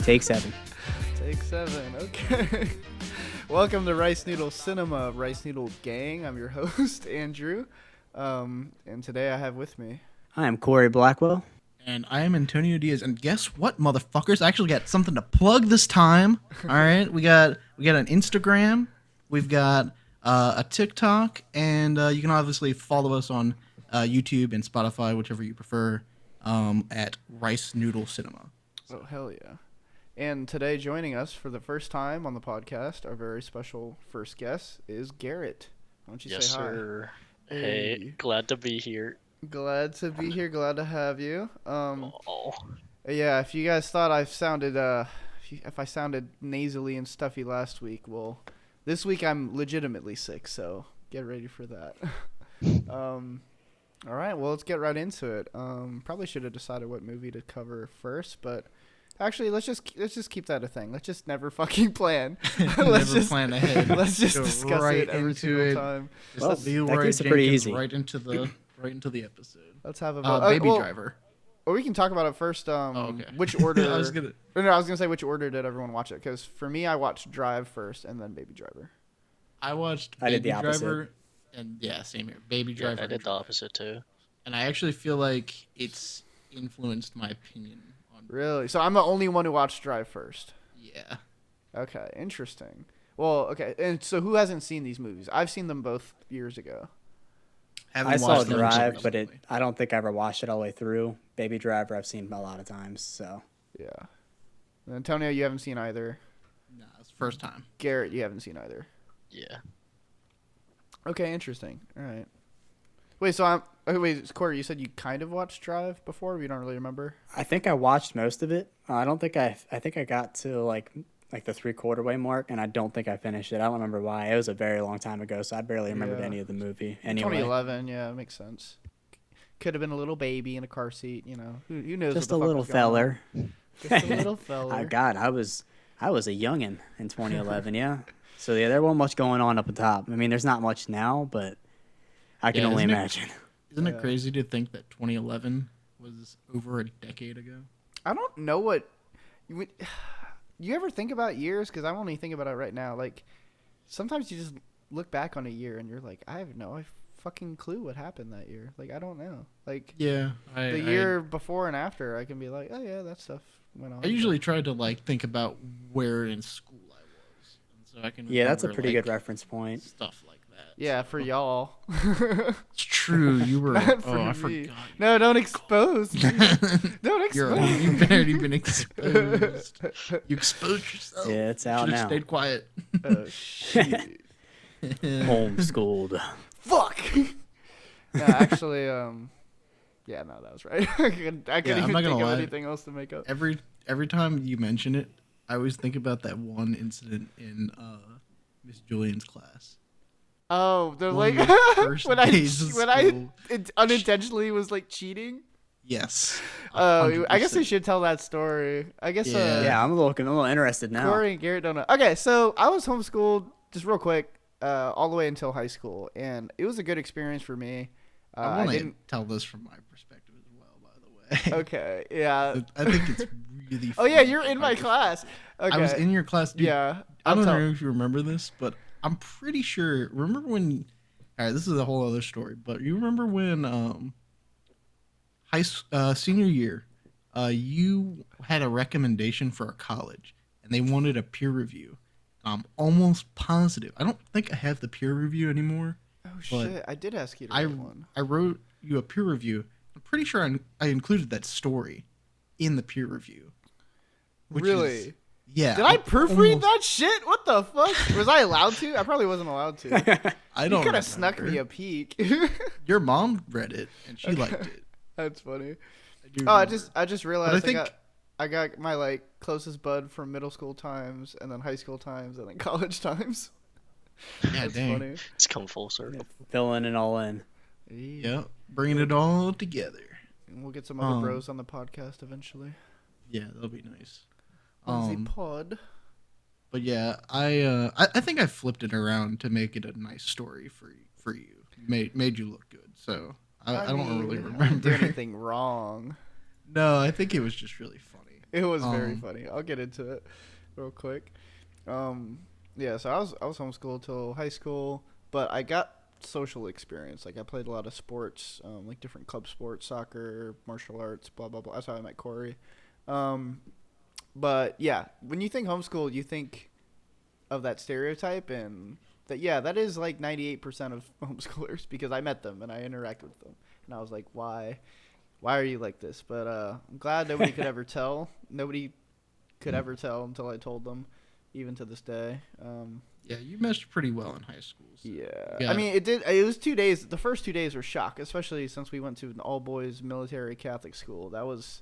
Take 7. Take 7. Okay. Welcome to RiceNoodleCinema, Rice Noodle Gang. I'm your host, Andrew. And today I have with me. I am Cory Blackwell. And I am Antonio Diaz. And guess what, motherfuckers? I actually got something to plug this time. All right, we got an Instagram, we've got a TikTok, and you can obviously follow us on YouTube and Spotify, whichever you prefer, at RiceNoodleCinema. Oh, hell yeah. And today joining us for the first time on the podcast, our very special first guest is Garrett. Why don't you say hi? Yes, sir. Hey, glad to be here. Glad to be here. Glad to have you. Oh. Yeah, if you guys thought I sounded if I sounded nasally and stuffy last week, well, this week I'm legitimately sick, so get ready for that. All right, well, let's get right into it. Probably should have decided what movie to cover first, but actually, let's just keep that a thing. Let's just never fucking plan. Never plan ahead. Let's just Go discuss right it every into single it. time. Well, Just be that right keeps it pretty Jenkins easy. right into the episode. Let's have a Baby Driver. Or we can talk about it first. Okay. Which order? I was gonna. No, I was gonna say which order did everyone watch it? Because for me, I watched Drive first and then Baby Driver. I watched I did Baby the opposite. Driver, and yeah, same here. Baby Yeah, Driver. I did the opposite too. And I actually feel like it's influenced my opinion on. Really? So I'm the only one who watched Drive first. Yeah. Okay, interesting. Well, okay, and so who hasn't seen these movies? I've seen them both years ago. Haven't I saw watched them Drive, recently. but I don't think I ever watched it all the way through. Baby Driver, I've seen a lot of times. So Yeah. And Antonio, you haven't seen either. Nah, it's the first time. Garrett, you haven't seen either. Yeah. Okay, interesting. All right. Wait, wait, Cory, you said you kind of watched Drive before? You don't really remember? I think I watched most of it. I don't think I think I got to like the 3/4 way mark, and I don't think I finished it. I don't remember why. It was a very long time ago, so I barely remembered Yeah. any of the movie. Anyway, 2011, yeah, it makes sense. Could have been a little baby in a car seat, you know. Who knows? just what a the fuck little was going on. feller. Just a little feller. God, I was a youngin' in 2011. Yeah. So yeah, there wasn't much going on up at top. I mean, there's not much now, but I can Yeah, only isn't it- imagine. Isn't Yeah. it crazy to think that 2011 was over a decade ago? I don't know what you ever think about years, because I'm only thinking about it right now. Like sometimes you just look back on a year and you're like, I have no fucking clue what happened that year. Like I don't know. Like Yeah. the year before and after, I can be like, oh yeah, that stuff went on. I usually try to like think about where in school I was, and so I can. Yeah, that's a remember, pretty like, good reference point. Stuff like that. Yeah, for y'all. It's true. You were. Not for I me. forgot. No, don't expose me. Don't expose You've already been exposed. You exposed yourself. Yeah, it's out Should have now. stayed quiet. Oh shit. Homeschooled. Fuck. No, actually, yeah, no, that was right. I couldn't I'm even not gonna think of lie. anything else to make up. Every time you mention it, I always think about that one incident in Miss Julian's class. Oh, they're One like of the first when I days of school. unintentionally was like cheating. Yes. Oh, I guess I 100%. should tell that story. I guess. Yeah. Yeah, I'm a little interested now. Cory and Garrett don't know. Okay, so I was homeschooled just real quick, all the way until high school, and it was a good experience for me. I want to didn't. tell this from my perspective as well, by the way. Okay, yeah. I think it's really Oh yeah, funny you're from in my perspective. class. Okay. I was in your class, dude. Yeah. I don't I'll know if you remember this, but I'm pretty sure. Remember when? All right, this is a whole other story. But you remember when senior year, you had a recommendation for a college, and they wanted a peer review. I'm almost positive. I don't think I have the peer review anymore. Oh but shit! I did ask you to write one. I wrote you a peer review. I'm pretty sure I included that story in the peer review. which Really? is- yeah. Did I proofread almost- that shit? What the fuck? Was I allowed to? I probably wasn't allowed to. I You don't. could have snuck remember. me a peek. Your mom read it and she liked it. That's funny. I do Oh, remember. I just realized think- I got my like closest bud from middle school times, and then high school times, and then college times. Yeah, That's dang. funny. It's come full circle. Filling it all in. Yeah, bringing it all together. And we'll get some other bros on the podcast eventually. Yeah, that'll be nice. On the pod. But yeah, I think I flipped it around to make it a nice story for you. Made you look good. So I don't really I didn't remember. do anything wrong. No, I think it was just really funny. It was very funny. I'll get into it real quick. Yeah, so I was homeschooled till high school, but I got social experience. Like I played a lot of sports, like different club sports, soccer, martial arts, blah blah blah. That's how I met Cory. But yeah, when you think homeschool, you think of that stereotype, and that is like 98% of homeschoolers, because I met them and I interacted with them, and I was like, why are you like this? But I'm glad nobody could ever tell. Nobody could ever tell until I told them, even to this day. Yeah, you meshed pretty well in high school. So. Yeah. I mean, it was 2 days. The first 2 days were shock, especially since we went to an all-boys military Catholic school. That was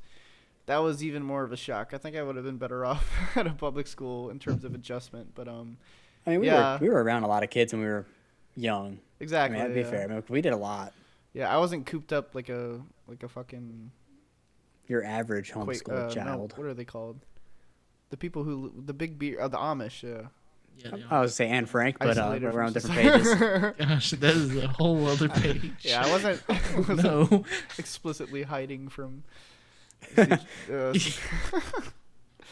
even more of a shock. I think I would have been better off at a public school in terms of adjustment. But I mean, we were around a lot of kids when we were young. Exactly. I mean, that'd be fair. I mean, we did a lot. Yeah, I wasn't cooped up like a fucking your average homeschool child. No, what are they called? The people the big beer, the Amish. Yeah. I was say Anne Frank, but we're on different pages. Gosh, that is a whole other page. Yeah, I wasn't no explicitly hiding from.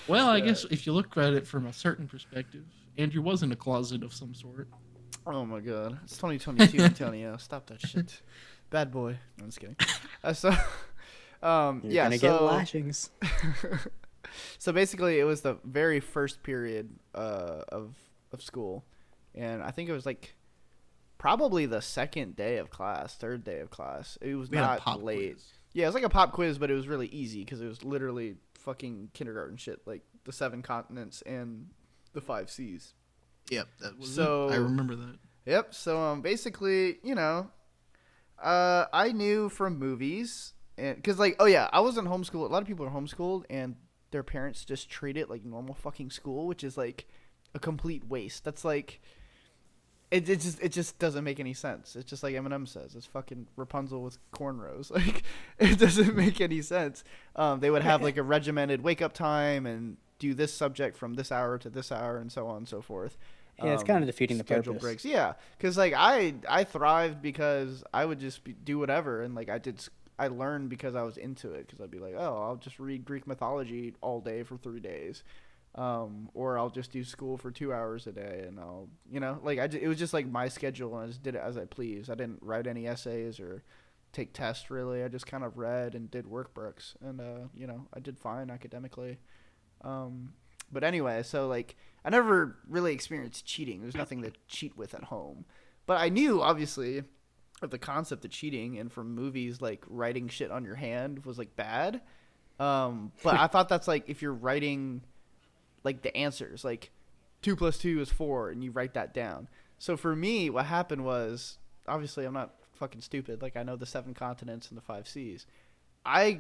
Well, I guess if you look at it from a certain perspective, Andrew was in a closet of some sort. Oh my god, it's 2022, Antonio. Stop that shit. Bad boy. No, I'm just kidding. You're gonna get lashings. So basically, it was the very first period of school, and I think it was like probably the third day of class. It was not late. Quiz. Yeah, it was like a pop quiz, but it was really easy because it was literally fucking kindergarten shit, like the 7 continents and the 5 C's. Yep, that was so. I remember that. Yep. So basically, I knew from movies, and because I wasn't homeschooled. A lot of people are homeschooled, and their parents just treat it like normal fucking school, which is like a complete waste. That's like, it just doesn't make any sense. It's just like Eminem says, it's fucking Rapunzel with cornrows. Like, it doesn't make any sense. They would have like a regimented wake up time and do this subject from this hour to this hour and so on and so forth. Yeah, it's kind of defeating the purpose. Breaks. Yeah, because like I thrived because I would just do whatever, and like I learned because I was into it, because I'd be like, oh, I'll just read Greek mythology all day for 3 days. Or I'll just do school for 2 hours a day, and I'll, it was just like my schedule, and I just did it as I pleased. I didn't write any essays or take tests really. I just kind of read and did workbooks, and I did fine academically. But anyway, so like I never really experienced cheating. There's nothing to cheat with at home, but I knew obviously of the concept of cheating, and from movies like writing shit on your hand was like bad. But I thought that's like if you're writing like the answers, like 2 + 2 is 4, and you write that down. So for me, what happened was, obviously I'm not fucking stupid. Like I know the 7 continents and the 5 C's. I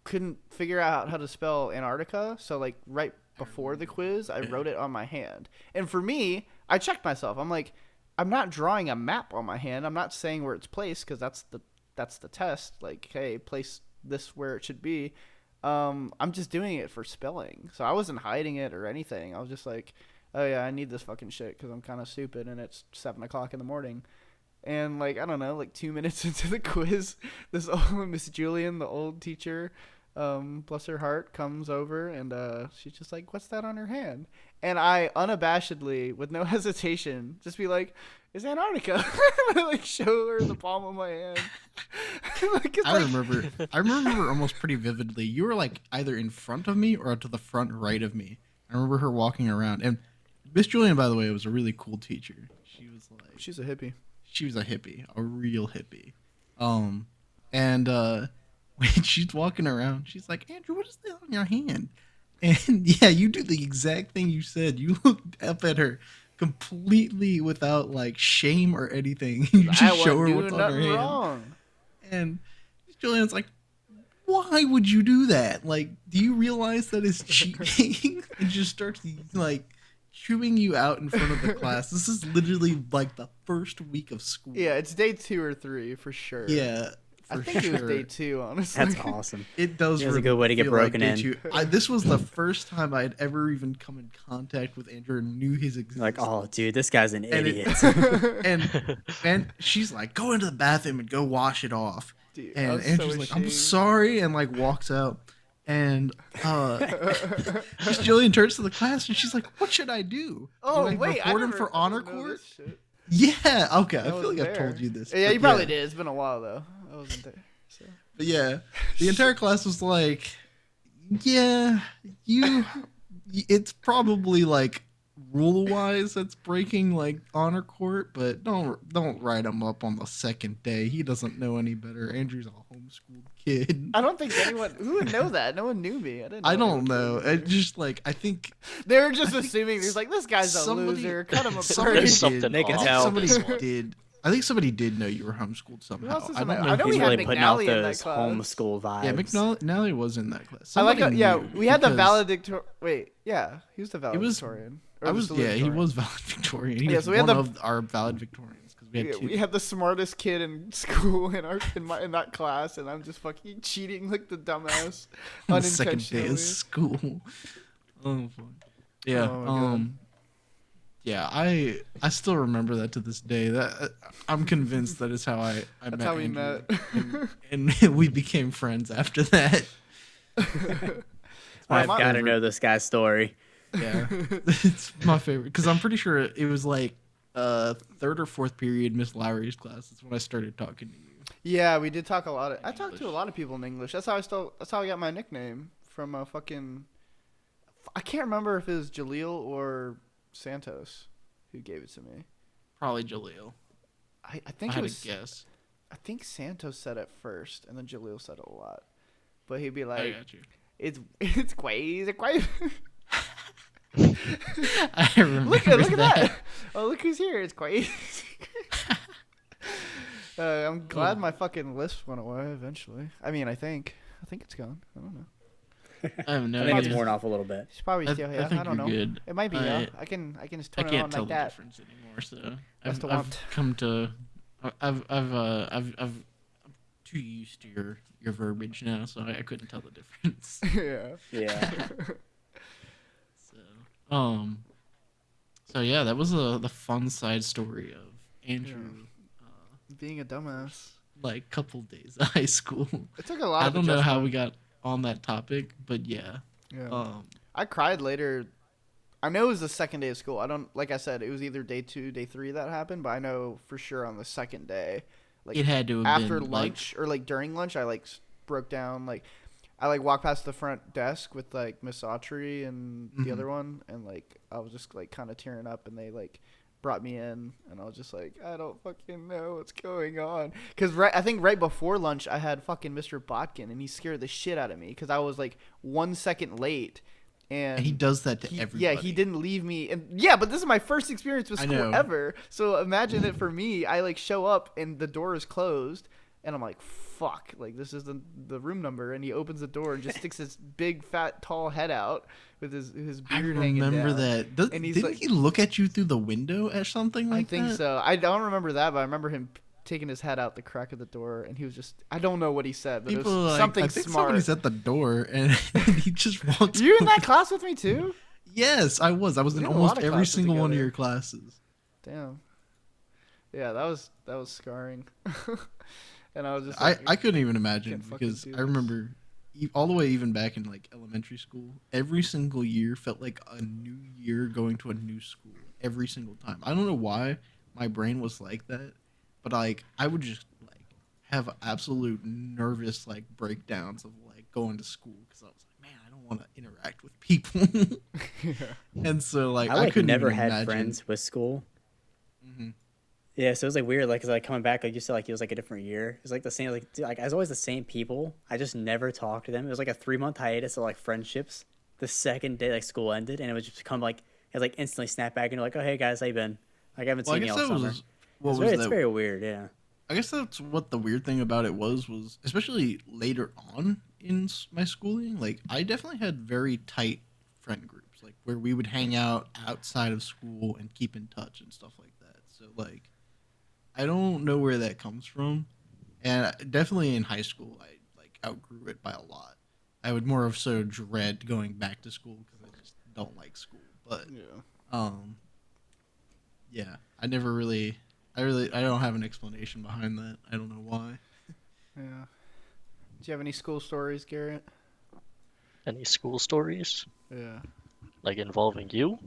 couldn't figure out how to spell Antarctica. So like right before the quiz, I wrote it on my hand. And for me, I checked myself. I'm like, I'm not drawing a map on my hand. I'm not saying where it's placed, because that's the test. Like, hey, place this where it should be. I'm just doing it for spelling. So I wasn't hiding it or anything. I was just like, oh yeah, I need this fucking shit because I'm kind of stupid, and it's 7 o'clock in the morning. And like, I don't know, like 2 minutes into the quiz, this old Miss Julian, the old teacher, bless her heart, comes over, and she's just like, what's that on her hand? And I unabashedly, with no hesitation, just be like, it's Antarctica. I like show her the palm of my hand. I remember almost pretty vividly. You were like either in front of me or to the front right of me. I remember her walking around. And Miss Julian, by the way, was a really cool teacher. She was like, she's a hippie. She was a hippie, a real hippie. And when she's walking around, she's like, Andrew, what is that on your hand? And yeah, you do the exact thing you said. You looked up at her completely without like shame or anything. You just show her what's on her hand. Wrong. And Julian's like, why would you do that? Like, do you realize that is cheating? And just starts like chewing you out in front of the class. This is literally like the first week of school. Yeah, it's day 2 or 3 for sure. Yeah. I think it was day 2, honestly. That's awesome. It does. It was a good way to get broken in. This was the first time I had ever even come in contact with Andrew and knew his existence. Like, oh, dude, this guy's an idiot. And she's like, go into the bathroom and go wash it off. Dude, and Andrew's like, I'm sorry, and like walks out. And Miss Jillian turns to the class and she's like, "What should I do? Oh, do I wait, report him for honor didn't know court?" this shit. Yeah, okay. I I feel like wasn't I've there. told you this. Yeah, but you probably did. It's been a while though. I wasn't there. So. But yeah, the entire class was like, "Yeah, it's probably like rule wise that's breaking like honor court, but don't write him up on the second day. He doesn't know any better. Andrew's a homeschooled kid." I don't think anyone who would know that. No one knew me. I don't know. It just like I think They were just assuming there's like this guy's a somebody- loser. Cut him a somebody break. There's something They can off. tell. somebody did. I think somebody did know you were homeschooled Who somehow. else is I in don't that? know. I know who- He's we had really putting out McNally in that those class. homeschool vibes. Yeah, McNally was in that class. I like. Somebody Yeah, knew we had the because valedictorian. Wait, yeah, he was the was- valedictorian. Or I the was. Yeah, he salutatorian. was valedictorian. He Yeah, was so we had one the- of our valedictorians because we had two. We had the smartest kid in school in that class, and I'm just fucking cheating like the dumbass on the second unintentionally. day of school. Oh, fun. Yeah. Oh my God. Yeah, I still remember that to this day. That I'm convinced that is how I That's met how we Andrew. met. and we became friends after that. I've my got to favorite. know this guy's story. Yeah, it's my favorite because I'm pretty sure it was like third or fourth period Miss Lowry's class. That's when I started talking to you. Yeah, we did talk a lot. I talked to a lot of people in English. That's how I got my nickname from a fucking. I can't remember if it was Jaleel or Santos who gave it to me. Probably Jaleel. I I think it had was. to guess. I think Santos said it first, and then Jaleel said it a lot. But he'd be I like, got you. "It's crazy, crazy." I remember look at that! Oh, look who's here! It's crazy. I'm glad my fucking lisp went away eventually. I mean, I think it's gone. I don't know. I have no I think idea. it's worn off a little bit. It's probably still here. I think I don't you're know. good. It might be. Yeah, I can just I turn it on can't tell like the that. difference anymore. So That's the I've want. come to. I'm too used to your verbiage now, so I couldn't tell the difference. Yeah. Yeah. So yeah, that was the fun side story of Andrew. Being a dumbass. Like couple days of high school. It took a lot. I of don't know how adjustment. we got on that topic, but yeah. Yeah. I cried later. I know it was the second day of school. I don't, like I said, it was either day 2, day 3 that happened, but I know for sure on the second day, like It had to have after been lunch or like during lunch, I like broke down. Like I like walked past the front desk with like Miss Autry and the Mhm. other one, and like I was just like kind of tearing up, and they like brought me in, and I was just like, I don't fucking know what's going on. Cause I think right before lunch, I had fucking Mr. Botkin, and he scared the shit out of me because I was like 1 second late. And he does that to he, everybody. yeah, he didn't leave me. And yeah, but this is my first experience with I school know. ever. So imagine it for me. I like show up and the door is closed, and I'm like, fuck, like this is the room number. And he opens the door and just sticks his big fat tall head out with his I beard hanging down. remember that. And he's Didn't like- he look at you through the window or something like I think that? so. I don't remember that, but I remember him taking his head out the crack of the door, and he was just, I don't know what he said, but People it are was like, something I think smart. somebody's at the door, and he just walks. You in over. that class with me too? Yes, I was. I was We in had a almost lot of every classes single one of together. your classes. Damn. Yeah, that was scarring. And I was just I, like, I couldn't even imagine can't fucking because do I this. remember all the way even back in like elementary school, every single year felt like a new year going to a new school every single time. I don't know why my brain was like that, but like I would just like have absolute nervous like breakdowns of like going to school because I was like, man, I don't want to interact with people. And so like I like couldn't never even had imagine. friends with school. Mhm. Yeah, so it was like weird, like, cause like coming back, like you said, like it was like a different year. It was like the same, like dude, like I was always the same people. I just never talked to them. It was like a 3-month hiatus of like friendships. The second day like school ended, and it would just come like it like instantly snap back into like, oh hey guys, how you been? Like I haven't Well, I seen you guess all that summer. was what It's was very, it's that? very weird, yeah. I guess that's what the weird thing about it was especially later on in my schooling, like I definitely had very tight friend groups, like where we would hang out outside of school and keep in touch and stuff like that. So like, I don't know where that comes from, and definitely in high school, I like outgrew it by a lot. I would more of so dread going back to school because I just don't like school. But yeah. yeah, I don't have an explanation behind that. I don't know why. Yeah. Do you have any school stories, Garrett? Any school stories? Yeah. Like involving you?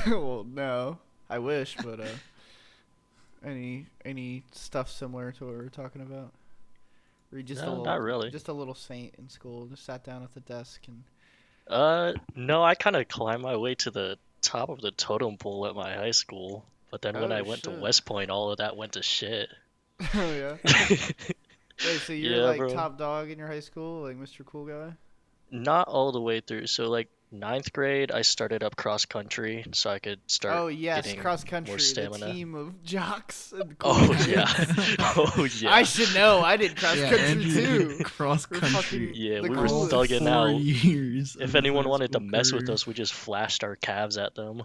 Well, no. I wish, but any stuff similar to what we were talking about? Were you just No, not really. just a little saint in school, just sat down at the desk and No, I kind of climbed my way to the top of the totem pole at my high school. But then when oh I went to shit. West Point, all of that went to shit. Oh yeah. Wait, so you're Yeah, like bro. top dog in your high school, like Mr. Cool Guy? Not all the way through. So like ninth grade, I started up cross country so I could start Oh yes, getting cross more country, the stamina. team of jocks and cool Oh kids. yeah. Oh yeah. I should know. I did cross Yeah, country Andrew too. did cross We're country. fucking Yeah, the we were coolest. thugging 4 out. years. of If his anyone high wanted to school mess with career. us, we just flashed our calves at them.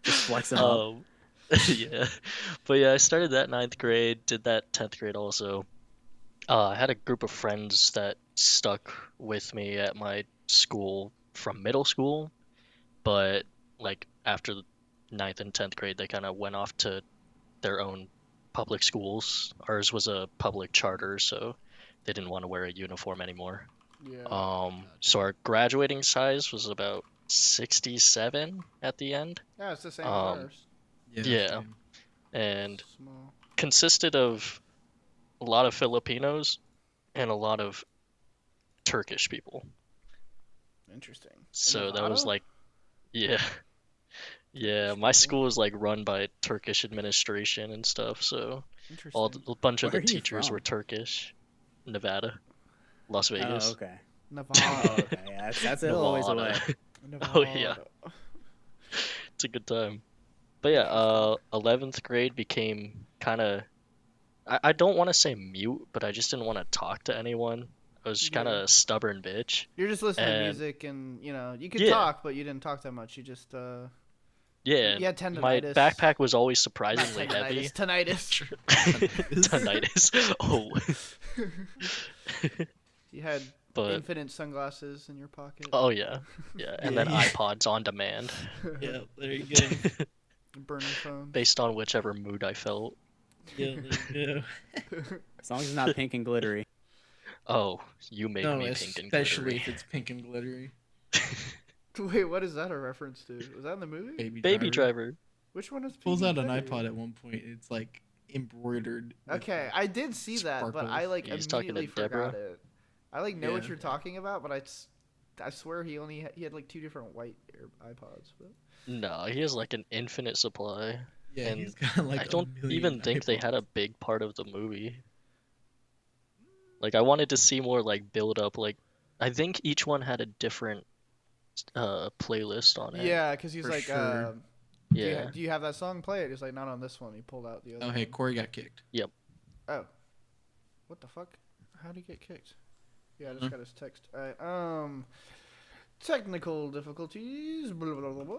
Just flex them up. Yeah. But yeah, I started that ninth grade, did that 10th grade also. I had a group of friends that stuck with me at my school from middle school, but like after the ninth and 10th grade, they kind of went off to their own public schools. Ours was a public charter, so they didn't want to wear a uniform anymore. Yeah. So our graduating size was about 67 at the end, Yeah, it's the same as um, ours. yeah. same. and Small. consisted of a lot of Filipinos and a lot of Turkish people. Interesting. So that was Nevada? like, yeah. Yeah, my school was like run by Turkish administration and stuff, so Interesting. a bunch of Where the are you teachers from? were Turkish. Nevada, Las Oh, Vegas, okay. Nevada. Oh, okay. Yeah, that's a little ways away. Nevada. Oh yeah, it's a good time. But yeah, 11th grade became kind of, I don't want to say mute, but I just didn't want to talk to anyone. I was kind Yeah. of a stubborn bitch. You're just listening to And- music and, you could Yeah. talk, but you didn't talk that much. You just, Yeah, You had my tendinitis. backpack was always not surprisingly heavy. tinnitus. Tinnitus. Oh. You had But infinite sunglasses in your pocket. oh yeah, yeah, and then Yeah. iPods on demand Yeah, there you go. Burning phone. based on whichever mood I felt. Yeah, there you go. As long as it's not pink and glittery. Oh, you make No, me pink and especially glittery. if it's pink and glittery. Wait, what is that a reference to? Was that in the movie? Baby driver. Which one is Pulls out an Baby? iPod at one point. It's like embroidered. with, Okay, I did see that, but I sparkles. like He's talking to immediately forgot Deborah? it. I like know what Yeah. you're talking about, but I swear he had like 2 different white iPods. But... No, he has like an infinite supply. Yeah, and he's got like I a don't million even think they had a iPods. big part of the movie. Like I wanted to see more like build up. Like I think each one had a different playlist on it. Yeah, because he's For like, sure. Yeah. do you have that song? Play it. He's like, not on this one. He pulled out the other. Oh, hey, one. Cory got kicked. Oh, what the fuck? How'd he get kicked? Yeah, I just Hmm. got his text. Alright, technical difficulties. Blah, blah, blah, blah.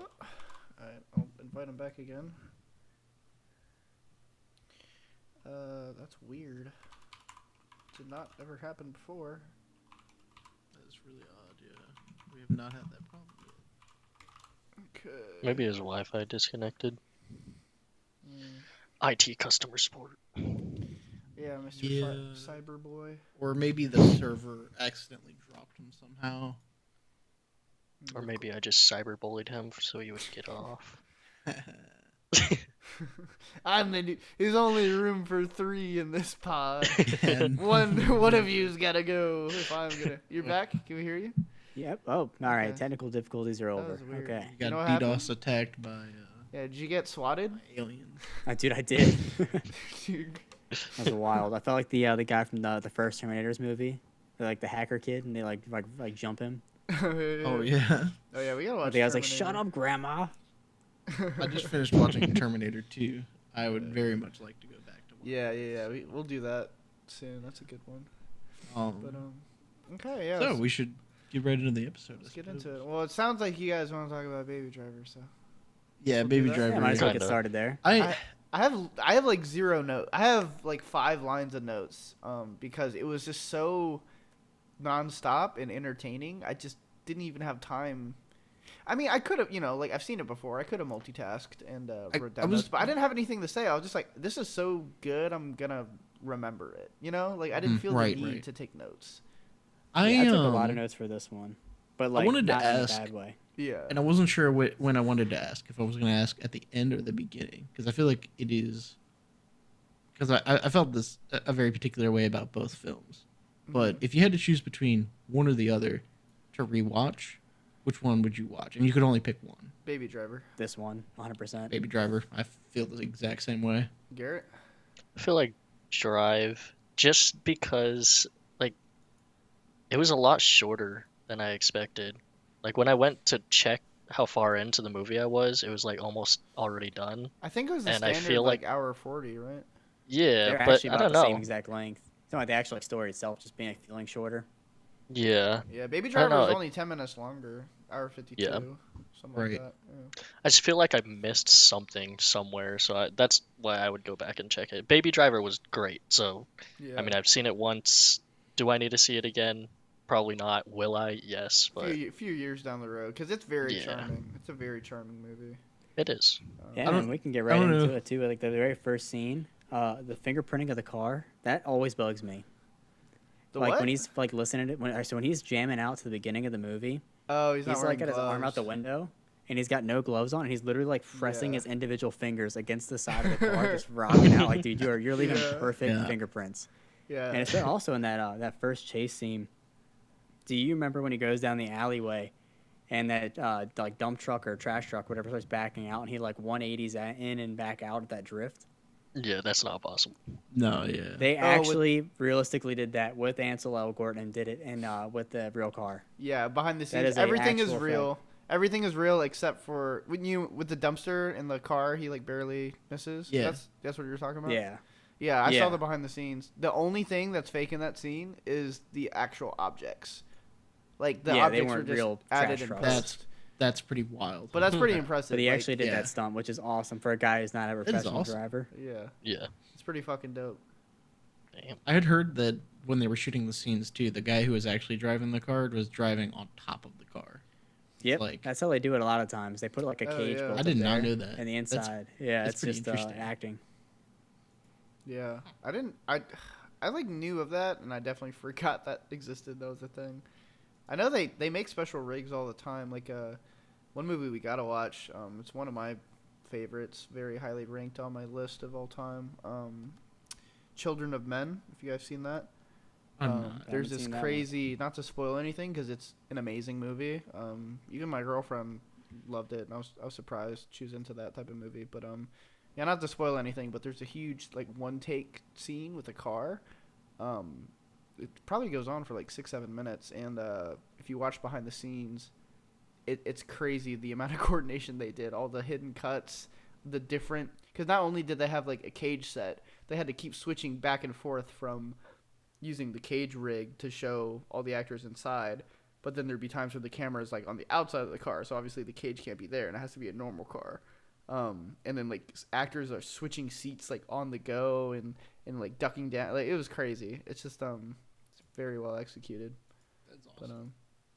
Alright, I'll invite him back again. That's weird. Did not ever happen before. That's really odd. Yeah, we have not had that problem yet. Okay. Maybe his Wi-Fi disconnected. Mm, IT customer support. yeah, Mr. Yeah. Cyberboy. Or maybe the server accidentally dropped him somehow. Or maybe I just cyberbullied him so he would get off. I'm the new. There's only room for 3 in this pod. And One of you's gotta go. If I'm gonna. You're back. Can we hear you? Yep. Oh, all right. Okay. Technical difficulties are over. was weird. Okay. you got You know what DDoS attacked by Yeah. Did you get swatted? aliens. Dude, I did. Dude. That was wild. I felt like the guy from the first Terminators movie, like the hacker kid, and they like jump him. Oh yeah. Oh yeah, we gotta I watch. think I was like, "Shut Terminator. up, Grandma." I just finished watching Terminator 2. I would very much like to go back to watch. Yeah. We'll do that soon. That's a good one. But okay, yeah. So let's, we should get right into the episode. let's get into it. Well, it sounds like you guys want to talk about Baby Driver, so Yeah, we'll do Baby that. Driver. Yeah, might as well get Kinda. started there. I I have like 0 notes. I have like 5 lines of notes. Because it was just so nonstop and entertaining. I just didn't even have time. I mean, I could have, like I've seen it before. I could have multitasked and wrote down notes, but I didn't have anything to say. I was just like, this is so good, I'm gonna remember it. Like I didn't feel right, the need right. to take notes. Yeah, I took a lot of notes for this one, but like wanted to not in a ask- bad way. Yeah. and I wasn't sure when I wanted to ask, if I was going to ask at the end or the beginning, because I feel like it is, because I felt this a very particular way about both films. But if you had to choose between one or the other to rewatch, which one would you watch? And you could only pick one. Baby Driver. This one, 100%. Baby Driver. I feel the exact same way. Garrett. I feel like Drive, just because like it was a lot shorter than I expected. Like when I went to check how far into the movie I was, it was like almost already done. I think it was the And I standard feel like like- hour 40, right? Yeah, They're but actually I about don't the know. same exact length. It's not like the actual like, story itself just being like, feeling shorter. Yeah, Yeah, Baby I don't Driver was know, only 10 minutes longer. Hour 52. Yeah. Something Right. like that. Yeah. I just feel like I missed something somewhere, so that's why I would go back and check it. Baby Driver was great, so Yeah. I mean I've seen it once. Do I need to see it again? Probably not. Will I? Yes, but few years down the road, because it's very Yeah. charming. It's a very charming movie. it is. Yeah, I don't- and we can get I right don't into know. it too. Like the very first scene, the fingerprinting of the car, that always bugs me. The Like what? when he's like listening to when he's jamming out to the beginning of the movie, Oh, he's not he's wearing like got his arm out the gloves. window and he's got no gloves on and he's literally like pressing Yeah. his individual fingers against the side of the car, just rocking out. Like, dude, you're leaving Yeah. perfect Yeah. fingerprints. Yeah. And it's also in that first chase scene. Do you remember when he goes down the alleyway and that like dump truck or trash truck, whatever, starts backing out and he like 180s in and back out at that drift? Yeah, that's not possible. No, yeah. They with- actually realistically did that with Ansel Elgort and did it in with the real car. Yeah, behind the That scenes, is a everything is actual real. Everything is real except for with the dumpster in the car, he like barely misses. Yeah. That's what you're talking about. Yeah. Yeah, I Yeah. saw the behind the scenes. The only thing that's fake in that scene is the actual objects. Like the Yeah, they objects were weren't just real added trash in trucks. post. That's pretty wild. But that's pretty impressive. But he like, actually did yeah. that stunt, which is awesome for a guy who's not a is professional awesome. driver. Yeah, Yeah. it's pretty fucking dope. Damn. I had heard that when they were shooting the scenes too, the guy who was actually driving the car was driving on top of the car. Yep, Like- that's how they do it a lot of times. They put like a Oh, cage. yeah. built I did up not there know that. And the That's- inside, yeah, that's it's pretty just interesting. acting. Yeah, I like knew of that, and I definitely forgot that existed. That was a thing. I know they make special rigs all the time. Like one movie we gotta watch. It's one of my favorites, very highly ranked on my list of all time. Children of Men. If you guys seen that. I'm not. There's haven't this seen that one. crazy, not to spoil anything, because it's an amazing movie. Even my girlfriend loved it, and I was surprised she was into that type of movie. But yeah, not to spoil anything, but there's a huge like one take scene with a car. It probably goes on for like 6-7 minutes, and if you watch behind the scenes, it's crazy the amount of coordination they did, all the hidden cuts, the different. Because not only did they have like a cage set, they had to keep switching back and forth from using the cage rig to show all the actors inside, but then there'd be times where the camera is like on the outside of the car, so obviously the cage can't be there, and it has to be a normal car. And then like actors are switching seats like on the go and like ducking down. Like it was crazy. It's just it's very well executed. That's But awesome.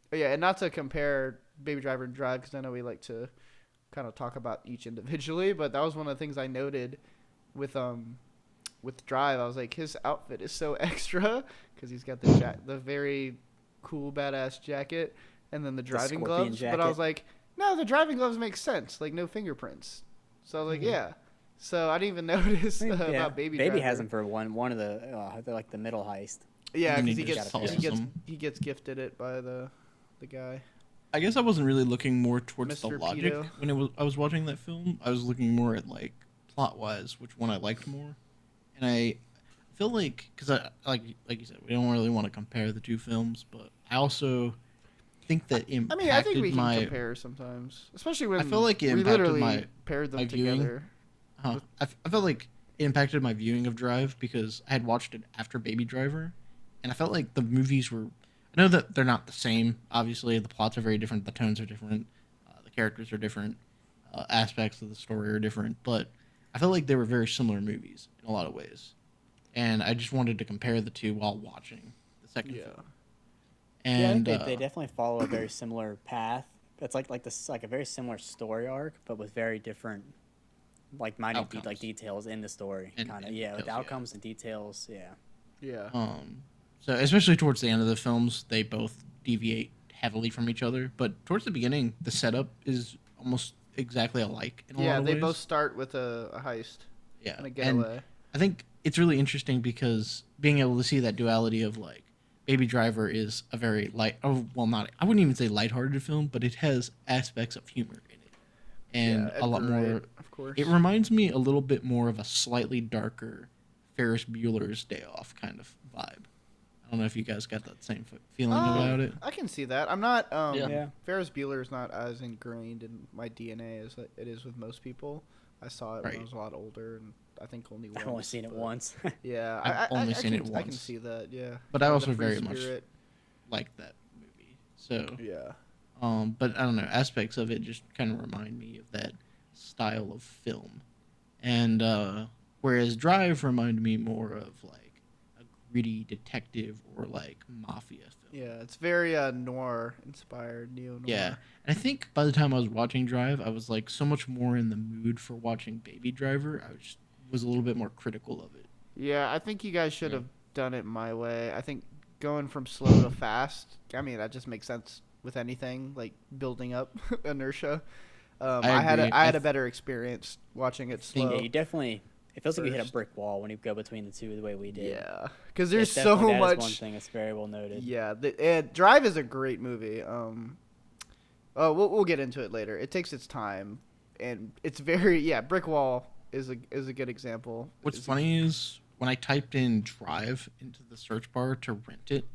but yeah, and not to compare Baby Driver and Drive, because I know we like to kind of talk about each individually, but that was one of the things I noted with Drive. I was like, his outfit is so extra because he's got the very cool badass jacket and then the driving scorpion gloves. But I was jacket. like, no, the driving gloves make sense, like no fingerprints. So I was like, yeah. So I didn't even notice Yeah, about Baby Baby Driver. has him for one of the like the middle heist. Yeah, And because then he he gets just he gets tosses 'em. he gets gifted it by the guy. I guess I wasn't really looking more towards the Mr. logic Pedo. when I was watching that film. I was looking more at like plot wise, which one I liked more, and I feel like because I like you said, we don't really want to compare the two films, but I also think that I impacted mean, I think we can my. compare sometimes, especially when I feel like it we impacted literally my- paired them my viewing. together. I felt like it impacted my viewing of Drive because I had watched it after Baby Driver, and I felt like the movies were. I know that they're not the same. Obviously, the plots are very different. The tones are different. The characters are different. Aspects of the story are different. But I felt like they were very similar movies in a lot of ways, and I just wanted to compare the two while watching the second Yeah. film. Yeah, I And think they definitely follow a very similar path. It's like this like a very similar story arc, but with very different like minute Outcomes. like details in the story, And kind of details, with yeah. outcomes and details. Yeah, Yeah. So especially towards the end of the films, they both deviate heavily from each other. But towards the beginning, the setup is almost exactly alike in a lot Yeah, of they ways. both start with a heist Yeah, and a and getaway. I think it's really interesting because being able to see that duality of like Baby Driver is a very light, oh well, not I wouldn't even say lighthearted film, but it has aspects of humor in it, Yeah, and a lot Edgar Wright, more. of course. It reminds me a little bit more of a slightly darker Ferris Bueller's Day Off kind of vibe. I don't know if you guys got that same feeling about it. I can see that. I'm not. Yeah. Yeah. Ferris Bueller is not as ingrained in my DNA as it is with most people. I saw it when I Right. was a lot older, and I think only once. I've only seen it but- once. Yeah, I've only seen can, it I can once. see that. Yeah, But I Kinda also the free very much spirit. Like that movie. So, Yeah. but I don't know, aspects of it just kind of remind me of that style of film. And whereas Drive reminded me more of like a gritty detective or like mafia film. Yeah, it's very noir inspired, neo noir. Yeah. And I think by the time I was watching Drive, I was like so much more in the mood for watching Baby Driver. Was a little bit more critical of it. Yeah, I think you guys should Yeah. have done it my way. I think going from slow to fast. I mean, that just makes sense with anything like building up inertia. I I agree. had a better experience watching it think- slow. Yeah, you definitely. It feels like you hit a First. brick wall when you go between the two the way we did. Yeah, because Yeah, there's so definitely that is much. one thing that's very well noted. Yeah, Drive is a great movie. Oh, we'll get into it later. It takes its time, and it's very brick wall is a good example. What's It's- funny is when I typed in Drive into the search bar to rent it,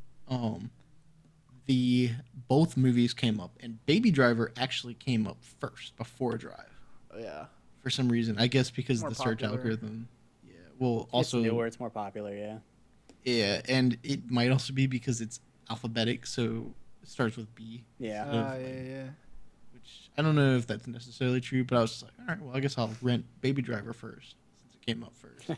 the both movies came up, and Baby Driver actually came up first before Drive Yeah, for some reason. I guess because More the search popular. algorithm. Yeah. Well, It's also newer, it's more popular. Yeah. yeah, and it might also be because it's alphabetic, so it starts with B. Yeah. instead of, yeah. Which I don't know if that's necessarily true, but I was just like, all right, well, I guess I'll rent Baby Driver first since it came up first.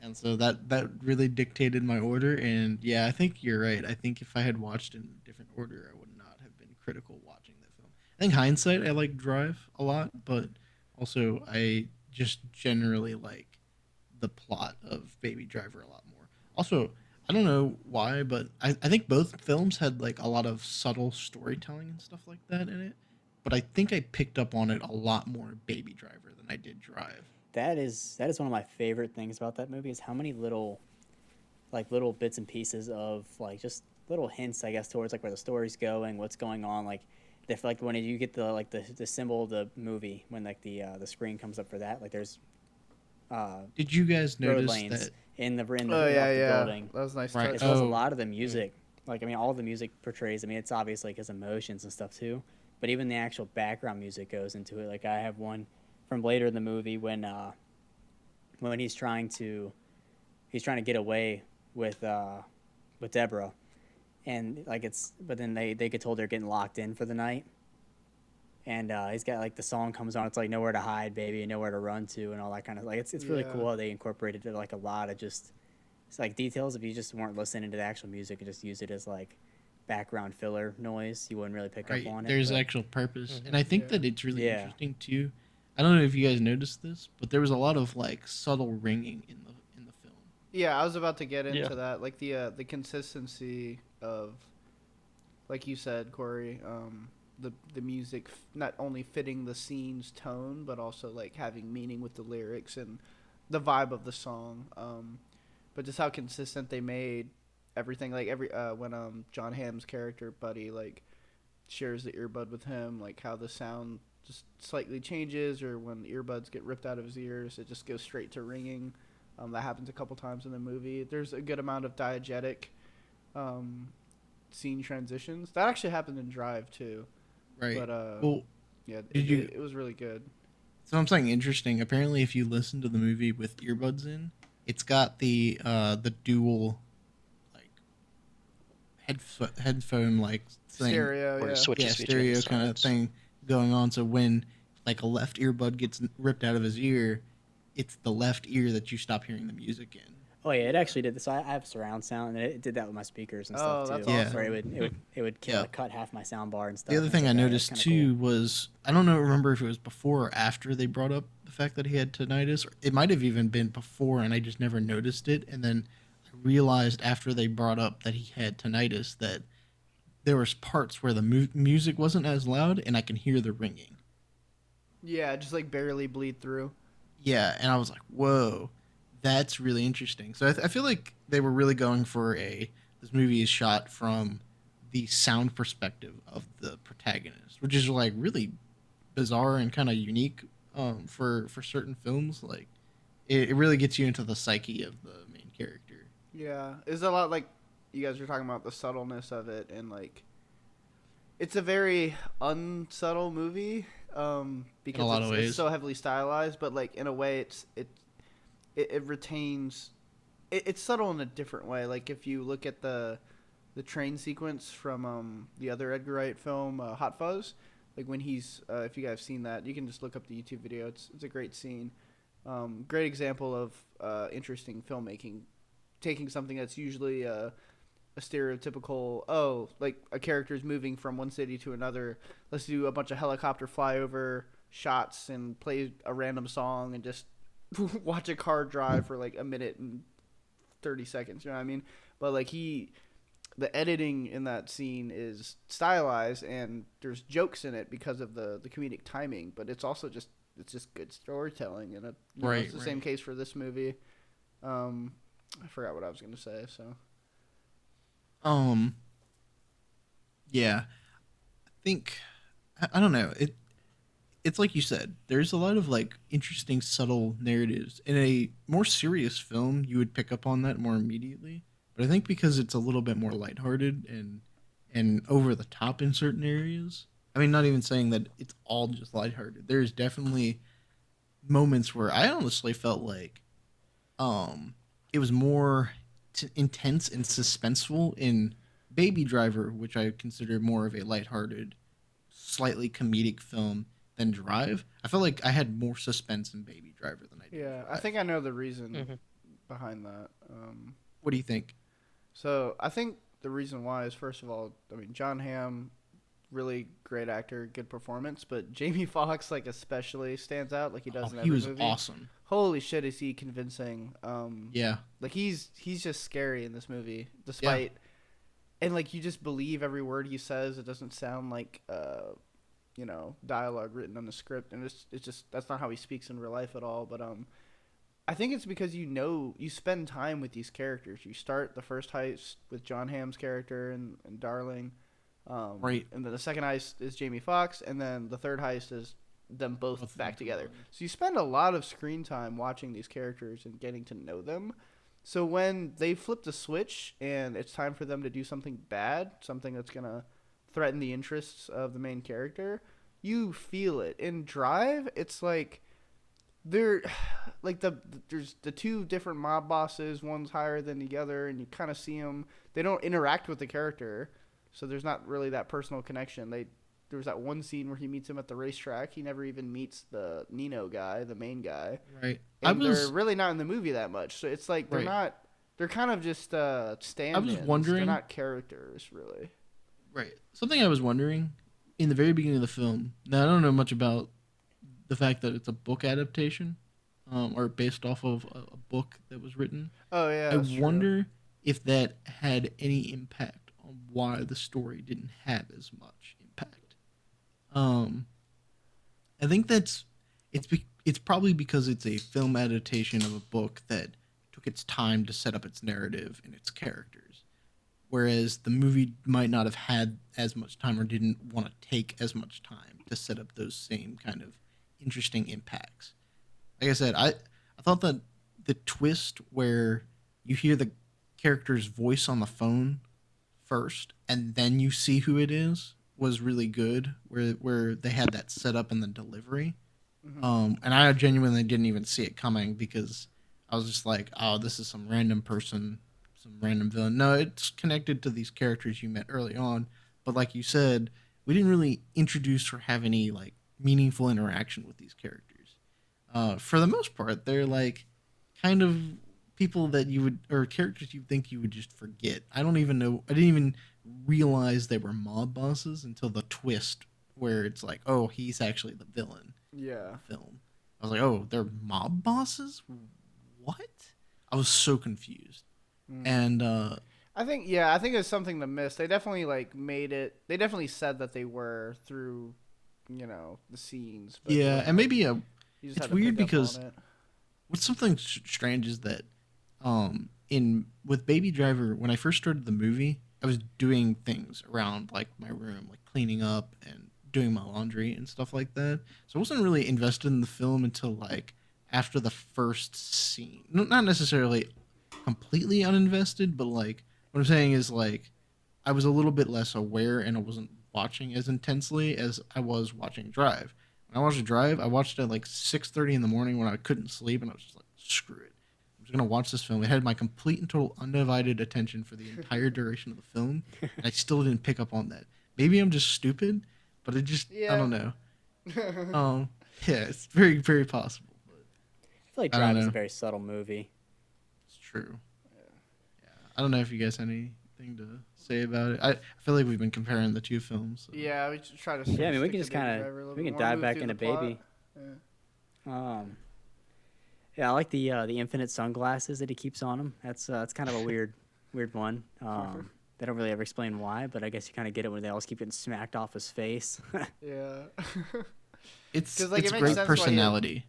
And so that really dictated my order. And yeah, I think you're right. I think if I had watched in a different order, I would not have been critical watching that film. I think hindsight, I like Drive a lot, but also I just generally like the plot of Baby Driver a lot more. Also, I don't know why, but I think both films had like a lot of subtle storytelling and stuff like that in it. But I think I picked up on it a lot more in Baby Driver than I did Drive. That is one of my favorite things about that movie is how many little bits and pieces of like just little hints, I guess, towards like where the story's going, what's going on. Like if like when you get the symbol of the movie when like the screen comes up for that, like there's Did you guys road notice lanes that? in the Oh off yeah, the yeah. building. That was nice. Right. touch. As well as a Oh. lot of the music. Like I mean, all the music portrays. I mean, it's obviously like his emotions and stuff too. But even the actual background music goes into it. Like I have one from later in the movie when he's trying to get away with Deborah, and like but then they get told they're getting locked in for the night, and he's got like the song comes on. It's like nowhere to hide, baby, and nowhere to run to, and all that kind of like it's really Yeah. cool how they incorporated like a lot of just it's like details. If you just weren't listening to the actual music and just use it as like background filler noise, you wouldn't really pick Right, up on it. there's but- actual purpose, and I think Yeah. that it's really Yeah. interesting too. I don't know if you guys noticed this, but there was a lot of like subtle ringing in the film. Yeah, I was about to get into Yeah. that. Like the consistency of, like you said, Corey, the music not only fitting the scene's tone, but also like having meaning with the lyrics and the vibe of the song. But just how consistent they made everything. Like when John Hamm's character Buddy like shares the earbud with him, like how the sound just slightly changes, or when the earbuds get ripped out of his ears, it just goes straight to ringing. That happens a couple times in the movie. There's a good amount of diegetic scene transitions. That actually happened in Drive too. Right. But well, yeah, did you- it was really good. so I'm saying interesting. Apparently, if you listen to the movie with earbuds in, it's got the dual like headphone like thing. Stereo, Or yeah. switches Yeah, between stereo the kind of sides. thing going on. So when like a left earbud gets ripped out of his ear, it's the left ear that you stop hearing the music in. Oh yeah, it actually did this. So I have surround sound, and it did that with my speakers and Oh, stuff that's too. awesome. Where it would Yeah. cut half my sound bar and stuff. The other and thing it's I like, "Oh, noticed that's kinda too was I don't know remember if it was before or after they brought up the fact that he had tinnitus. Or it might have even been before, and I just never noticed it. And then I realized after they brought up that he had tinnitus that there was parts where the music wasn't as loud and I can hear the ringing. Yeah, just like barely bleed through. Yeah, and I was like, whoa, that's really interesting. So I feel like they were really going for this movie is shot from the sound perspective of the protagonist, which is like really bizarre and kind of unique for certain films. Like it really gets you into the psyche of the main character. Yeah, it's a lot like you guys were talking about the subtleness of it, and like it's a very unsubtle movie In a lot because of it's ways. so heavily stylized, but like in a way it retains it's subtle in a different way. Like if you look at the train sequence from the other Edgar Wright film Hot Fuzz, like when he's if you guys have seen that, you can just look up the YouTube video. It's a great scene. Great example of interesting filmmaking, taking something that's usually a stereotypical, like a character is moving from one city to another. Let's do a bunch of helicopter flyover shots and play a random song and just watch a car drive for like a minute and 30 seconds. You know what I mean? But like the editing in that scene is stylized and there's jokes in it because of the comedic timing. But it's also just good storytelling, and it's the same case for this movie. I forgot what I was gonna say. So. Yeah, I think I don't know. It's like you said. There's a lot of like interesting, subtle narratives. In a more serious film, you would pick up on that more immediately. But I think because it's a little bit more lighthearted and over the top in certain areas. I mean, not even saying that it's all just lighthearted. There's definitely moments where I honestly felt like it was more intense and suspenseful in Baby Driver, which I consider more of a lighthearted, slightly comedic film than Drive. I felt like I had more suspense in Baby Driver than I did. Yeah, Drive. I think I know the reason behind that. What do you think? So I think the reason why is, first of all, I mean, John Hamm, really great actor, good performance, but Jamie Foxx like especially stands out like he does in every movie. He was awesome. Holy shit, is he convincing? Yeah, like he's just scary in this movie, despite and like you just believe every word he says. It doesn't sound like dialogue written on the script, and it's just that's not how he speaks in real life at all. But I think it's because you spend time with these characters. You start the first heist with John Hamm's character and Darling. right. And then the second heist is Jamie Foxx, and then the third heist is them both back together. So you spend a lot of screen time watching these characters and getting to know them. So when they flip the switch and it's time for them to do something bad, something that's going to threaten the interests of the main character, you feel it. In Drive, it's like they're like there's the two different mob bosses, one's higher than the other, and you kind of see them. They don't interact with the character. So there's not really that personal connection. There was that one scene where he meets him at the racetrack. He never even meets the Nino guy, the main guy. Right. And they're really not in the movie that much. So it's like they're not. They're kind of just stand-ins. I was wondering. They're not characters, really. Right. Something I was wondering in the very beginning of the film. Now I don't know much about the fact that it's a book adaptation, or based off of a book that was written. Oh yeah. I wonder if that had any impact on why the story didn't have as much impact. I think it's probably because it's a film adaptation of a book that took its time to set up its narrative and its characters, whereas the movie might not have had as much time or didn't want to take as much time to set up those same kind of interesting impacts. Like I said, I thought that the twist where you hear the character's voice on the phone first and then you see who it is was really good, where they had that set up in the delivery. And I genuinely didn't even see it coming because I was just like, oh, this is some random person, some random villain. No, it's connected to these characters you met early on, but like you said, we didn't really introduce or have any like meaningful interaction with these characters. For the most part, they're like kind of people that you would, or characters you think you would just forget. I didn't even realize they were mob bosses until the twist where it's like, oh, he's actually the villain. Yeah. Of the film. I was like, oh, they're mob bosses? What? I was so confused. And I think it's something to miss. They definitely like made it. They definitely said that they were through, the scenes. But yeah, and maybe you just it's had to weird pick up because on it. what's something strange is that in with Baby Driver, when I first started the movie, I was doing things around like my room, like cleaning up and doing my laundry and stuff like that. So I wasn't really invested in the film until like after the first scene. Not necessarily completely uninvested, but like what I'm saying is like I was a little bit less aware and I wasn't watching as intensely as I was watching Drive. When I watched Drive, I watched it at like 6:30 in the morning when I couldn't sleep, and I was just like, screw it. I'm just gonna watch this film. It had my complete and total undivided attention for the entire duration of the film, and I still didn't pick up on that. Maybe I'm just stupid, but it just I don't know. Yeah, it's very very possible. But I feel like I don't Drive is a know. very subtle movie. it's true. Yeah, I don't know if you guys have anything to say about it. I feel like we've been comparing the two films. So. Yeah, we should try to. Yeah, I mean, we stick can to just Baby kind of Driver a little we bit can more, dive move back through into the plot. Baby. Yeah. Yeah, I like the infinite sunglasses that he keeps on him. That's kind of a weird one. They don't really ever explain why, but I guess you kind of get it when they always keep getting smacked off his face. Yeah. It's 'Cause, like, it it's makes great sense why he- personality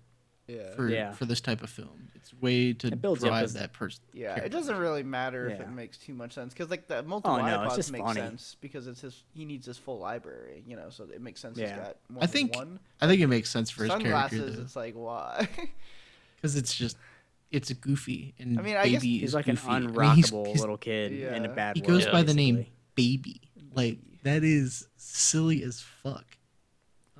Yeah. for this type of film. It's way to It builds you up drive as- that person. Yeah, it character. doesn't really matter if Yeah. it makes too much sense because like the multiple Oh, no, it's iPods just make funny. sense because he needs his full library, so it makes sense. Yeah. He's got more I than think one. I think it makes sense for his Sunglasses. character It's like why? because it's goofy and I mean, I guess Baby He's is like goofy. an I mean, unrockable little kid in a Yeah. bad he way. goes by the name basically. Baby. Like that is silly as fuck.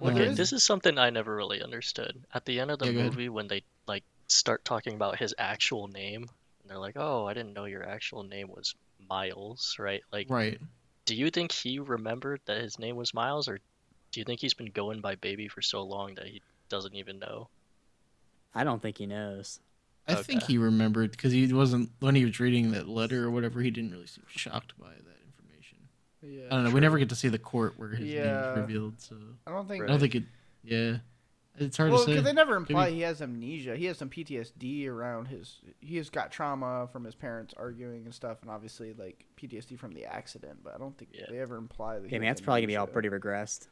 Okay, Um, this is something I never really understood. At the end of the Yeah, go ahead. movie, when they like start talking about his actual name, and they're like, "Oh, I didn't know your actual name was Miles," right? Like, right. do you think he remembered that his name was Miles, or do you think he's been going by Baby for so long that he doesn't even know? I don't think he knows. I think Okay. he remembered because he wasn't when he was reading that letter or whatever. He didn't really seem shocked by that information. Yeah. I don't know. We never get to see the court where his name Yeah. is revealed, so I don't think. I don't think it. Yeah, it's hard Well, to say. because they never imply Maybe- he has amnesia. He has some PTSD around his. He has got trauma from his parents arguing and stuff, and obviously like PTSD from the accident. But I don't think Yeah. they ever imply that. Yeah, he I mean, has that's probably gonna be all amnesia. pretty regressed.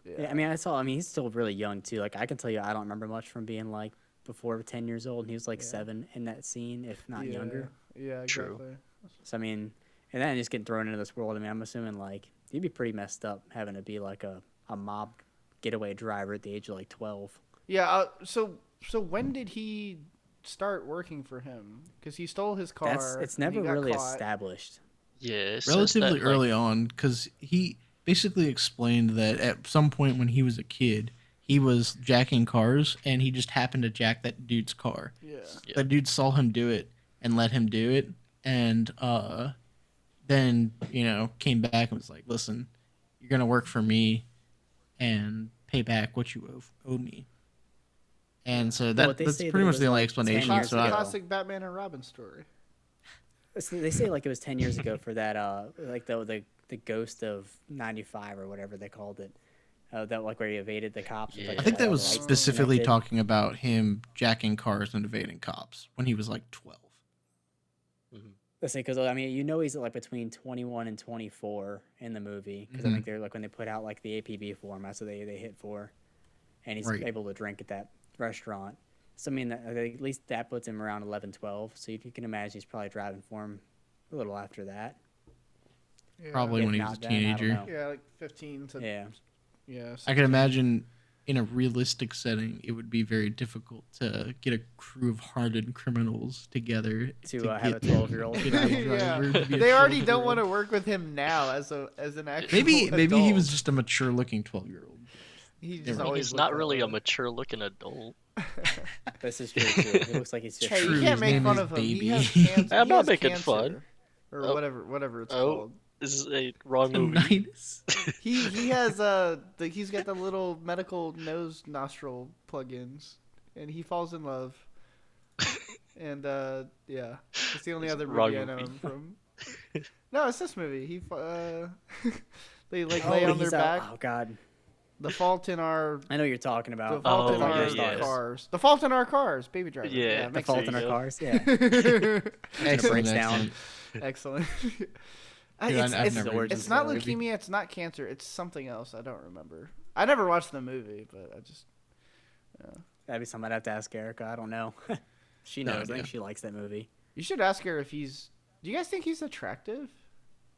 Yeah, I mean, I mean, he's still really young too. Like, I can tell you, I don't remember much from being like before 10 years old. And he was like Yeah. 7 in that scene, if not Yeah. younger. Yeah, True. exactly. So I mean, and then just getting thrown into this world. I mean, I'm assuming like you'd be pretty messed up having to be like a mob getaway driver at the age of like 12. Yeah. So when did he start working for him? Because he stole his car. It's and he never got really caught. established. Yeah, it says relatively that, early on because he basically explained that at some point when he was a kid he was jacking cars and he just happened to jack that dude's car. Yeah. Yeah. That dude saw him do it and let him do it, and then came back and was like, listen, you're gonna work for me and pay back what you owe me. And so Well, they that's say that pretty it much was, the only like, 10 explanation. years So I, ago. Classic Batman and Robin story. So they say like it was 10 years ago for that like the ghost of 95 or whatever they called it. That like where he evaded the cops. with, Yeah. like, I think that all was the lights specifically connected. talking about him jacking cars and evading cops when he was like 12. Listen, because I mean, he's like between 21 and 24 in the movie. Because I think they're like when they put out like the APB form, that's what they hit for, and he's Right. able to drink at that restaurant. So I mean, at least that puts him around 11, 12. So you can imagine he's probably driving for him a little after that. Yeah. Probably If when he was not a then, I don't teenager. know. Yeah, like 15 to. Yeah. Yeah. I can imagine in a realistic setting, it would be very difficult to get a crew of hardened criminals together To have a get- 12-year-old. get a Yeah. driver to be a They already don't 12-year-old. want to work with him now as an actual. Maybe he was adult. just a mature looking 12-year-old. He I just mean, always He's not looked really that a way. mature looking adult. This is true too. He looks like he's Hey, 15. you True, can't his make name fun is of him. Baby. He has cancer. I'm He not has making cancer, fun. or Oh. whatever it's Oh. called. This is a wrong movie. Nice. He has he's got the little medical nose nostril plugins, and he falls in love. And yeah, it's the only It's other wrong movie I know movie. him from. No, it's this movie. They like Oh, lay on their he's back. Oh God. The Fault in Our I know what you're talking The about. Fault Oh, in Fault Our in Stars. Cars. The Fault in Our Cars. Baby Driver. Yeah, The makes Fault sense. in Our go. Cars. Yeah. Excellent, breaks down. excellent. Excellent. Dude, it's I've it's, never origin it's not story. leukemia. It's not cancer. It's something else. I don't remember. I never watched the movie, but I just. That'd be something I'd have to ask Erica. I don't know. She No knows. I idea. think she likes that movie. You should ask her if he's. Do you guys think he's attractive?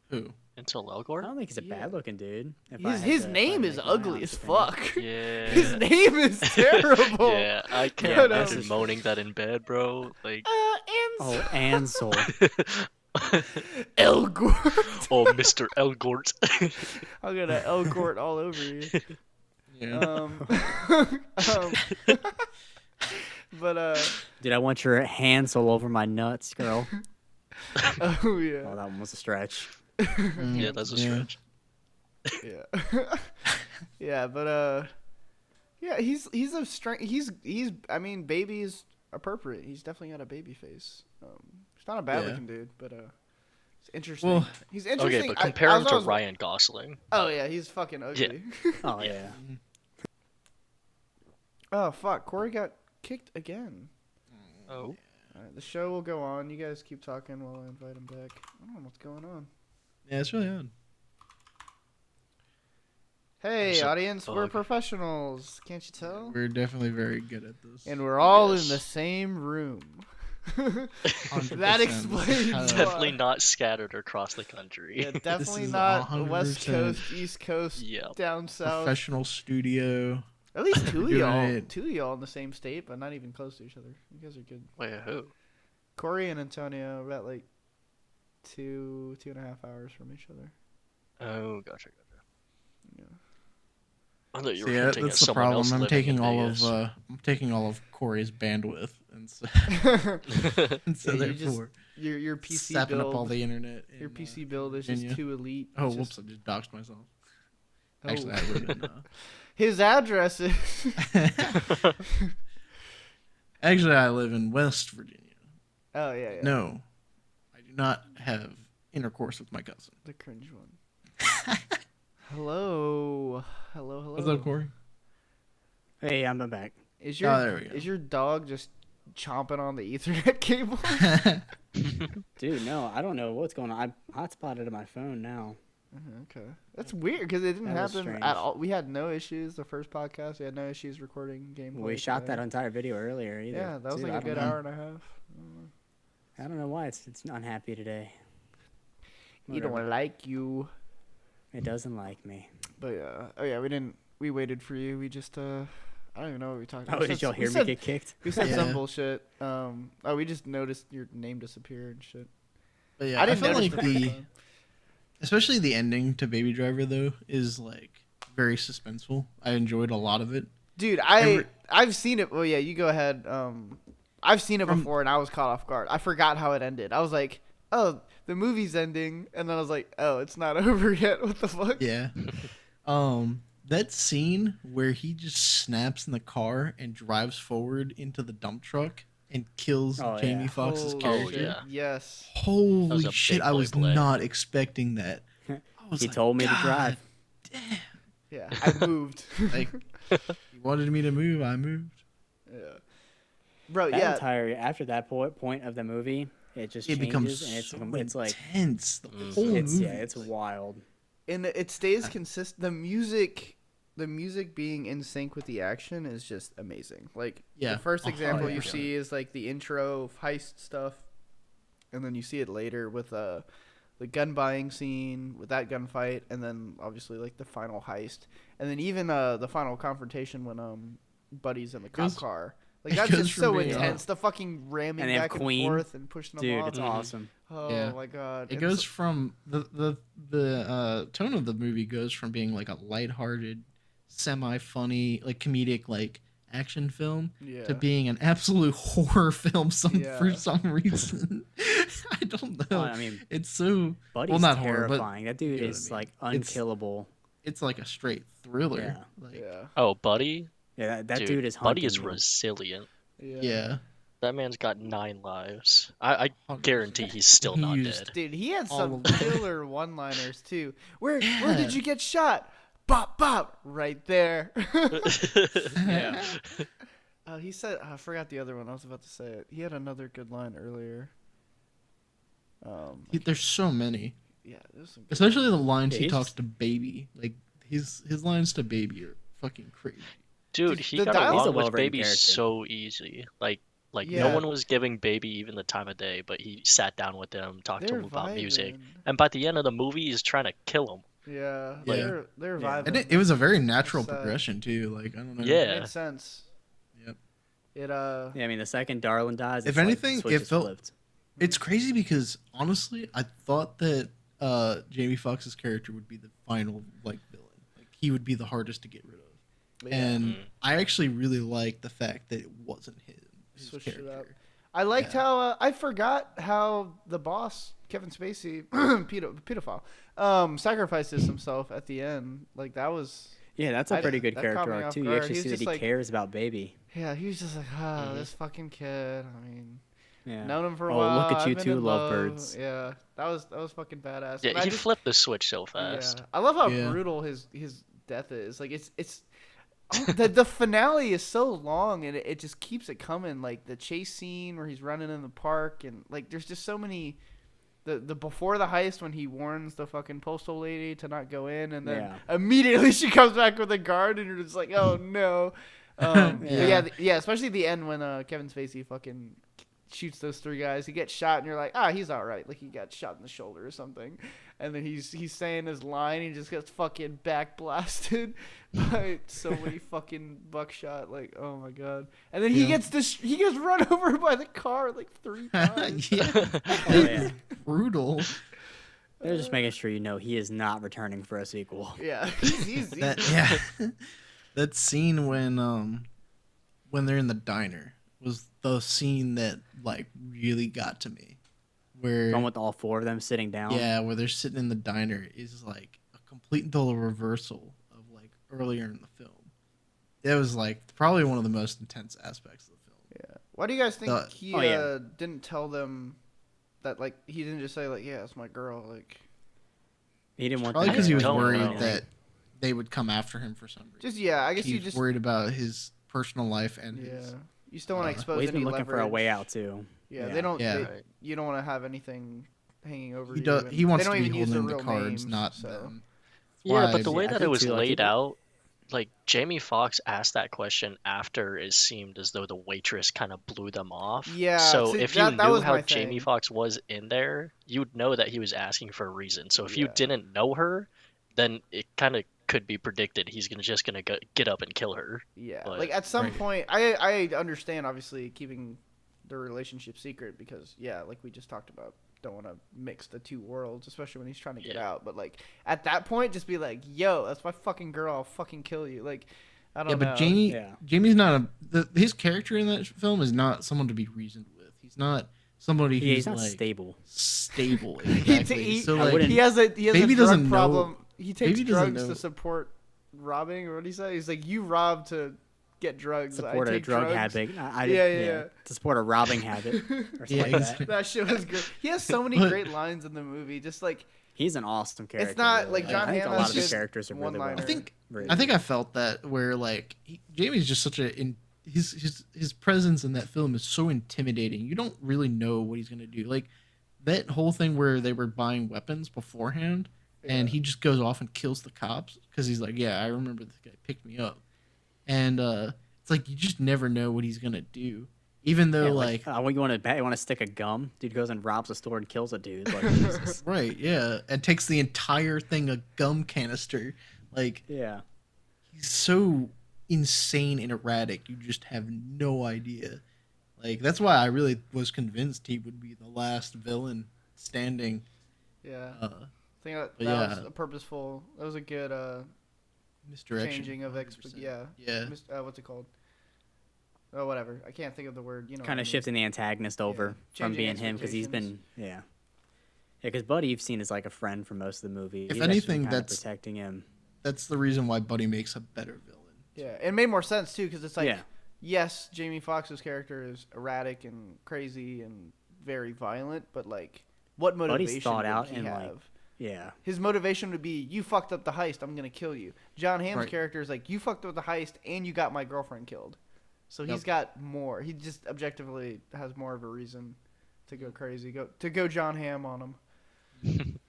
Who? Until I Elgort? don't think he's a Yeah. bad-looking dude. If I had His to- if I name had to is make my ugly honest as opinion. fuck. Yeah. His name is terrible. Yeah, I can't Yeah, imagine that's- moaning that in bed, bro. Like, Oh, Ansel. Elgort. oh, Mr. Elgort. I'm gonna Elgort all over you. Yeah. But Dude, I want your hands all over my nuts, girl. oh Oh, yeah, that one was a stretch. Yeah, that's a stretch. yeah, yeah. But yeah, he's a strength. He's. I mean, baby is appropriate. He's definitely got a baby face. He's not a bad Yeah. looking dude, but it's interesting. Well, He's interesting. Okay, but compare him to was- Ryan Gosling. Oh yeah, he's fucking ugly. Oh, yeah. Oh fuck, Cory got kicked again. Oh. Alright, the show will go on. You guys keep talking while I invite him back. I don't know what's going on. Yeah, it's really odd. Hey, There's a audience, we're bug. professionals. Can't you tell? We're definitely very good at this. And we're all Yes. in the same room. 100%. That explains How- why. Definitely not scattered across the country. Yeah, definitely is not 100% West Coast, East Coast, Yep. down south. Professional studio. At least two of Doing y'all, it. two of y'all in the same state, but not even close to each other. You guys are good. Wait, who? Cory and Antonio are about like 2.5 hours from each other. Oh, gotcha. Yeah. I thought you So were yeah, hinting at that's the someone problem. else I'm living taking in all Vegas. of I'm taking all of Corey's bandwidth, and so, and so Yeah, you just- therefore Your PC sapping build. up all the internet. Your in, PC build is just Virginia. too elite. Oh, It's whoops! just- I just doxed myself. Oh. Actually, I live in. His address is. Actually, I live in West Virginia. Oh yeah, yeah. No, I do not have intercourse with my cousin. The cringe one. Hello, hello. What's up, Corey? Hey, I'm back. Is your there we go. is your dog just chomping on the Ethernet cable? Dude, no, I don't know what's going on. I hotspotted to my phone now. Okay, that's weird because it didn't That was happen strange. at all. We had no issues the first podcast. We had no issues recording gameplay. We shot today. that entire video earlier either. Yeah, that was too. like I a don't good know. hour and a half. I don't know why it's unhappy today. You Whatever. don't like you. It doesn't like me. But oh yeah, we waited for you. We just I don't even know what we talked Oh, about. did y'all hear me said, get kicked? We said Yeah. some bullshit. We just noticed your name disappear and shit. But yeah, I didn't feel notice like the first the, time. especially the ending to Baby Driver though, is like very suspenseful. I enjoyed a lot of it. Dude, Every- I've seen it. Well, yeah, you go ahead. I've seen it From- before, and I was caught off guard. I forgot how it ended. I was like, "Oh, the movie's ending," and then I was like, "Oh, it's not over yet. What the fuck?" Yeah. That scene where he just snaps in the car and drives forward into the dump truck and kills Oh, Jamie yeah. Foxx's Holy character. shit, yeah. Yes. Holy was a shit! big I boy was play. not expecting that. I was He like, told me to "God drive. damn." Yeah, I moved. Like, he wanted me to move. I moved. Yeah. Bro, That yeah. entire after that point of the movie, it just It changes becomes and it's so it's like intense. The Mhm. whole it's movie. yeah, it's wild. And it stays consistent. The music being in sync with the action is just amazing. Like Yeah. the first example you 100%. see is like the intro heist stuff, and then you see it later with the gun buying scene with that gunfight, and then obviously like the final heist, and then even the final confrontation when Buddy's in the cop Goes- car. Like it that's goes just from so being, intense. The fucking ramming And they have back Queen. and forth and pushing them Dude, off. it's awesome. Oh Yeah. my god! It And goes so- from the tone of the movie goes from being like a lighthearted, semi-funny, like comedic, like action film yeah. to being an absolute horror film Yeah. for some reason. I don't know. Well, I mean, It's so Buddy's not horror, but terrifying. That dude you know what is I mean. like It's- unkillable. it's like a straight thriller. Yeah. Like, yeah. Oh, Buddy? Yeah, that Dude, dude is Buddy hunting is you. resilient. yeah. That man's got 9 lives. I 100%. guarantee he's still He not used- dead. Dude, he had All some of them. killer one-liners too. Where Yeah. did you get shot? bop bop right there. Yeah. He said, I forgot the other one. I was about to say it. He had another good line earlier. There's so many, Yeah, there's some. especially the lines Yeah, he he's talks just- to Baby. Like his lines to Baby are fucking crazy. Dude, The he got dialogue- He's a along with well-written Baby character. so easy. Like Yeah. no one was giving Baby even the time of day, but he sat down with him, talked to They're him about music, vibing. and by the end of the movie, he's trying to kill him. Yeah, Yeah. they're Yeah. vibing. And it was a very natural That's, progression too. Like I don't know. It Yeah. made sense. Yep. It Yeah, I mean, the second Darlin dies, If it's like anything, the switch it is felt- flipped. It's crazy because honestly, I thought that Jamie Foxx's character would be the final like villain. Like he would be the hardest to get rid of. Yeah. And I actually really like the fact that it wasn't his Switched it character. up. I liked Yeah. how I forgot how the boss Kevin Spacey, pedophile, sacrifices himself at the end. Like that was, Yeah, that's a I- pretty good that character caught me arc off too. You guard. actually He was see that just he like- cares about Baby. yeah. He was just like, this fucking kid. I mean, Yeah. known him for a Oh, while. look at I've you been two in love. lovebirds. Yeah, that was fucking badass. Yeah, And I he just- flipped the switch so fast. Yeah. I love how Yeah. brutal his death is. Like it's the finale is so long and it just keeps it coming. Like the chase scene where he's running in the park and like there's just so many. The before the heist when he warns the fucking postal lady to not go in and then Yeah. immediately she comes back with a guard and you're just like, oh no. But yeah, especially the end when Kevin Spacey fucking shoots those three guys. He gets shot and you're like, he's all right. Like he got shot in the shoulder or something. And then he's saying his line. He just gets fucking back blasted by so many fucking buckshot. Like, oh my god. And then he Yeah. he gets run over by the car like 3 times. yeah, Oh, yeah. brutal. They're just making sure you know he is not returning for a sequel. Yeah. He's That scene when they're in the diner was the scene that like really got to me. Where Going with all four of them sitting down. yeah, where they're sitting in the diner is like a complete and total reversal of like earlier in the film. It was like probably one of the most intense aspects of the film. Yeah. Why do you guys think The- he Oh, yeah. didn't tell them that like he didn't just say like, yeah, it's my girl, like He didn't want Probably them because to he was don't worried know. that they would come after him for some reason. just I guess He you was just worried about his personal life and yeah. his. You still want to uh, expose Well, he's any been looking for a leverage. way out too. Yeah, Yeah. they don't. Yeah. They, you don't want to have anything hanging over He you. does. and He wants they to don't be even use holding their the real cards, names, not so. them. Yeah, Why but the is- way I that it think was too, like, laid it- out, like Jamie Foxx asked that question after it seemed as though the waitress kind of blew them off. Yeah, So see, if that you knew was how my Jamie thing. Foxx was in there, you'd know that he was asking for a reason. So if you Yeah. didn't know her, then it kind of could be predicted he's just gonna get up and kill her. Yeah, But- like at some Right. point, I understand obviously keeping the relationship secret because like we just talked about, don't want to mix the two worlds, especially when he's trying to get Yeah. out. But like at that point, just be like, yo, that's my fucking girl. I'll fucking kill you. Like I don't Yeah, know. but Jamie, Yeah. Jamie's not his character in that film is not someone to be reasoned with. He's not somebody Yeah, who's he's not like stable. stable. He Exactly. he, so I like, wouldn't- he has a Baby drug doesn't know- problem. He takes Baby doesn't drugs know. to support robbing, or what do you say? He's like, you rob to get drugs. Support I a take drug drugs. habit. Yeah. To support a robbing habit or something Yeah, like that. That shit was great. He has so many But- great lines in the movie. Just like He's an awesome character. not really. like John I think a Hammond's lot of the just characters are really well. one-liner. I think I felt that where like Jamie's just such his presence in that film is so intimidating. You don't really know what he's gonna do. Like that whole thing where they were buying weapons beforehand, and he just goes off and kills the cops because he's like, yeah, I remember this guy picked me up, and it's like you just never know what he's gonna do. Even though like what you want to bet? You want to stick a gum? Dude goes and robs a store and kills a dude. Like Jesus. right, yeah, and takes the entire thing a gum canister. Like Yeah. he's so insane and erratic, you just have no idea. Like that's why I really was convinced he would be the last villain standing. yeah. Uh, I think that but was yeah. a purposeful. That was a good misdirection. changing of 100%. yeah. Yeah. What's it called? Oh, whatever. I can't think of the word. You know. Kind what I of mean. shifting the antagonist over from Changing being him because he's been yeah. Because Buddy, you've seen as like a friend for most of the movie. If He's actually anything, kinda that's- protecting him. That's the reason why Buddy makes a better villain. Yeah, it made more sense too because it's like, Yeah. yes, Jamie Foxx's character is erratic and crazy and very violent, but like, what motivation Buddy's thought would out he and have? like Yeah. His motivation would be, you fucked up the heist, I'm gonna kill you. John Hamm's Right. character is like, you fucked up the heist and you got my girlfriend killed. So he's got more. He just objectively has more of a reason to go crazy, go John Hamm on him.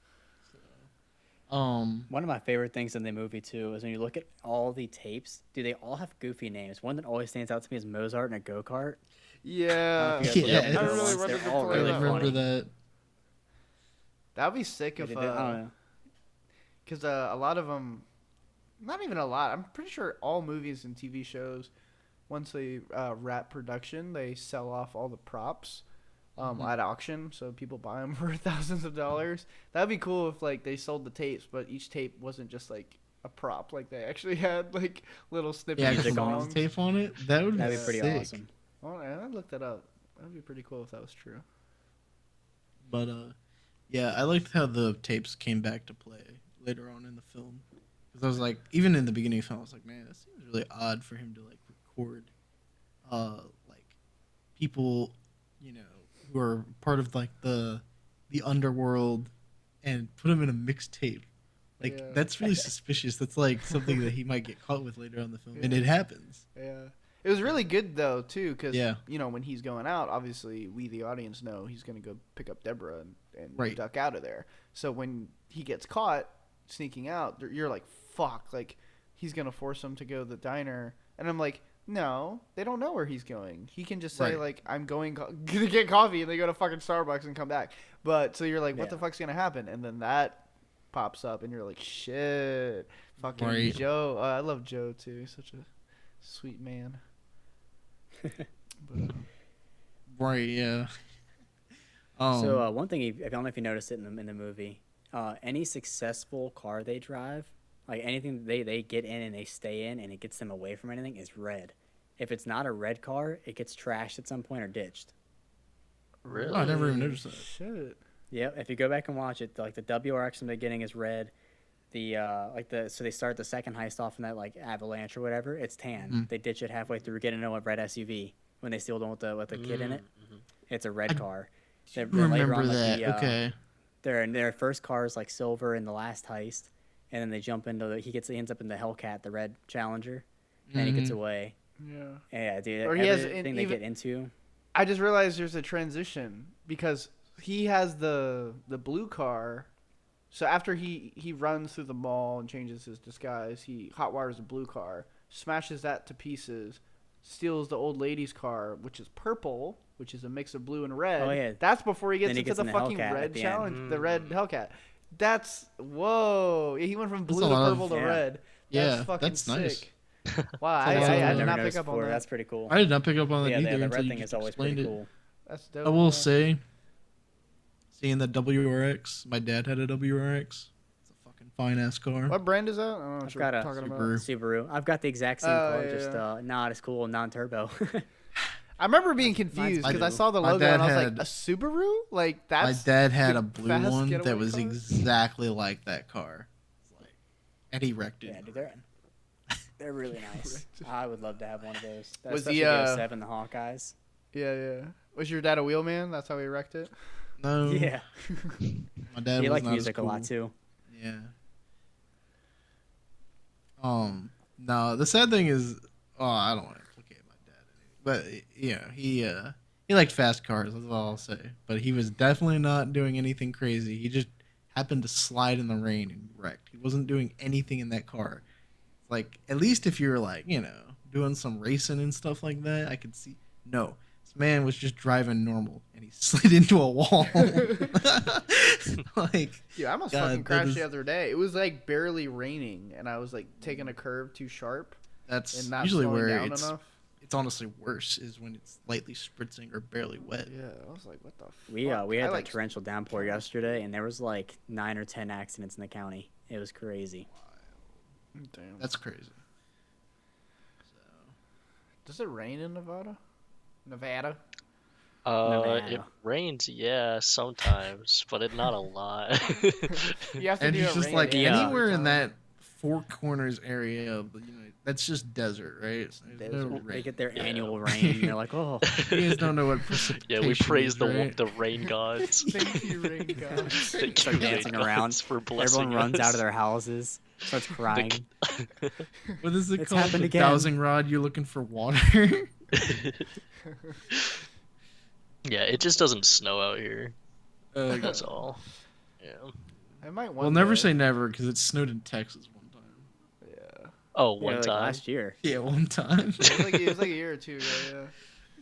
One of my favorite things in the movie too is when you look at all the tapes, dude, they all have goofy names. One that always stands out to me is Mozart in a go-kart. Yeah. I don't know if you guys Yeah, looked at I it really once. wanted They're to all play really I that remember funny. that. That'd be sick Yeah, if, I don't know. because a lot of them, not even a lot, I'm pretty sure all movies and TV shows, once they wrap production, they sell off all the props at auction, so people buy them for thousands of dollars. That'd be cool if like they sold the tapes, but each tape wasn't just like a prop, like they actually had like little snippets Yeah, of music on songs. tape on it. That would That'd be pretty sick. awesome. Oh, man, I looked that up. That'd be pretty cool if that was true. But yeah, I liked how the tapes came back to play later on in the film. Because I was like, even in the beginning of the film, I was like, man, that seems really odd for him to like record, like people, you know, who are part of like the underworld, and put them in a mixtape. Like Yeah. that's really suspicious. That's like something that he might get caught with later on in the film, and it happens. Yeah. It was really good though too, because Yeah. you know when he's going out, obviously we the audience know he's gonna go pick up Deborah and Right. duck out of there. So when he gets caught sneaking out, you're like, fuck, like he's gonna force him to go to the diner, and I'm like, no, they don't know where he's going. He can just say Right. like, I'm going to get coffee, and they go to fucking Starbucks and come back. But so you're like, what the Yeah. fuck's gonna happen? And then that pops up, and you're like, shit, fucking Right. Joe. I love Joe too. He's such a sweet man. But, Right? Yeah. So one thing, I don't know if you noticed it in the movie, any successful car they drive, like anything they get in and they stay in and it gets them away from anything, is red. If it's not a red car, it gets trashed at some point or ditched. Really? Oh, I never even noticed that. shit. Yep. If you go back and watch it, like the WRX in the beginning is red. So they start the second heist off in that like avalanche or whatever. It's tan. Mm. They ditch it halfway through, get into a red SUV when they steal the one with the kid in it. It's a red car. Then later Remember on, like, that? Okay. Their first car is like silver in the last heist, and then they jump into he ends up in the Hellcat, the red Challenger, and he gets Mhm. away. Yeah. Yeah, dude. Or he has Everything they get into. I just realized there's a transition because he has the blue car. So after he runs through the mall and changes his disguise, he hotwires the blue car, smashes that to pieces, steals the old lady's car, which is purple, which is a mix of blue and red. Oh, yeah. That's before he gets Then he into gets the in the fucking Hellcat at red the challenge, end. the red Hellcat. That's whoa! He went from blue to a lot of- purple to yeah. red. Yeah, That's fucking that's nice. sick. Wow, That's I awesome. did never not noticed pick up on before. that. That's pretty cool. I did not pick up on that Yeah, either the until red you thing is just always explained pretty it. cool. That's dope. I will man. say, seeing the WRX, my dad had a WRX. It's a fucking fine ass car. What brand is that? I don't know what I've you're got a talking about. Subaru. Subaru. I've got the exact same Oh, car, yeah. just not as cool, non-turbo. I remember being confused I because I do. saw the My logo dad and I was had- like, a Subaru? Like My that's dad had the a blue fast one getaway that was car? exactly like that car. It's like, and he wrecked it. Yeah, dude, they're really nice. I would love to have one of those. Was Especially the, the 07, the Hawkeyes. Yeah. Was your dad a wheelman? That's how he wrecked it. No. Yeah, My dad he was liked not music as cool. a lot too. Yeah. No, the sad thing is, I don't want to implicate my dad, but yeah, he liked fast cars. That's all I'll say. But he was definitely not doing anything crazy. He just happened to slide in the rain and wrecked. He wasn't doing anything in that car. Like, at least if you're like, doing some racing and stuff like that, I could see. No, this man was just driving normal and he slid into a wall. Like, Yeah, I almost God, fucking that crashed is- the other day. It was like barely raining, and I was like taking a curve too sharp that's and not usually slowing where down it's enough. honestly worse is when it's lightly spritzing or barely wet. Yeah, I was like, what the fuck? We had I that like- torrential downpour yesterday, and there was like 9 or 10 accidents in the county. It was crazy. Damn. That's crazy. Does it rain in Nevada? Nevada? It Nevada. rains, yeah, sometimes, but not a lot. You have to And do he's a just rain like dance Yeah. every anywhere in time. that four corners area of the that's just desert, right? There's no desert. They rain. get their annual rain. And they're like, oh, You guys don't know what precipitation Yeah, we praise is, the right? the rain gods. Thank you, rain gods. Thank start you, rain dancing gods, around. for blessing Everyone runs us. out of their houses, starts crying. What is it It's called? happened The again. dowsing rod. You're looking for water. Yeah, it just doesn't snow out here. That's Uh, all. Yeah. I might we'll one never day. say never because it snowed in Texas one time. Yeah. Oh, Yeah, one like time. last year. Yeah, one time. It was like a year or two ago.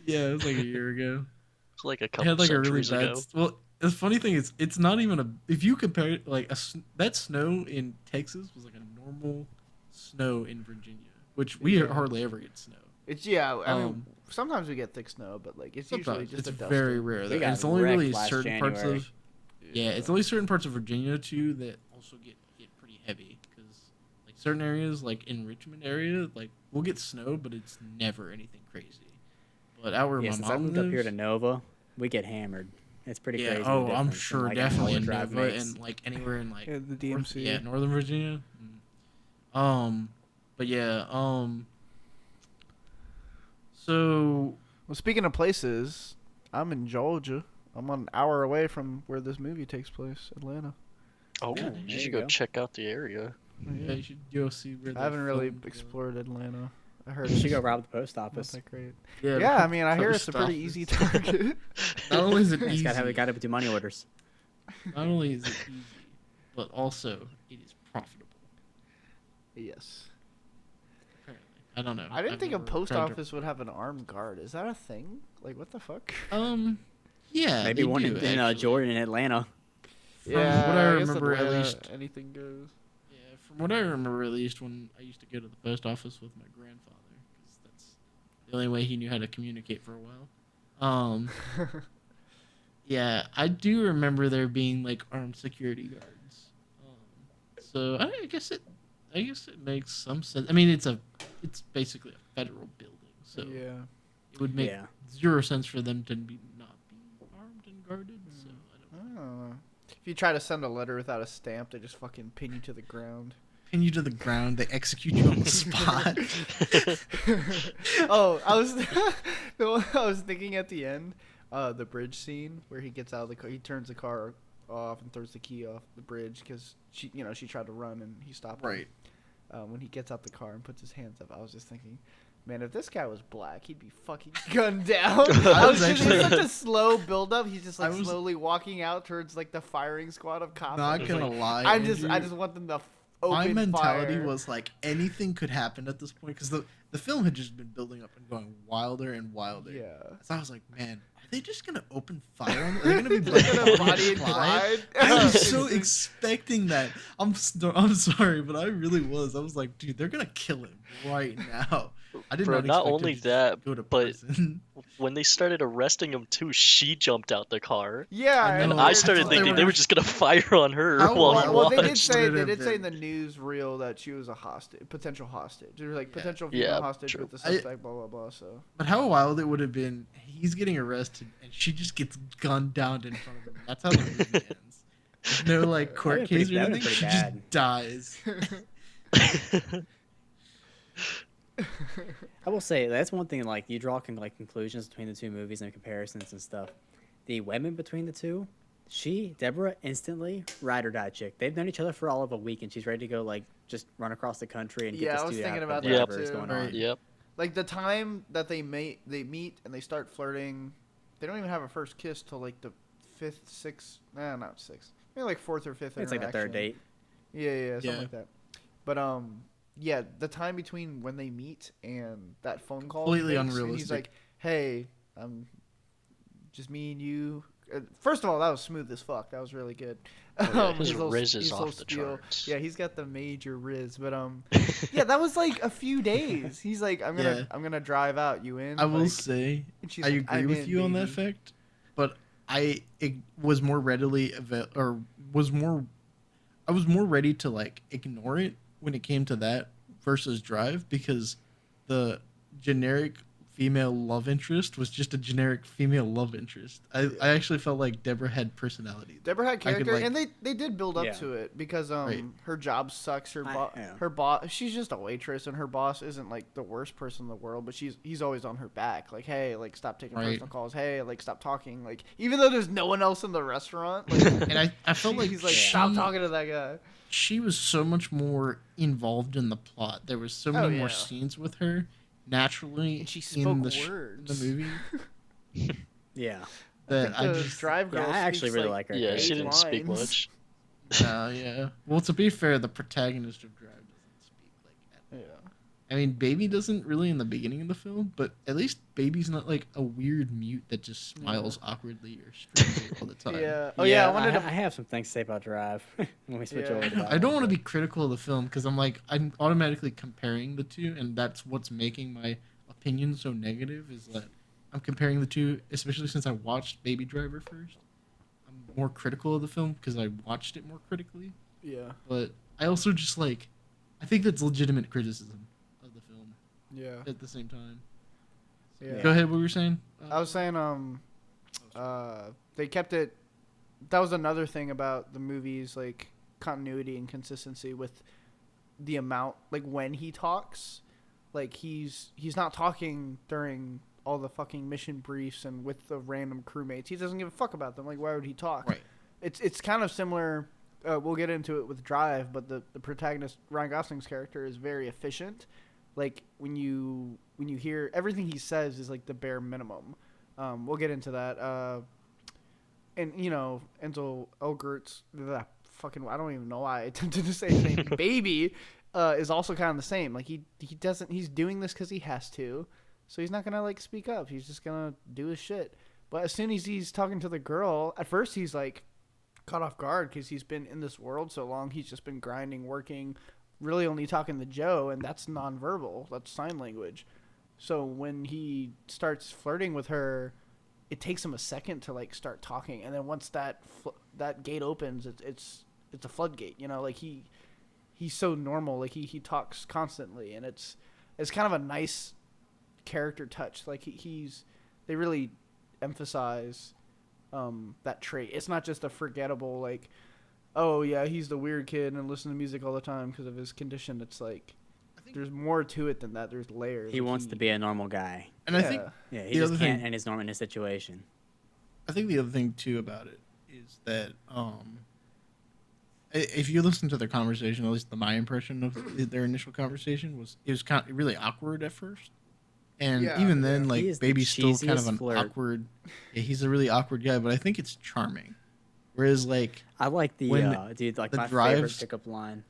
Yeah. Yeah, it was like a year ago. It's like a It couple had like a really centuries bad. ago. Well, the funny thing is, it's not even a. If you compare it, like that snow in Texas was like a normal snow in Virginia, which we Yeah. hardly ever get snow. It's I mean, Um, sometimes we get thick snow, but like it's usually Sometimes just it's a dust. very rare. We And got it's only wrecked really last certain parts January. of. Yeah, it's only certain parts of Virginia too that also get pretty heavy because like certain areas, like in Richmond area, like we'll get snow, but it's never anything crazy. But out where Yeah, my since I mom moved lives, up here to Nova, we get hammered. It's pretty yeah, crazy. the oh, I'm difference in, sure like, an definitely hour in drive Nova makes. and like anywhere in like Yeah, the North- DMC. yeah, Northern Virginia. But yeah, so Well, speaking of places, I'm in Georgia. I'm an hour away from where this movie takes place, Atlanta. Oh, Yeah, you there should you go go. check out the area. yeah, you should go see where. I they haven't really filmed, explored Atlanta. I heard You should it's go rob the post not office. that great. Yeah, Yeah, I mean, I hear post it's a pretty office. easy target. Not only is it It's easy, got to do money orders. not only is it easy, but also it is profitable. Yes. Apparently, I don't know. I didn't I've think a never post tried to- office would have an armed guard. Is that a thing? Like, what the fuck? Yeah, Maybe they one do, in actually. Jordan in Atlanta. From what I guess remember, at Atlanta, least. anything goes. Yeah, from what I remember, at least when I used to go to the post office with my grandfather, because that's the only way he knew how to communicate for a while. Yeah, I do remember there being like armed security guards. So I guess it makes some sense. I mean, it's basically a federal building, so Yeah. it would make Yeah. zero sense for them to not be armed and guarded. So I don't know. I don't know. If you try to send a letter without a stamp, they just fucking pin you to the ground. Pin you to the ground. They execute you on the spot. Oh, I was thinking at the end, the bridge scene where he gets out of the car, he turns the car off and throws the key off the bridge because she tried to run and he stopped her. Right. When he gets out the car and puts his hands up, I was just thinking, man, if this guy was black, he'd be fucking gunned down. I was It's actually- such a slow build up. He's just like I was- slowly walking out towards like the firing squad of cops. Not I'm just gonna like, lie. I Andrew, just want them to open my mentality fire. was like anything could happen at this point because the film had just been building up and going wilder and wilder. Yeah. So I was like, man, are they just gonna open fire on them? They're gonna be They're like gonna Bonnie Bonnie and and Clyde? Clyde. I was so expecting that. I'm sorry, but I really was. I was like, dude, they're gonna kill him right now. I did Bro, not not expect only him to that, just go to but prison. When they started arresting him too, she jumped out the car. Yeah, I And know. I I started thought they thinking were they were gonna- just gonna fire on her How while I wild well, they did watched say it they have did say in the been. news reel that she was a hostage, potential hostage. They were like Yeah. potential Yeah, female hostage true. with the suspect, blah blah blah. So But how wild it would have been, he's getting arrested and she just gets gunned down in front of him. That's how the movie ends. There's no like court That'd be case pretty- or that'd be anything. She pretty just bad. dies. I will say that's one thing. Like you draw conclusions between the two movies and comparisons and stuff. The women between the two, Deborah, instantly ride or die chick. They've known each other for all of a week, and she's ready to go like just run across the country and Yeah, get I this was dude thinking out about of that whatever is too. going Right. on. Yep. like the time that they meet and they start flirting, they don't even have a first kiss till like the fifth, sixth, not sixth, maybe like fourth or fifth. It's like the third interaction. date. Yeah, something Yeah. like that. But yeah, the time between when they meet and that phone call, he Completely makes, and he's unrealistic. like, "Hey, just me and you." First of all, that was smooth as fuck. That was really good. yeah, his little- riz is little off the spiel. charts. Yeah, he's got the major riz. But yeah, that was like a few days. He's like, Yeah. I'm gonna drive out. You in? I will Like, say, and she's I like, agree "I'm with in, you on that baby." fact, but I was more readily I was more ready to like ignore it when it came to that versus Drive because the generic female love interest was just a generic female love interest. I actually felt like Deborah had personality. Deborah had I could, character, like- and they did build up Yeah. to it because Right. her job sucks. Yeah. Her boss, she's just a waitress, and her boss isn't like the worst person in the world, but he's always on her back. Like, hey, like stop taking Right. personal calls. Hey, like stop talking. Like even though there's no one else in the restaurant, like And I felt like he's like she, stop talking to that guy. she was so much more involved in the plot. There was so many more yeah. scenes with her naturally And she spoke in words. the movie Yeah. that I The just Drive Girl. Yeah, I actually speaks, really like her. Yeah, she eight didn't speak lines. much. yeah. Well, to be fair, the protagonist of Drive doesn't speak like at Yeah. I mean, Baby doesn't really in the beginning of the film, but at least Baby's not like a weird mute that just smiles awkwardly or strangely all the time. Yeah. Oh yeah. I wanted I to. have some things to say about Drive when we switch Yeah. over to that. I don't one, want to but- be critical of the film because I'm automatically comparing the two, and that's what's making my opinion so negative. Is that I'm comparing the two, especially since I watched Baby Driver first. I'm more critical of the film because I watched it more critically, Yeah. but I also just like I think that's legitimate criticism of the film Yeah. at the same time. Yeah. Go ahead. What were you saying? I was saying, they kept it. That was another thing about the movies, like continuity and consistency with the amount, like when he talks, like he's not talking during all the fucking mission briefs and with the random crewmates. He doesn't give a fuck about them. Like, why would he talk? Right. It's kind of similar. We'll get into it with Drive, but the protagonist Ryan Gosling's character is very efficient. Like when you hear everything he says is like the bare minimum. We'll get into that. And you know, Enzo Elgert's that fucking I don't even know why I attempted to say his name. Baby is also kind of the same. Like he doesn't he's doing this because he has to, so he's not gonna like speak up. He's just gonna do his shit. But as soon as he's talking to the girl, at first he's like caught off guard because he's been in this world so long. He's just been grinding, working, really only talking to Joe, and that's nonverbal. That's sign language. So when he starts flirting with her, it takes him a second to like start talking, and then once that gate opens, it's a floodgate. You know, like he's so normal. Like he talks constantly, and it's kind of a nice character touch. Like they really emphasize that trait. It's not just a forgettable like, oh yeah, he's the weird kid and listen to music all the time because of his condition. It's like there's more to it than that. There's layers. He Like, wants to be a normal guy. And I think Yeah, he The just other can't thing- end his normal in his situation. I think the other thing too about it is that if you listen to their conversation, at least my impression of their initial conversation was it was kind of really awkward at first, and Yeah, even then, He like is the Baby's still kind of cheesiest an flirt. awkward. Yeah, he's a really awkward guy, but I think it's charming. Whereas like I like the When dude. Like the my favorite drives- pickup line.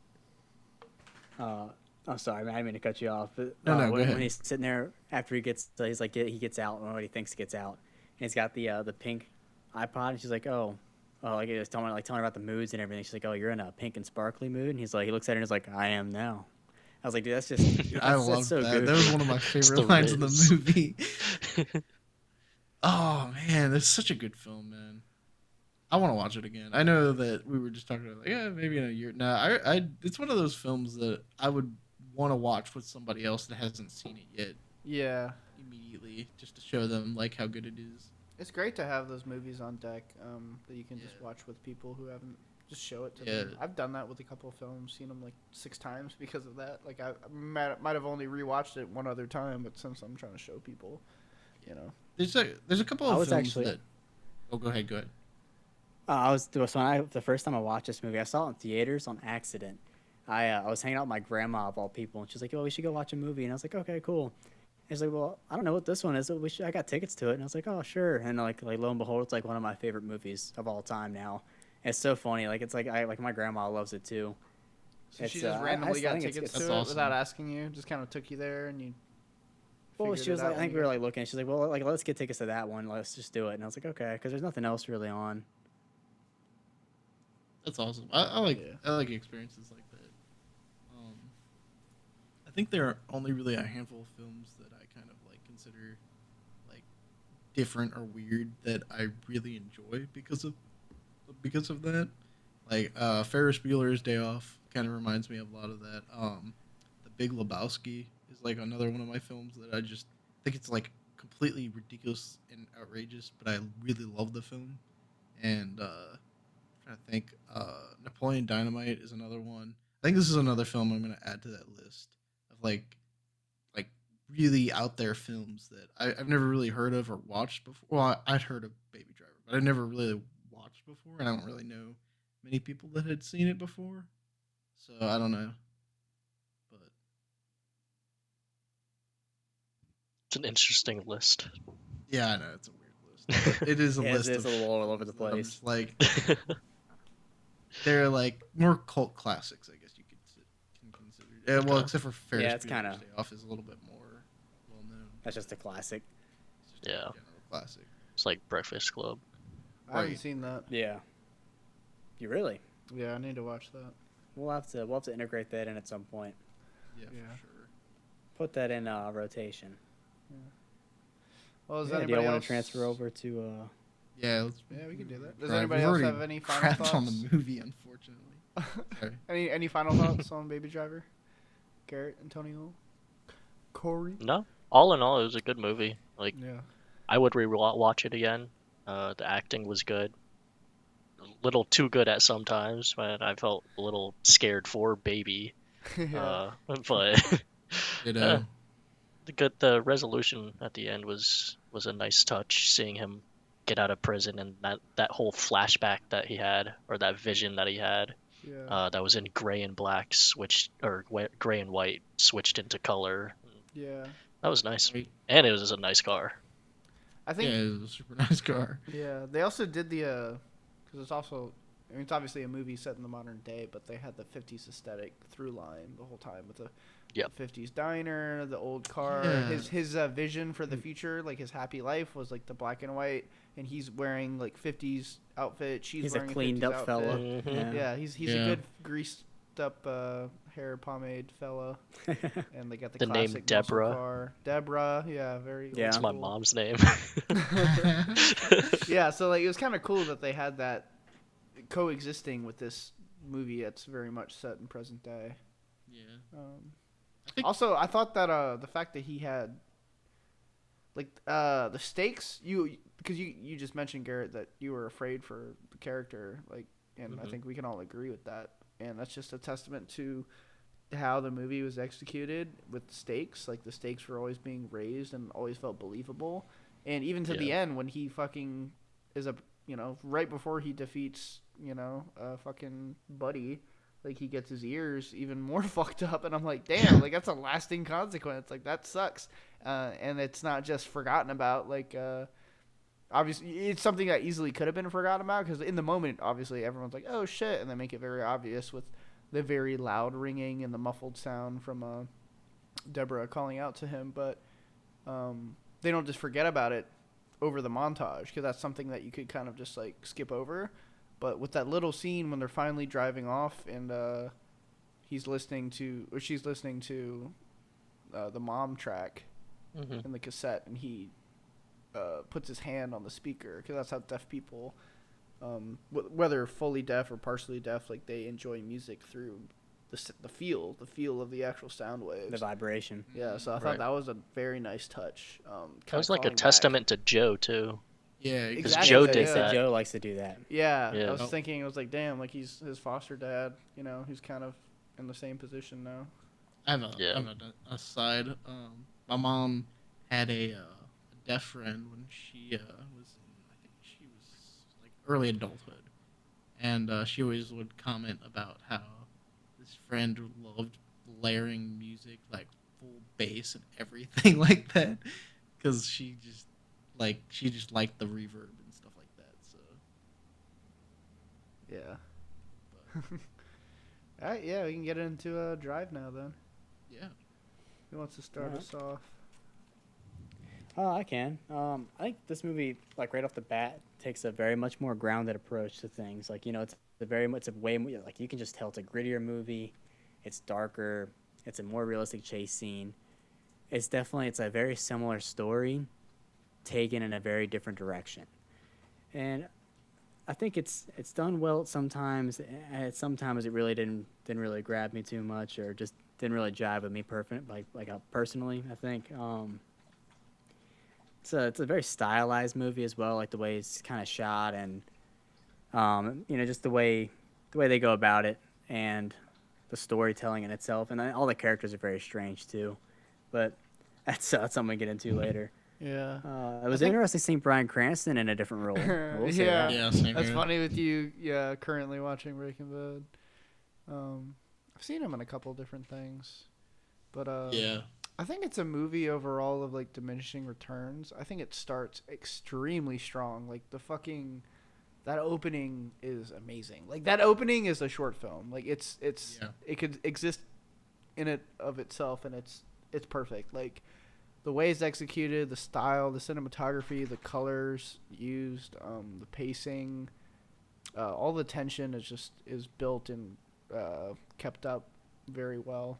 I'm sorry, man. I didn't mean to cut you off. But, No, go when, ahead. when he's sitting there after he gets, he's like he gets out, or what he thinks he gets out, and he's got the pink iPod, and she's like, like he was telling her about the moods and everything. She's like, oh, you're in a pink and sparkly mood, and he's like, he looks at her and he's like, I am now. I was like, dude, that's just I that's love so that. good. That was one of my favorite the lines in the Riz. movie. Oh man, that's such a good film, man. I want to watch it again. I know that we were just talking about, like, yeah, maybe in a year. No, I it's one of those films that I would want to watch with somebody else that hasn't seen it yet Yeah. immediately, just to show them like how good it is. It's great to have those movies on deck that you can just Yeah. watch with people who haven't. Just show it to Yeah. them. I've done that with a couple of films, seen them like 6 times because of that. Like I might have only rewatched it one other time, but since I'm trying to show people, you know. There's a couple I of was films actually- that. Oh, go ahead. The first time I watched this movie, I saw it in theaters on accident. I was hanging out with my grandma of all people, and she's like, "Oh, we should go watch a movie." And I was like, "Okay, cool." And she's like, "Well, I don't know what this one is. I got tickets to it." And I was like, "Oh, sure." And like lo and behold, it's like one of my favorite movies of all time now. And it's so funny. Like it's like my grandma loves it too. So It's, she just I randomly got think tickets That's to it awesome. without asking you. Just kind of took you there and you. Well, figured she was it like, out I think when we were you- like looking. She's like, "Well, like let's get tickets to that one. Let's just do it." And I was like, "Okay," because there's nothing else really on. That's awesome. I like experiences like that. I think there are only really a handful of films that I kind of like consider like different or weird that I really enjoy because of that. Like Ferris Bueller's Day Off kind of reminds me of a lot of that. The Big Lebowski is like another one of my films that think it's like completely ridiculous and outrageous, but I really love the film. And I'm trying to think, Napoleon Dynamite is another one. I think this is another film I'm gonna add to that list of like really out there films that I've never really heard of or watched before. Well, I'd heard of Baby Driver, but I never really watched before, and I don't really know many people that had seen it before. So I don't know, but It's an interesting list. yeah, I know it's a weird list. But it is a Yeah, list it is of a little all over the films that I'm place. just like they're like more cult classics, I guess you can consider. Well, Okay. except for Ferris Yeah, it's Bueller's kinda- Day Off is a little bit more well known. That's just a classic. It's just Yeah. a general classic. It's like Breakfast Club. I haven't Right. seen that. Yeah. You really? Yeah, I need to watch that. We'll have to integrate that in at some point. Yeah, Yeah. for sure. Put that in rotation. Well, does Yeah, do anybody you want else to transfer over to? Yeah, let's. Yeah, we can do that. Does Right, anybody we've else already have any final crapped thoughts? on the movie, unfortunately. Sorry. Any final thoughts on Baby Driver? Garrett, Antonio, Cory. No, all in all, it was a good movie. Like Yeah. I would watch it again. The acting was good. A little too good at some times, but I felt a little scared for Baby. Yeah. But Did Yeah. the resolution at the end was a nice touch. Seeing him get out of prison and that whole flashback that he had, or that vision that he had, Yeah. that was in gray and black gray and white switched into color. Yeah. That was nice, Right. and it was a nice car. I Yeah, think. it was a super nice car. Yeah. They also did the because it's also. I mean, it's obviously a movie set in the modern day, but they had the 50s aesthetic through line the whole time with the Yep. 50s diner, the old car. Yeah. His vision for the future, like his happy life, was like the black and white, and he's wearing like 50s outfit. She's He's a wearing cleaned 50s up fella. outfit. Mhm. Yeah, he's a Yeah. good greased up hair pomade fella, and they got the The name classic muscle Deborah. car. Deborah, yeah, very. Yeah. That's old my school. mom's name. Yeah, so like it was kind of cool that they had that coexisting with this movie that's very much set in present day. Yeah. Um, think- also, I thought that the fact that he had like the stakes because you just mentioned, Garrett, that you were afraid for the character, like, and I Mhm. think we can all agree with that, and that's just a testament to how the movie was executed with the stakes. Like the stakes were always being raised and always felt believable, and even to the Yeah. end when he fucking is right before he defeats fucking Buddy, like he gets his ears even more fucked up, and I'm like, damn, like that's a lasting consequence. Like that sucks, and it's not just forgotten about. Like obviously, it's something that easily could have been forgotten about because in the moment, obviously, everyone's like, oh shit, and they make it very obvious with the very loud ringing and the muffled sound from Deborah calling out to him, but they don't just forget about it over the montage because that's something that you could kind of just like skip over. But with that little scene when they're finally driving off and she's listening to the mom track Mhm. in the cassette, and he puts his hand on the speaker because that's how deaf people, whether fully deaf or partially deaf, like they enjoy music through the feel of the actual sound waves. The vibration. Yeah, so I thought Right. that was a very nice touch. That was like a testament to Joe too. Yeah, Exactly. Joe They did said that. Joe likes to do that. Yeah, Yeah. I was Oh. thinking, it was like, damn, like he's his foster dad, who's kind of in the same position now. I have Yeah. an aside. My mom had a deaf friend when she was I think she was like early adulthood, and she always would comment about how this friend loved layering music like full bass and everything like that, because she just liked the reverb and stuff like that. So Yeah. but, All right, yeah, we can get into Drive now then. yeah. Who wants to start Alright. us off? I can. I think this movie, like right off the bat, takes a very much more grounded approach to things. Like it's a way more, like you can just tell it's a grittier movie. It's darker. It's a more realistic chase scene. It's a very similar story, taken in a very different direction. And I think it's done well sometimes. Sometimes it really didn't really grab me too much, or just didn't really jive with me personally. I think. it's a very stylized movie as well, like the way it's kind of shot and just the way they go about it and the storytelling in itself, and then all the characters are very strange too. But that's something we get into later. Yeah. It was interesting seeing Bryan Cranston in a different role. I will say Yeah. that. Yeah, same That's here. funny with you. Yeah, currently watching Breaking Bad. I've seen him in a couple different things, but Yeah. I think it's a movie overall of like diminishing returns. I think it starts extremely strong. Like that opening is amazing. Like that opening is a short film. Like it's Yeah. it could exist in it of itself, and it's perfect. Like the way it's executed, the style, the cinematography, the colors used, the pacing, all the tension is built and kept up very well.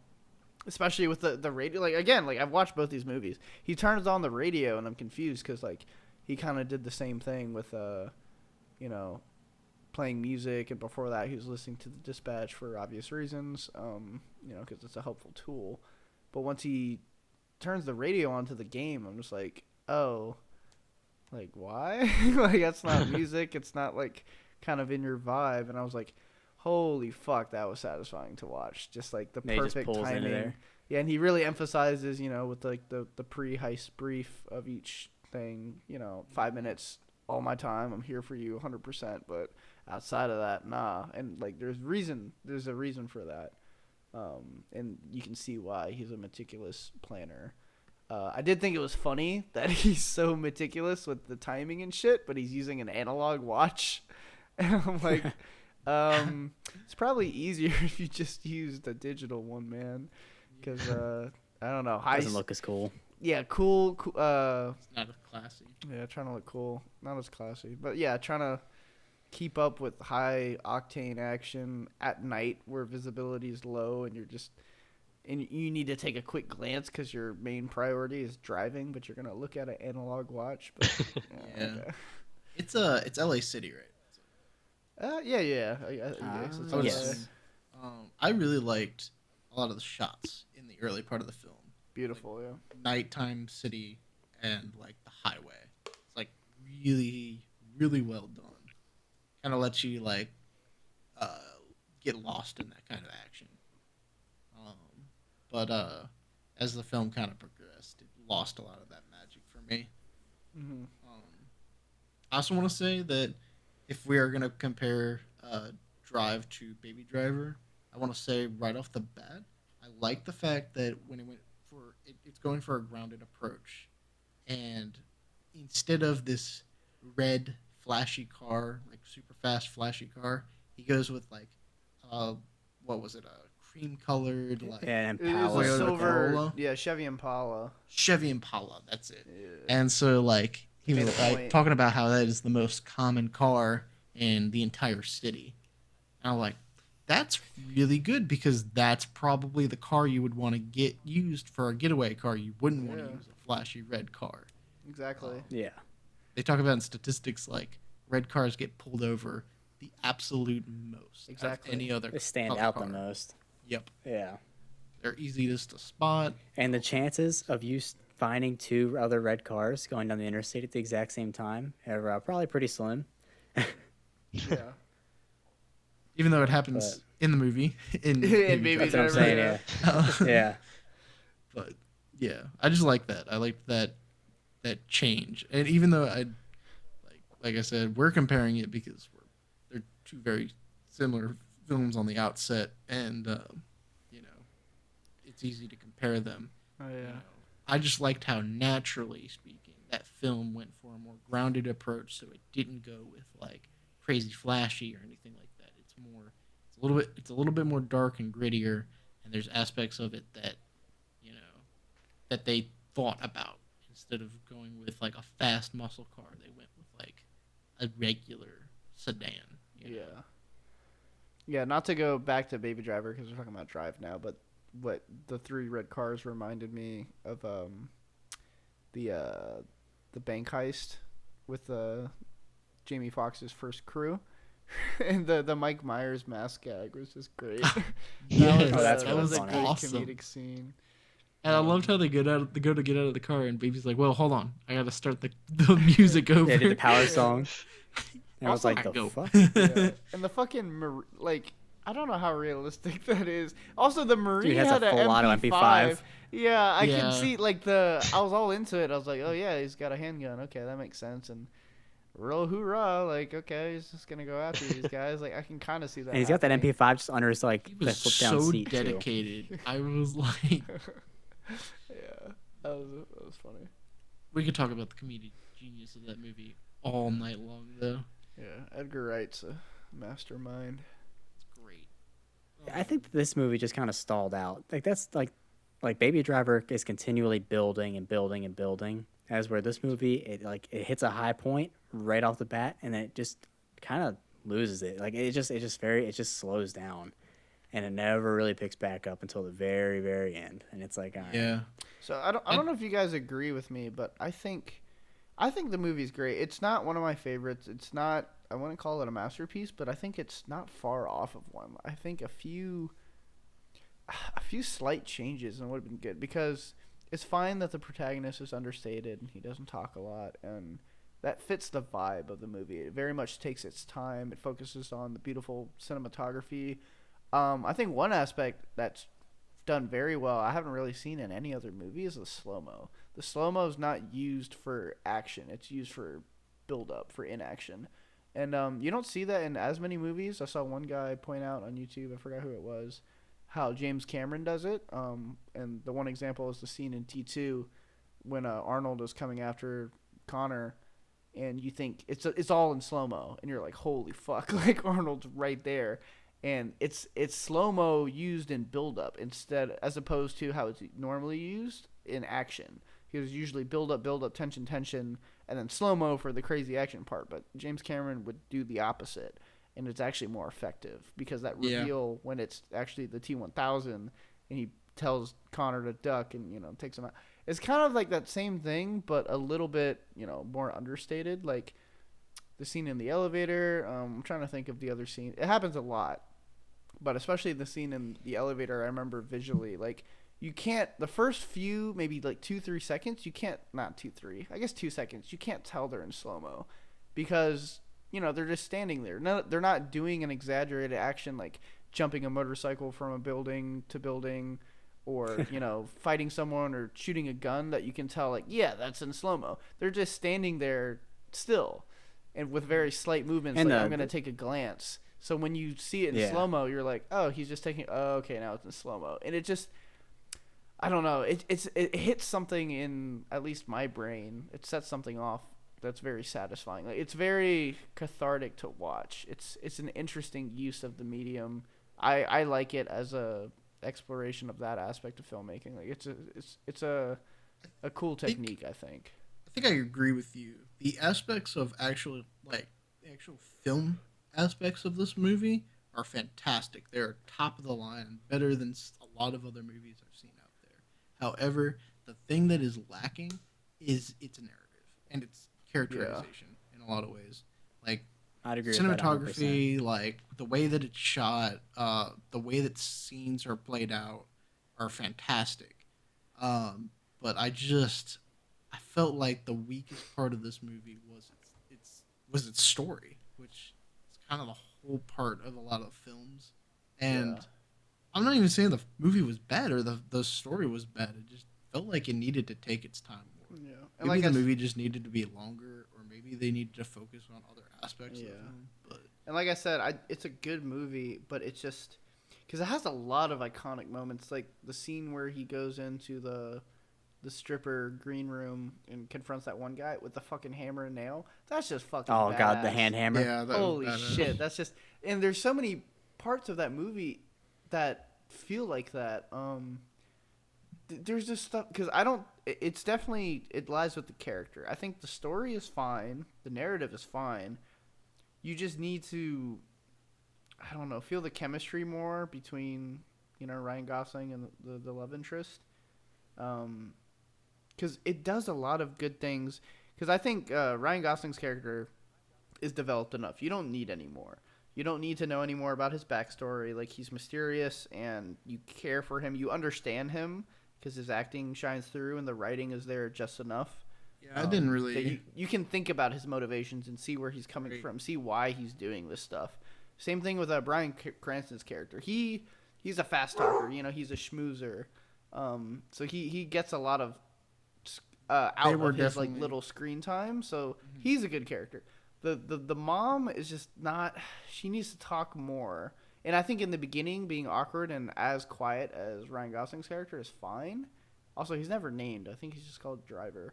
Especially with the radio. Like again, like I've watched both these movies. He turns on the radio and I'm confused because like he kind of did the same thing with playing music, and before that he was listening to the dispatch for obvious reasons. Because it's a helpful tool. But once he turns the radio onto the game, I'm just like, oh, like why? Like that's not music. It's not like kind of in your vibe. And I was like, holy fuck, that was satisfying to watch. Just like the He just perfect pulls into timing. there. Yeah, and he really emphasizes, with like the pre-heist brief of each thing. 5 minutes, all my time. I'm here for you, 100%. But outside of that, nah. And like, there's a reason for that. And you can see why he's a meticulous planner. I did think it was funny that he's so meticulous with the timing and shit, but he's using an analog watch. And I'm like, it's probably easier if you just used a digital one, man. Because, I don't know. Doesn't look as cool. Yeah, cool. It's not as classy. Yeah, trying to look cool. Not as classy. But yeah, trying to keep up with high octane action at night where visibility is low and you need to take a quick glance because your main priority is driving, but you're going to look at an analog watch. But, Yeah. okay. It's LA City, right? Yeah. I guess it's yes. I really liked a lot of the shots in the early part of the film. beautiful, yeah. Nighttime city and like the highway. It's like really, really well done. Kind of lets you like get lost in that kind of action. But as the film kind of progressed, it lost a lot of that magic for me. Mm-hmm. I also want to say that if we are going to compare Drive to Baby Driver, I want to say right off the bat, I like the fact that when it went for it's going for a grounded approach, and instead of this red flashy car, like super fast flashy car, he goes with like what was it, a cream colored like Yeah, and It was Impala. a Toyota silver, Corolla? yeah, Chevy Impala. Chevy Impala, that's it. Yeah. And so like he Made was a like point. talking about how that is the most common car in the entire city. And I'm like, that's really good because that's probably the car you would want to get used for a getaway car. You wouldn't want to Yeah. use a flashy red car. Exactly. Yeah. They talk about in statistics like red cars get pulled over the absolute most Exactly. of any other They stand color out car. the most. Yep. Yeah. They're easiest to spot. And the chances of you finding two other red cars going down the interstate at the exact same time are probably pretty slim. Yeah. Even though it happens in the movie. In Baby That's what I'm Driver, saying, yeah. yeah. Yeah. But yeah, I just like that. I like that change. And even though like I said, we're comparing it because they're two very similar films on the outset, and it's easy to compare them. Oh You yeah. know, I just liked how naturally speaking that film went for a more grounded approach, so it didn't go with like crazy flashy or anything like that. It's a little bit more dark and grittier, and there's aspects of it that that they thought about. Instead of going with like a fast muscle car, they went with like a regular sedan. You know? Yeah. Yeah, not to go back to Baby Driver because we're talking about Drive now, but what the three red cars reminded me of the bank heist with Jamie Foxx's first crew. And the Mike Myers mask gag was just great. Yes, Oh, that's that really was a funny. great Awesome. comedic scene. And I loved how they go to get out of the car, and Baby's like, "Well, hold on, I gotta start the music over." Yeah, did the power Yeah. song. And I was Also, like, I the go. fuck? Yeah. And the fucking like, I don't know how realistic that is. Also, the Marine that's had a full auto an MP5. MP5. Yeah, I can Yeah. see like I was all into it. I was like, oh yeah, he's got a handgun. Okay, that makes sense. And real hoorah, like okay, he's just gonna go after these guys. Like I can kind of see that. And he's got that happening. MP5 just under his like He the was flip down so seat too. dedicated. I was like, Yeah, that was funny. we could talk about the comedic genius of that movie all night long, though. Yeah, Edgar Wright's a mastermind. It's great. I think that this movie just kind of stalled out. Like that's like Baby Driver is continually building and building and building. As where this movie it hits a high point right off the bat and then it just kind of loses it. Like it just slows down, and it never really picks back up until the very very end. And it's like, all right. Yeah. So I don't know if you guys agree with me, but I think the movie's great. It's not one of my favorites. It's not. I wouldn't call it a masterpiece, but I think it's not far off of one. I think a few slight changes and would have been good because it's fine that the protagonist is understated and he doesn't talk a lot, and that fits the vibe of the movie. It very much takes its time. It focuses on the beautiful cinematography. I think one aspect that's done very well, I haven't really seen in any other movie, is the slow-mo. The slow-mo is not used for action. It's used for build-up, for inaction. And you don't see that in as many movies. I saw one guy point out on YouTube, I forgot who it was, how James Cameron does it. And the one example is the scene in T2 when Arnold is coming after Connor, and you think it's all in slow-mo, and you're like, holy fuck, like Arnold's right there. And it's slow-mo used in build-up instead, as opposed to how it's normally used in action. Because usually build-up, tension, and then slow-mo for the crazy action part. But James Cameron would do the opposite, and it's actually more effective because that reveal when it's actually the T-1000 and he tells Connor to duck and, takes him out. It's kind of like that same thing, but a little bit, more understated. Like the scene in the elevator. I'm trying to think of the other scene. It happens a lot. But especially the scene in the elevator, I remember visually, like, you can't, the first few, maybe like 2-3 seconds, you can't, not 2-3, I guess 2 seconds, you can't tell they're in slow-mo because, they're just standing there. No, they're not doing an exaggerated action like jumping a motorcycle from a building to building or, fighting someone or shooting a gun that you can tell, like, yeah, that's in slow-mo. They're just standing there still and with very slight movements, and like, I'm going to take a glance. So when you see it in slow-mo, you're like, oh, he's just taking, oh, okay, now it's in slow-mo. And it just, I don't know, it hits something in at least my brain. It sets something off that's very satisfying. Like, it's very cathartic to watch. It's an interesting use of the medium. I like it as a exploration of that aspect of filmmaking. Like it's a cool technique, I think. I think I agree with you. The aspects of actual film aspects of this movie are fantastic. They're top of the line, better than a lot of other movies I've seen out there. However, the thing that is lacking is its narrative and its characterization in a lot of ways. Like I'd agree cinematography, with that 100%. like the way that it's shot, the way that scenes are played out are fantastic. But I felt like the weakest part of this movie was its story, which is kind of the whole part of a lot of films. And I'm not even saying the movie was bad or the story was bad. It just felt like it needed to take its time more. Yeah. And maybe the movie just needed to be longer, or maybe they needed to focus on other aspects of the film. But And like I said, it's a good movie, but it's just because it has a lot of iconic moments, like the scene where he goes into the stripper green room and confronts that one guy with the fucking hammer and nail. That's just fucking Oh badass. god, the hand hammer. yeah, Holy shit, that's just, and there's so many parts of that movie that feel like that. There's just stuff because it's definitely, it lies with the character. I think the story is fine, the narrative is fine. You just need to, I don't know, feel the chemistry more between, Ryan Gosling and the love interest. Because it does a lot of good things. Because I think Ryan Gosling's character is developed enough. You don't need any more. You don't need to know any more about his backstory. Like, he's mysterious and you care for him. You understand him because his acting shines through and the writing is there just enough. Yeah, I didn't really. That you can think about his motivations and see where he's coming from, see why he's doing this stuff. Same thing with Bryan Cranston's character. He's a fast talker. He's a schmoozer. So he gets a lot of out of his like little screen time. So he's a good character. The mom is just not. She needs to talk more. And I think in the beginning, being awkward and as quiet as Ryan Gosling's character is fine. Also, he's never named. I think he's just called Driver.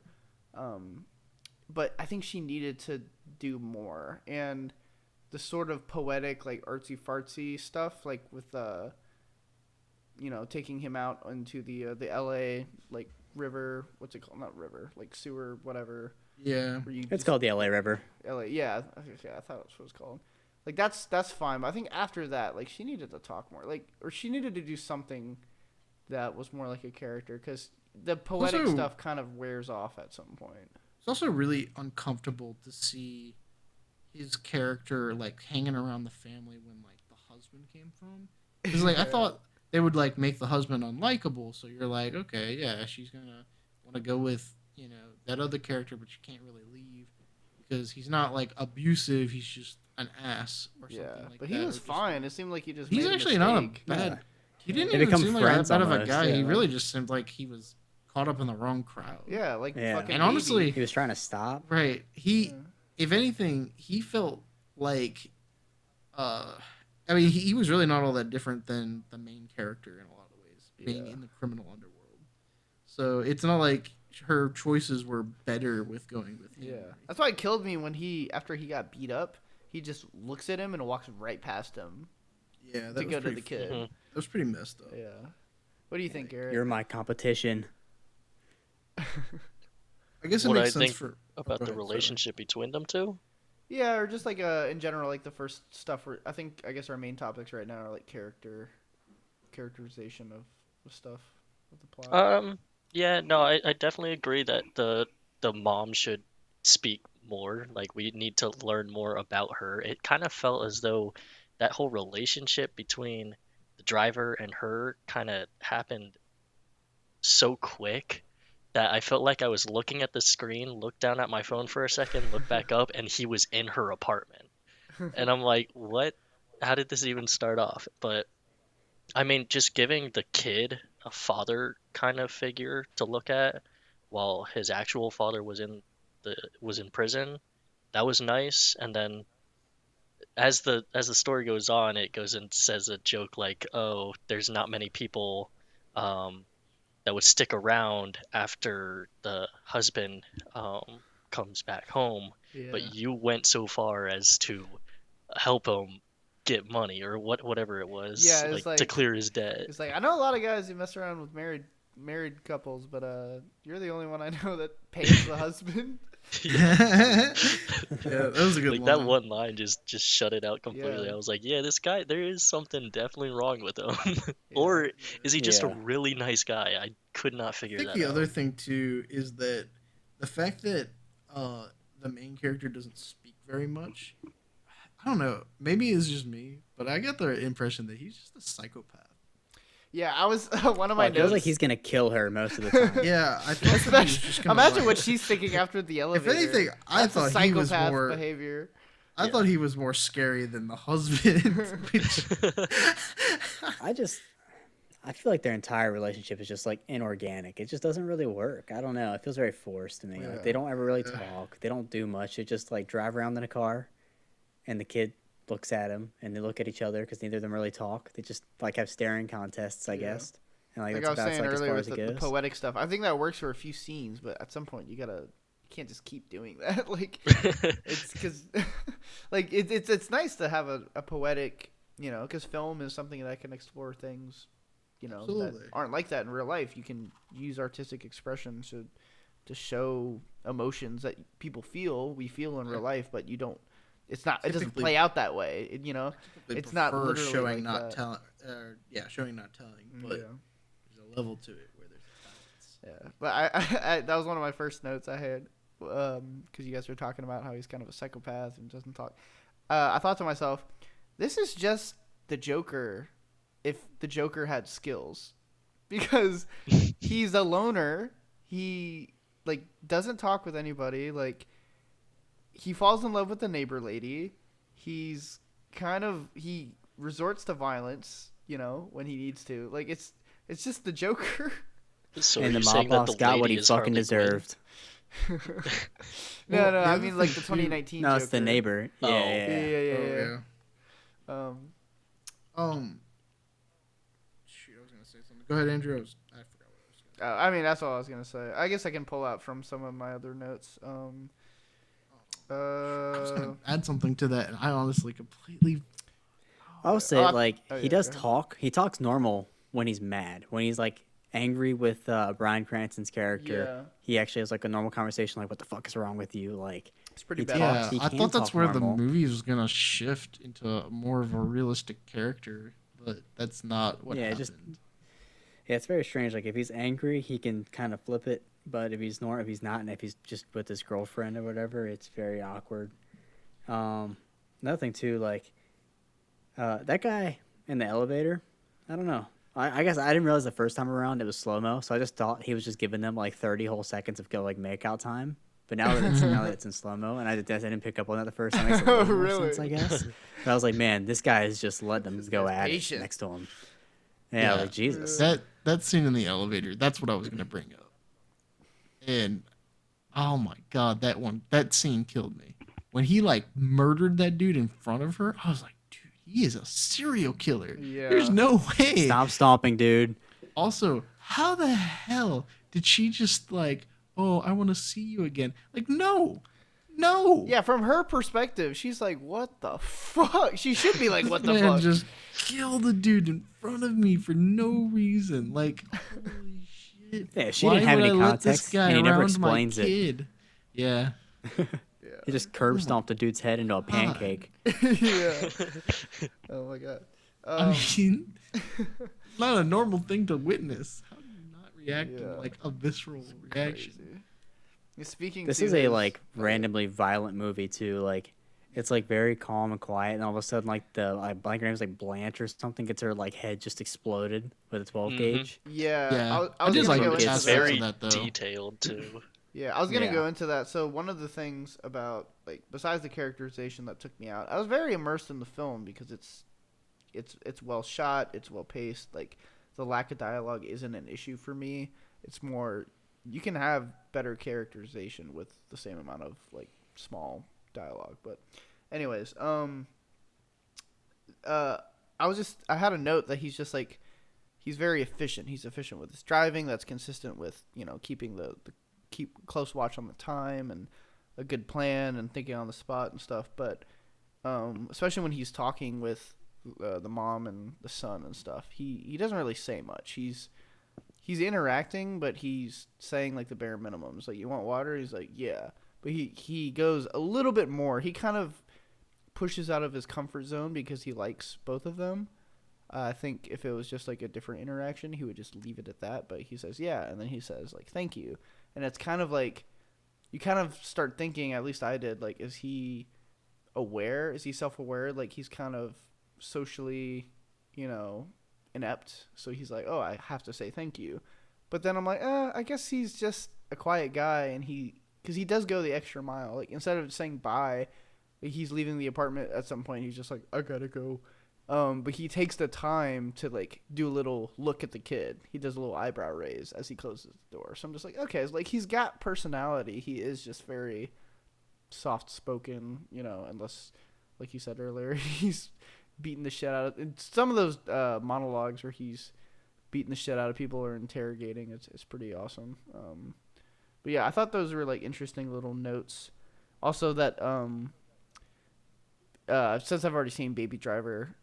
But I think she needed to do more. And the sort of poetic, like artsy-fartsy stuff, like with, taking him out into the LA, like, river. What's it called? Not river. Like, sewer, whatever. Yeah. It's called the LA River. LA, yeah. Okay, I thought that's what it's called. Like, that's fine, but I think after that, like, she needed to talk more. Like, or she needed to do something that was more like a character, because the poetic stuff kind of wears off at some point. It's also really uncomfortable to see his character, like, hanging around the family when, like, the husband came from. Because, like, I thought they would, like, make the husband unlikable, so you're like, okay, yeah, she's gonna want to go with, that other character, but you can't really leave, because he's not, like, abusive, he's just an ass or something like that. But he was fine. It seemed like he just he's made actually a not mistake. a bad. Yeah. He didn't They even become seem like that friends bad of a almost, guy. yeah. He really just seemed like he was caught up in the wrong crowd. Yeah, like fucking And honestly, he was trying to stop. Right. If anything, he felt like, I mean, he was really not all that different than the main character in a lot of ways, being in the criminal underworld. So it's not like her choices were better with going with him. Yeah, that's why it killed me when after he got beat up, he just looks at him and walks right past him. Yeah, to go to the kid. That was pretty messed up. Yeah. What do you think, Garrett? You're my competition. I guess it What makes I sense think about the relationship between them two. Yeah, or just like in general, like the first stuff. I guess our main topics right now are like characterization of stuff of the plot. Yeah, no, I definitely agree that the mom should speak more. Like, we need to learn more about her. It kind of felt as though that whole relationship between the driver and her kind of happened so quick that I felt like I was looking at the screen, looked down at my phone for a second, looked back up, and he was in her apartment. And I'm like, what? How did this even start off? But I mean, just giving the kid a father kind of figure to look at while his actual father was in prison, that was nice. And then as the story goes on, it goes and says a joke like, oh, there's not many people that would stick around after the husband comes back home, but you went so far as to help him get money or whatever it was, like to clear his debt. It's like, I know a lot of guys who mess around with married couples, but you're the only one I know that pays the husband. Yeah, that was a good like line. That one line just shut it out completely. Yeah. I was like, yeah, this guy, there is something definitely wrong with him. Or is he just a really nice guy? I could not figure that out. I think the other thing too is that the fact that the main character doesn't speak very much, I don't know, maybe it's just me, but I got the impression that he's just a psychopath. Yeah, I was one of my It feels notes. like he's gonna kill her most of the time. Yeah, I thought that he was just gonna Imagine like, what she's thinking after the elevator. If anything, I That's thought a he was psychopath more behavior. I thought he was more scary than the husband. Which... I feel like their entire relationship is just like inorganic. It just doesn't really work. I don't know. It feels very forced to me. Like, they don't ever really talk. They don't do much. They just like drive around in a car, and the kid looks at him, and they look at each other because neither of them really talk. They just like have staring contests, I guess. And Like that's I was saying like, earlier as with far as the poetic stuff. I think that works for a few scenes, but at some point you can't just keep doing that. Like it's because like it's nice to have a poetic, because film is something that can explore things, that aren't like that in real life. You can use artistic expression to show emotions that we feel in real life, but you don't. It's not. It doesn't play out that way. It's not literally showing, like not that. telling. Showing, not telling. But there's a level to it where there's a balance. Yeah, but I that was one of my first notes I had, because you guys were talking about how he's kind of a psychopath and doesn't talk. I thought to myself, this is just the Joker, if the Joker had skills. because he's a loner. He like doesn't talk with anybody. Like he falls in love with the neighbor lady. He resorts to violence, when he needs to. Like it's just the Joker. So And are the you mob saying that boss the got what lady he is fucking Harley Quinn? deserved. No, the I other mean like the thing, too- 2019 No, Joker. it's the neighbor. Oh. Yeah. Yeah. Oh, Um, shoot, I was gonna say something. Go ahead, Andrew. I forgot what I was gonna I mean, that's all I was gonna say. I guess I can pull out from some of my other notes. I was gonna add something to that, and I honestly completely. I would say yeah, he does go ahead. talk. He talks normal when he's mad. When he's like angry with Bryan Cranston's character, Yeah. he actually has like a normal conversation. Like, what the fuck is wrong with you? Like, It's pretty He bad. talks- Yeah, he I can thought that's talk where normal. the movie was gonna shift into more of a realistic character, but that's not what Yeah, happened. yeah, it's very strange. Like, if he's angry, he can kind of flip it. But if he's not, and if he's just with his girlfriend or whatever, it's very awkward. Another thing too, like that guy in the elevator. I don't know. I guess I didn't realize the first time around it was slow mo, so I just thought he was just giving them like 30 whole seconds of like makeout time. But now that it's in slow mo, and I didn't pick up on that the first time. It makes a little more Really? sense, I guess. But I was like, man, this guy is just letting them go at patient. it next to him. Yeah, Yeah. like Jesus. That scene in the elevator, that's what I was gonna bring up. And oh my god, that scene killed me. When he like murdered that dude in front of her, I was like, dude, he is a serial killer. Yeah. There's no way. Stop stomping, dude. Also, how the hell did she just like, oh, I want to see you again? Like, no. Yeah, from her perspective, she's like, "What the fuck?" She should be like, "What the Man, fuck?" just kill the dude in front of me for no reason. Like, holy shit. Yeah, she Why didn't have would any I let this context, guy and he never around my explains it. kid? Yeah. He just curb stomped the dude's head into a pancake. Yeah. Oh my god. I mean, not a normal thing to witness. How do you not react Yeah. in like a visceral reaction? Crazy. Speaking. This to is a his- like randomly violent movie too. Like, it's like very calm and quiet, and all of a sudden, like I think her name's like Blanche or something, gets her like head just exploded with a 12 gauge. Yeah. Yeah. I was I did gonna like go the into cast that. for Very that, though. detailed too. Yeah, I was gonna Yeah. go into that. So one of the things about like besides the characterization that took me out, I was very immersed in the film because it's well shot, it's well paced. Like the lack of dialogue isn't an issue for me. It's more you can have better characterization with the same amount of like small dialogue. But anyways, I had a note that he's just like he's very efficient. He's efficient with his driving. That's consistent with keeping keep close watch on the time and a good plan and thinking on the spot and stuff. But especially when he's talking with the mom and the son and stuff, he doesn't really say much. He's interacting, but he's saying like the bare minimums. Like, you want water? He's like, yeah. But he goes a little bit more. He kind of pushes out of his comfort zone because he likes both of them. I think if it was just like a different interaction, he would just leave it at that. But he says, yeah. And then he says like, thank you. And it's kind of like, you kind of start thinking, at least I did, like, is he aware? Is he self-aware? Like, he's kind of socially, inept. So he's like, oh, I have to say thank you. But then I'm like, I guess he's just a quiet guy. And because he does go the extra mile. Like, instead of saying bye, he's leaving the apartment at some point. He's just like, I gotta go. But he takes the time to like do a little look at the kid. He does a little eyebrow raise as he closes the door. So I'm just like, okay, it's like he's got personality. He is just very soft spoken, unless, like you said earlier, he's beating the shit out of some of those monologues where he's beating the shit out of people or interrogating. It's pretty awesome. But yeah, I thought those were like interesting little notes. Also, that since I've already seen Baby Driver.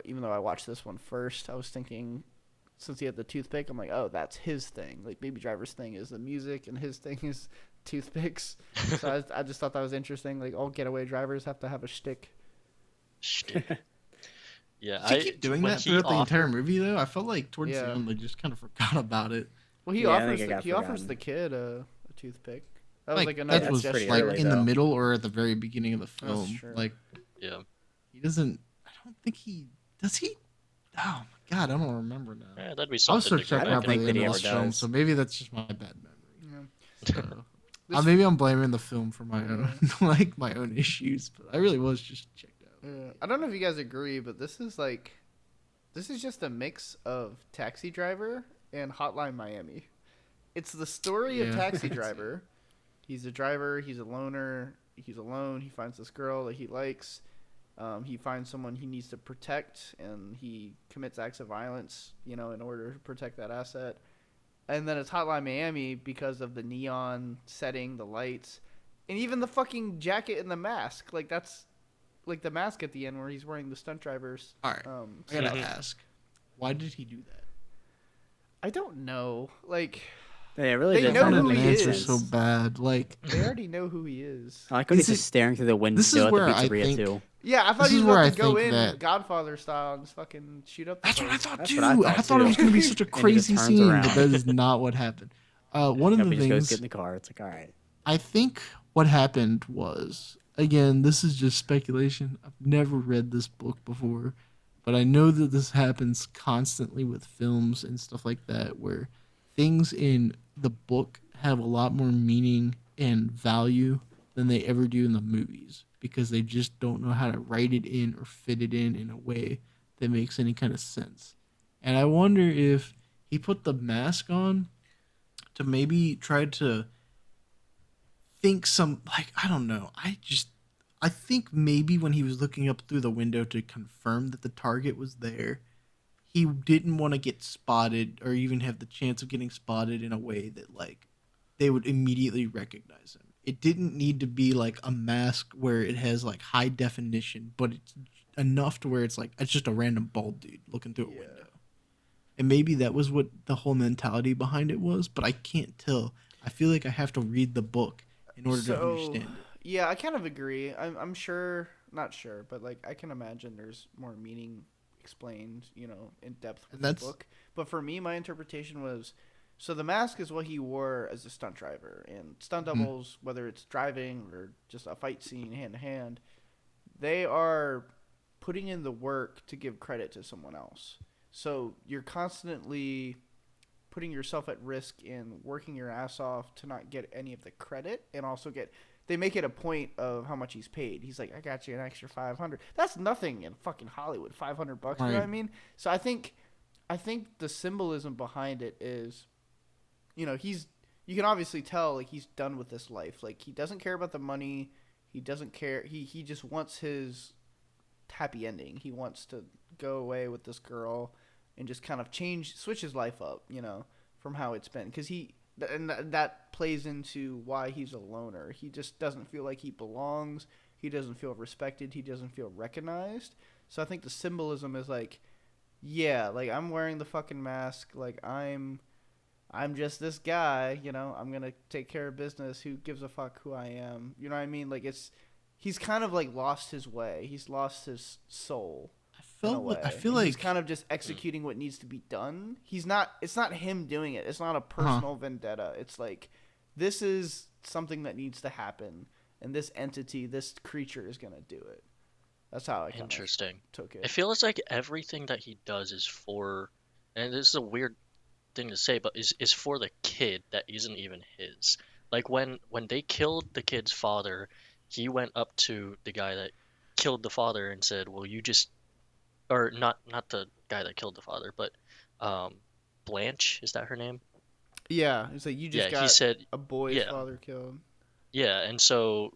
Even though I watched this one first, I was thinking, since he had the toothpick, I'm like, oh, that's his thing. Like, Baby Driver's thing is the music, and his thing is toothpicks. So I just thought that was interesting. Like, all getaway drivers have to have a shtick. Shtick. Yeah, Does he keep doing when that he throughout the entire movie, though? I felt like towards Yeah. the end, they just kind of forgot about it. Well, he Yeah, I offers think it got he offers forgotten. the kid a toothpick. That was like that another was that's gesture. pretty like early, in the though. middle or at the very beginning of the That's film. true. Like, Yeah. he doesn't. I don't think he does. He. Oh my god, I don't remember now. Yeah, that'd be I was something so to go checked I don't out by back the think end that he of ever this film, does. so maybe that's just my bad memory. Yeah. This- Maybe I'm blaming the film for my own like my own issues, but I really was just checked out. I don't know if you guys agree, but this is just a mix of Taxi Driver and Hotline Miami. It's the story of Yeah. Taxi Driver. He's a driver. He's a loner. He's alone. He finds this girl that he likes. He finds someone he needs to protect, and he commits acts of violence, in order to protect that asset. And then it's Hotline Miami because of the neon setting, the lights, and even the fucking jacket and the mask. Like, that's like the mask at the end where he's wearing the stunt driver's. All right, I gotta ask, why did he do that? I don't know. Like, Yeah, it really They did. know None of who it he made answer is. so sense. bad. Like, they already know who he is. I like when he's This just is- staring through the window this is at the where I pizzeria think- too. Yeah, I thought This he is was where about I to go think in that- Godfather style and just fucking shoot up. The that's what I place. thought That's too. what I And thought, I thought it too. was gonna be such a And he just crazy turns scene, around. but that is not what happened. One of Yep, the he just goes things get in the car. It's like, all right. I think what happened was, again, this is just speculation. I've never read this book before, but I know that this happens constantly with films and stuff like that, where things in the book have a lot more meaning and value than they ever do in the movies, because they just don't know how to write it in or fit it in a way that makes any kind of sense. And I wonder if he put the mask on to maybe try to think I don't know. I think maybe when he was looking up through the window to confirm that the target was there, he didn't want to get spotted or even have the chance of getting spotted in a way that like they would immediately recognize him. It didn't need to be like a mask where it has like high definition, but it's enough to where it's like it's just a random bald dude looking through a window. And maybe that was what the whole mentality behind it was, but I can't tell. I feel like I have to read the book in order to understand it. Yeah, I kind of agree. I'm sure, not sure, but like I can imagine there's more meaning explained, in depth with the book. But for me, my interpretation was, so the mask is what he wore as a stunt driver, and stunt doubles, whether it's driving or just a fight scene hand to hand, they are putting in the work to give credit to someone else. So you're constantly putting yourself at risk in working your ass off to not get any of the credit, and also they make it a point of how much he's paid. He's like, I got you an extra $500. That's nothing in fucking Hollywood. $500, you know what I mean? So I think the symbolism behind it is, you can obviously tell like he's done with this life. Like he doesn't care about the money. He doesn't care. He just wants his happy ending. He wants to go away with this girl and just kind of switch his life up, from how it's been. Because that plays into why he's a loner. He just doesn't feel like he belongs. He doesn't feel respected. He doesn't feel recognized. So I think the symbolism is like, yeah, like I'm wearing the fucking mask. Like I'm just this guy, I'm going to take care of business. Who gives a fuck who I am? You know what I mean? Like he's kind of like lost his way. He's lost his soul. I feel like he's kind of just executing what needs to be done. It's not him doing it. It's not a personal vendetta. It's like, this is something that needs to happen, and this entity, this creature is going to do it. That's how I kind of took it. It feels like everything that he does is for, and this is a weird thing to say, but is for the kid that isn't even his. Like when they killed the kid's father, he went up to the guy that killed the father and said, "Well, you just," or not the guy that killed the father, but Blanche, is that her name? Yeah, it's like, you just got he said, a boy's father killed. Yeah, and so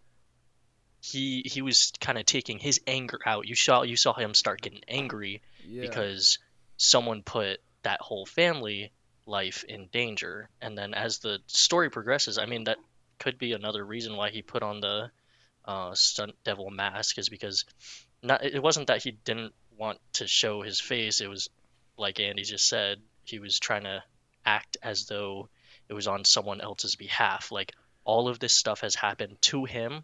he was kind of taking his anger out. You saw him start getting angry because someone put that whole family life in danger. And then as the story progresses, I mean, that could be another reason why he put on the stunt devil mask, is because it wasn't that he didn't want to show his face. It was like Andy just said, he was trying to act as though it was on someone else's behalf. Like, all of this stuff has happened to him,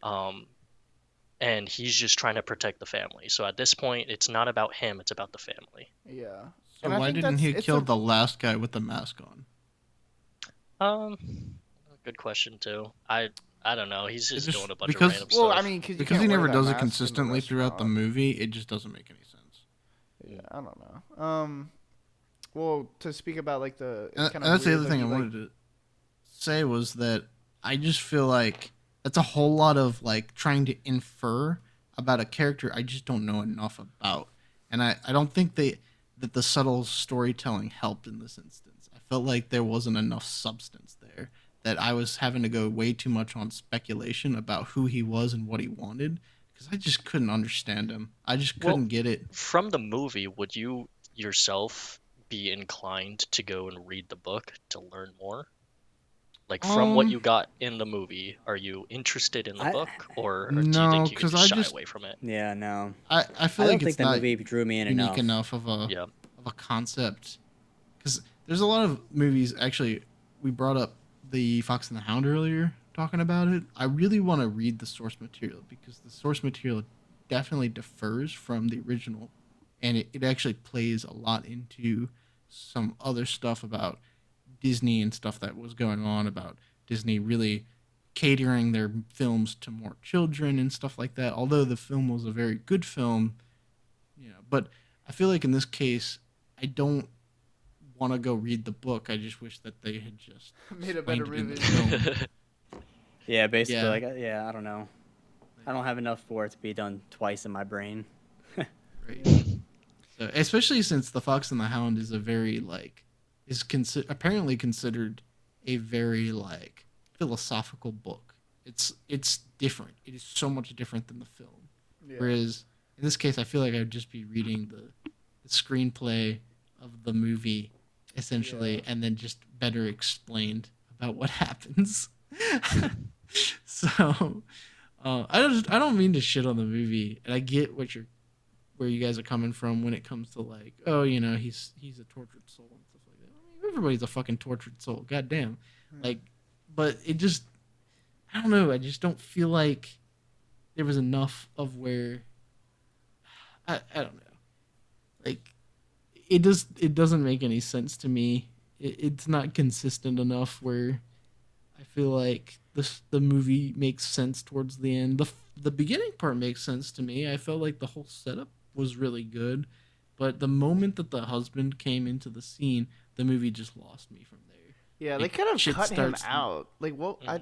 and he's just trying to protect the family. So at this point, it's not about him, it's about the family. Yeah. So why didn't he kill the last guy with the mask on? Good question too. I don't know. He's just doing a bunch of because- random Well, stuff. I mean, Because he never does it consistently throughout the movie, it just doesn't make any sense. Yeah, I don't know. Well, to speak about like the it's And kind that's of the weird other that thing he, I like, wanted to say was that I just feel like that's a whole lot of like trying to infer about a character I just don't know enough about. And I don't think that the subtle storytelling helped in this instance. I felt like there wasn't enough substance there. That I was having to go way too much on speculation about who he was and what he wanted because I just couldn't understand him. I just Well, couldn't get it. from the movie, would you yourself be inclined to go and read the book to learn more? Like from what Um, you got in the movie, are you interested in the I book, or do you no, think you could because just I shy just away from it? Yeah, no. I feel I don't like think it's the not movie drew me in unique enough. enough Yeah. of a concept because there's a lot of movies. Actually, we brought up the Fox and the Hound earlier, talking about it. I really want to read the source material because the source material definitely differs from the original, and it actually plays a lot into some other stuff about Disney and stuff that was going on about Disney really catering their films to more children and stuff like that. Although the film was a very good film, but I feel like in this case, I don't want to go read the book. I just wish that they had just made a better explained it in the movie. film. Yeah, basically, Yeah. like, yeah, I don't know. I don't have enough for it to be done twice in my brain. Right. So, especially since The Fox and the Hound is a very like apparently considered a very like philosophical book. It's different. It is so much different than the film. Yeah. Whereas in this case, I feel like I'd just be reading the screenplay of the movie essentially, Yeah. and then just better explained about what happens. So I don't mean to shit on the movie, and I get where you guys are coming from when it comes to like, oh, he's a tortured soul and stuff like that. I mean, everybody's a fucking tortured soul. Goddamn. Like, but it just, I don't know. I just don't feel like there was enough of where, I don't know. Like, it doesn't make any sense to me. It's not consistent enough where I feel like the movie makes sense towards the end. The beginning part makes sense to me. I felt like the whole setup was really good, but the moment that the husband came into the scene, the movie just lost me from there. Yeah, they Like, could have shit cut him starts- out. Like, what? I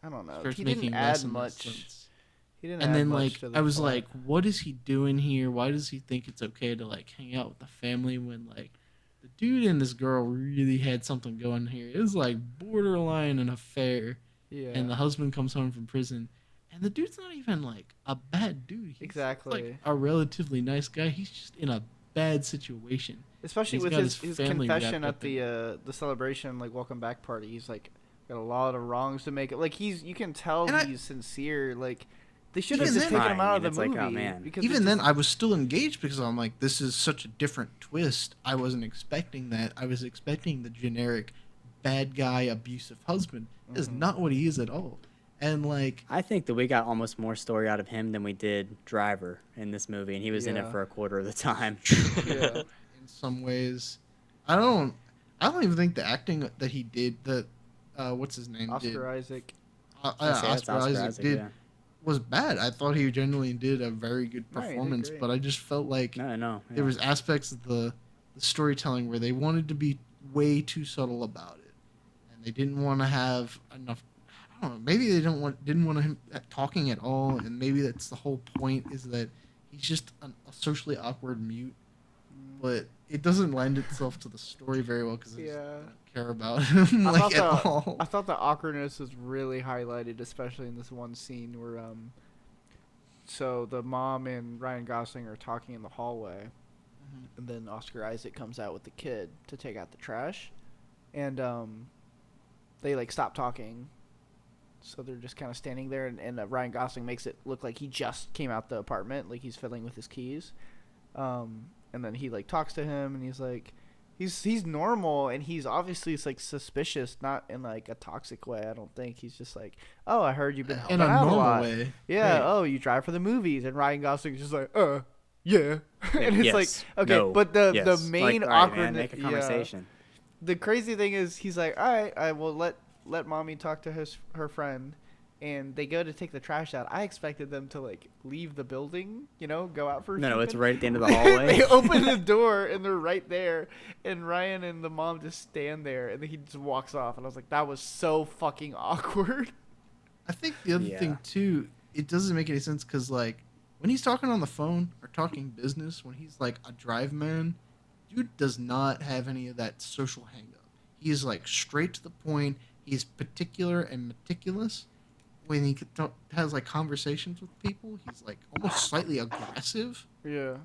don't know. Starts He making didn't less add and less much. sense. He didn't And add then much like to the I was plot. like, what is he doing here? Why does he think it's okay to like hang out with the family when like the dude and this girl really had something going here? It was like borderline an affair. yeah, And the husband comes home from prison, and the dude's not even like a bad dude. He's Exactly. like a relatively nice guy. He's just in a bad situation. especially he's with got his his family confession wrapped at up the celebration, like welcome back party. He's like got a lot of wrongs to make it. Like you can tell And he's sincere. Like they should have Even just then- taken him out of the It's like, movie. oh, man. Because Even it then, just- I was still engaged because I'm like, this is such a different twist. I wasn't expecting that. I was expecting the generic bad guy, abusive husband. Is not what he is at all. And like, I think that we got almost more story out of him than we did Driver in this movie, and he was in it Yeah. for a quarter of the time. yeah, in some ways, I don't even think the acting that he did, that what's his name did, Oscar Isaac. I'd say that's Oscar Isaac did, yeah. was bad. I thought he genuinely did a very good No, he did performance, great. but I just felt like No. there was aspects of the storytelling where they wanted to be way too subtle about it, and they didn't want to have enough. I don't know. Maybe they didn't want him talking at all, and maybe that's the whole point, is that he's just a socially awkward mute. But it doesn't lend itself to the story very well because I Yeah. don't care about him I like thought at all. I thought the awkwardness was really highlighted, especially in this one scene where so the mom and Ryan Gosling are talking in the hallway, and then Oscar Isaac comes out with the kid to take out the trash, and they like stop talking, so they're just kind of standing there, and Ryan Gosling makes it look like he just came out the apartment, like he's fiddling with his keys, and then he like talks to him, and he's like. He's normal, and he's obviously like suspicious, not in like a toxic way. I don't think he's just like, oh, I heard you've been helping In a out a normal lot. way. Yeah. Right. Oh, you drive for the movies, and Ryan Gosling's just like, yeah, and it's Yes, like, okay, no, but the yes. main like, all right, man, awkwardness, make a conversation. The crazy thing is, he's like, all right, I will let mommy talk to her friend, and they go to take the trash out. I expected them to like leave the building, go out for a few No, it's minutes. right at the end of the hallway. They open the door and they're right there, and Ryan and the mom just stand there, and then he just walks off, and I was like, that was so fucking awkward. I think the other thing too, it doesn't make any sense because like when he's talking on the phone or talking business, when he's like a drive man, dude does not have any of that social hang up. He's like straight to the point. He's particular and meticulous. When he has like conversations with people, he's like almost slightly aggressive. Yeah.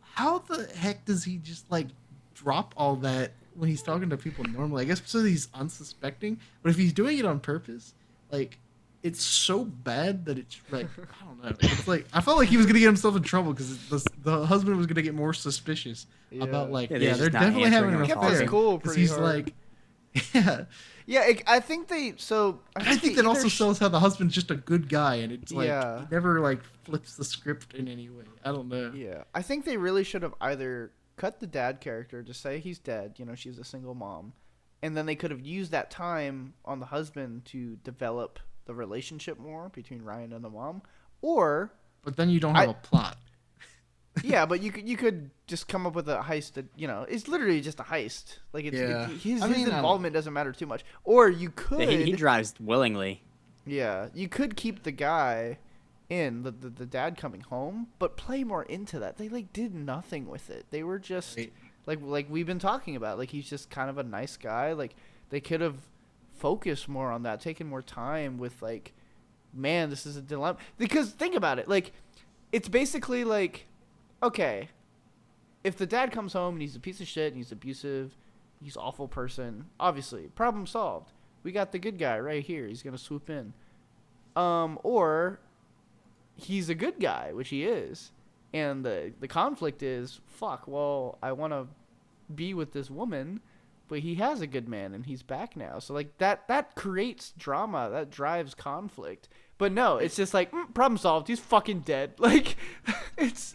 How the heck does he just like drop all that when he's talking to people normally? I guess so he's unsuspecting, but if he's doing it on purpose, like it's so bad that it's like I don't know. It's like I felt like he was gonna get himself in trouble because the husband was gonna get more suspicious about like they're just not definitely having an answering Kept his affair cool because pretty he's hard. like yeah. Yeah, I think they. So I think that also shows how the husband's just a good guy, and it's like Yeah. he never like flips the script in any way. I don't know. Yeah, I think they really should have either cut the dad character to say he's dead. She's a single mom, and then they could have used that time on the husband to develop the relationship more between Ryan and the mom, or But then you don't have a plot. yeah, but you could just come up with a heist that it's literally just a heist. Like his involvement doesn't matter too much. Or you could He drives willingly. Yeah, you could keep the guy in the dad coming home, but play more into that. They like did nothing with it. They were just like we've been talking about. Like he's just kind of a nice guy. Like they could have focused more on that, taken more time with like, man, this is a dilemma. Because think about it, like it's basically like, okay, if the dad comes home and he's a piece of shit and he's abusive, he's an awful person, obviously, problem solved. We got the good guy right here. He's going to swoop in. Or he's a good guy, which he is. And the conflict is, fuck, well, I want to be with this woman, but he has a good man and he's back now. So like that creates drama, that drives conflict. But no, it's just like problem solved. He's fucking dead. Like it's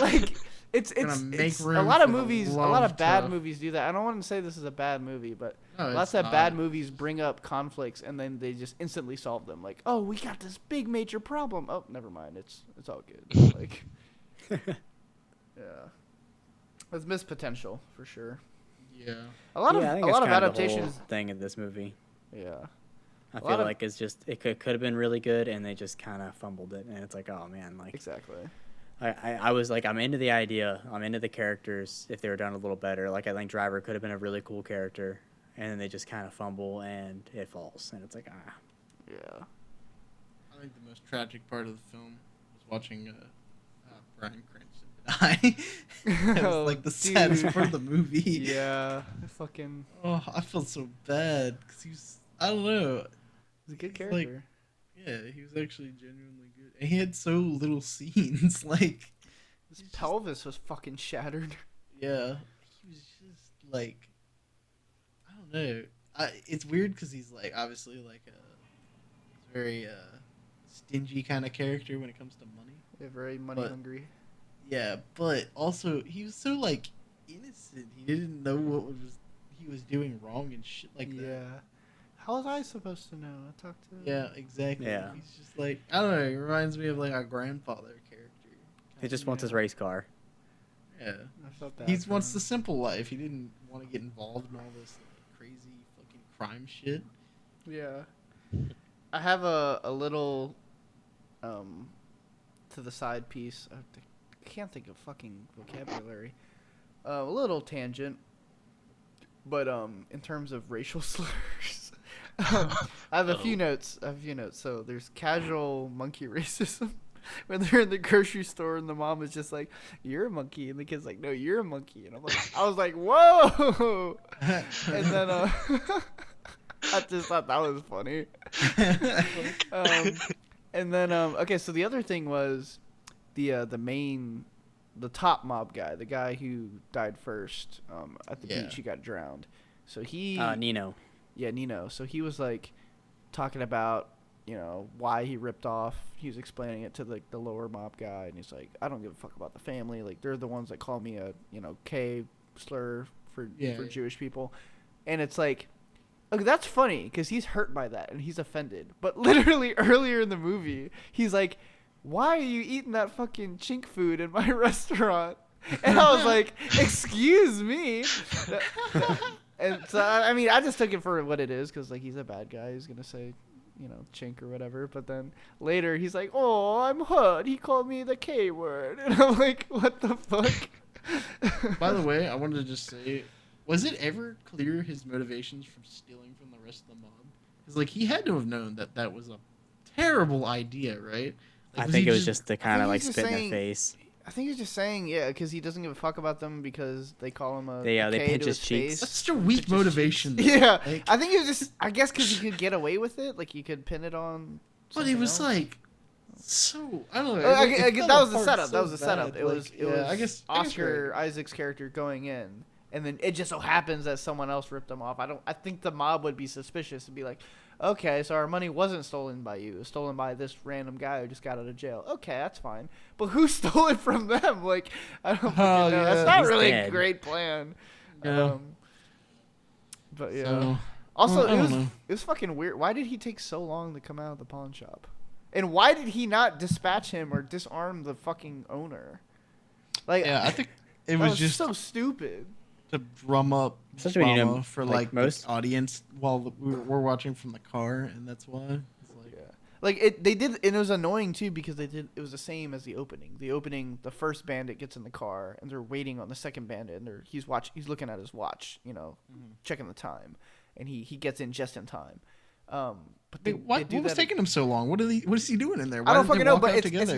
like it's a lot of movies, a lot of bad movies do that. I don't want to say this is a bad movie, but lots of bad movies bring up conflicts and then they just instantly solve them. Like, oh, we got this big major problem. Oh, never mind. It's all good. Like, yeah, there's missed potential for sure. Yeah. A lot I of think a it's lot of kind adaptations. The whole thing in this movie. Yeah. I feel like it's just it could have been really good and they just kind of fumbled it and it's like, oh man, like Exactly. I was like, I'm into the idea, I'm into the characters if they were done a little better. Like I think Driver could have been a really cool character and then they just kind of fumble and it falls and it's like Yeah. I think the most tragic part of the film was watching Bryan Cranston die. That was like the saddest part of the movie. Yeah. Fucking. Oh, I felt so bad because he was. I don't know. He's a good Like, character. yeah, he was actually genuinely good, and he had so little scenes. Like His pelvis was fucking shattered. yeah, he was just like, I don't know. It's weird because he's like obviously like a very stingy kind of character when it comes to money. They're very money hungry. Yeah, but also he was so like innocent. He didn't know he was doing wrong and shit like that. Yeah. How was I supposed to know? I talked to. Yeah, exactly. Yeah. He's just like I don't know. It reminds me of like our grandfather character. he just wants his race car. Yeah. I felt that. He for wants him. the simple life. He didn't want to get involved in all this like, crazy fucking crime shit. Yeah. I have a little to the side piece. I can't think of fucking vocabulary. A little tangent. But in terms of racial slurs, I have a few notes. So there's casual monkey racism. When they're in the grocery store and the mom is just like, "You're a monkey," and the kid's like, "No, you're a monkey," and I was like, "Whoa!" And then I just thought that was funny. And then okay, so the other thing was the top mob guy, the guy who died first at the beach. He got drowned. So he Nino. Yeah, Nino. So he was like talking about why he ripped off. He was explaining it to the lower mob guy, and he's like, I don't give a fuck about the family. Like they're the ones that call me a K slur for Jewish people, and it's like Okay, that's funny because he's hurt by that and he's offended. But literally earlier in the movie, he's like, "Why are you eating that fucking chink food in my restaurant?" And I was like, "Excuse me." And so I mean, I just took it for what it is because like he's a bad guy. He's gonna say, chink or whatever. But then later he's like, "Oh, I'm hurt. He called me the K word," and I'm like, "What the fuck?" By the way, I wanted to just say, was it ever clear his motivations from stealing from the rest of the mob? Because like he had to have known that that was a terrible idea, right? Like, I think it was just to kind of like he's just spit in saying- their face. I think he's just saying, yeah, because he doesn't give a fuck about them because they call him a They K pinch to his cheeks. That's such a weak motivation. though. Yeah, Like, I think it was just, I guess because you could get away with it, like you could pin it on. but it was like so. I don't know. That was the setup. That was the setup. It was. I guess Oscar Isaac's character going in, and then it just so happens that someone else ripped them off. I think the mob would be suspicious and be like, okay, so our money wasn't stolen by you. It was stolen by this random guy who just got out of jail. Okay, that's fine. But who stole it from them? Like, I don't fucking know. That's not He's really dead. a great plan. Yeah. But yeah. So, Also, I don't know. it was fucking weird. Why did he take so long to come out of the pawn shop? And why did he not dispatch him or disarm the fucking owner? Like, yeah, I think it that was was just so stupid. to drum up Especially when you know, drama for like, like most- the audience while we're watching from the car, and that's why. It's like, Yeah. Like they did, and it was annoying too because it was the same as the opening. The opening, the first bandit gets in the car and they're waiting on the second bandit, and he's looking at his watch, checking the time, and he gets in just in time. But they, Why, they do what was that. taking him so long? What is he doing in there? Why I don't did they fucking know, walk but out it's together?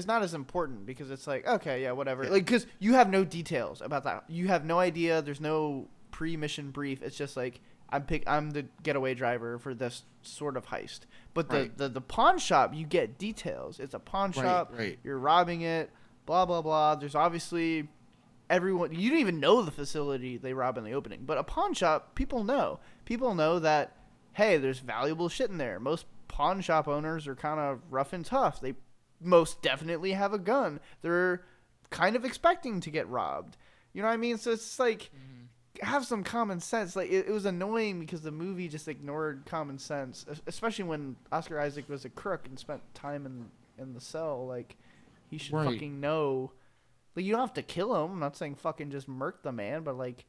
not as important because it's like, okay, yeah, whatever. Like, because you have no details about that. You have no idea. There's no pre-mission brief. It's just like I'm the getaway driver for this sort of heist. But Right. the pawn shop, you get details. It's a pawn shop. Right. You're robbing it. Blah blah blah. There's obviously everyone. You don't even know the facility they rob in the opening. But a pawn shop, people know. People know that. Hey, there's valuable shit in there. Most pawn shop owners are kind of rough and tough. They most definitely have a gun. They're kind of expecting to get robbed. You know what I mean? So it's like, have some common sense. Like it was annoying because the movie just ignored common sense, especially when Oscar Isaac was a crook and spent time in the cell. Like he should Right. fucking know. Like you don't have to kill him. I'm not saying fucking just murk the man, but like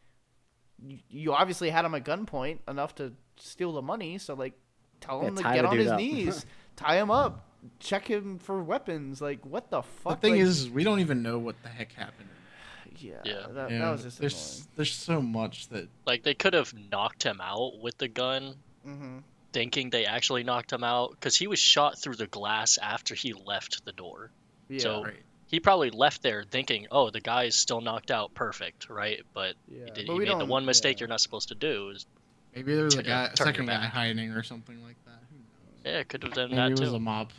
you obviously had him at gunpoint enough to steal the money. So like tell him to tie get the on dude his up. knees, tie him up, check him for weapons. Like what the The fuck? thing Like, is, we don't even know what the heck happened. yeah, Yeah. that Yeah, was just there's so much that Like they could have knocked him out with the gun, annoying. thinking they actually knocked him out, because he was shot through the glass after he left the door. Yeah. So right. he probably left there thinking, "Oh, the guy is still knocked out, perfect, right?" But Yeah. he, did, But he we made the don't- one mistake yeah. you're not supposed to do. Is Maybe there was a to guy, turn second your guy back. hiding or something like that. Who knows? Yeah, could have done Maybe that it was too. a mob.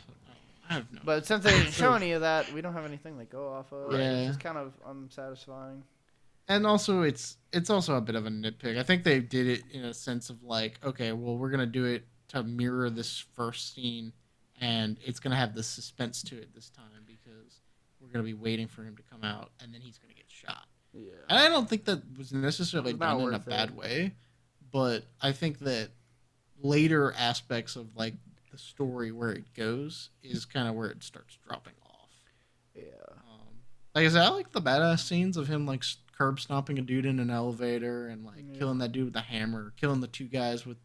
I have no. But since they didn't show any of that, we don't have anything to go off of. Yeah. It's just kind of unsatisfying. And also, it's also a bit of a nitpick. I think they did it in a sense of like, okay, well, we're gonna do it to mirror this first scene, and it's gonna have the suspense to it this time because we're gonna be waiting for him to come out, and then he's gonna get shot. Yeah. And I don't think that was necessarily It's not done in a worth bad it. way, but I think that later aspects of like the story where it goes is kind of where it starts dropping off. Yeah. Like I said, I like the badass scenes of him like curb stomping a dude in an elevator and like killing that dude with a hammer, killing the two guys with,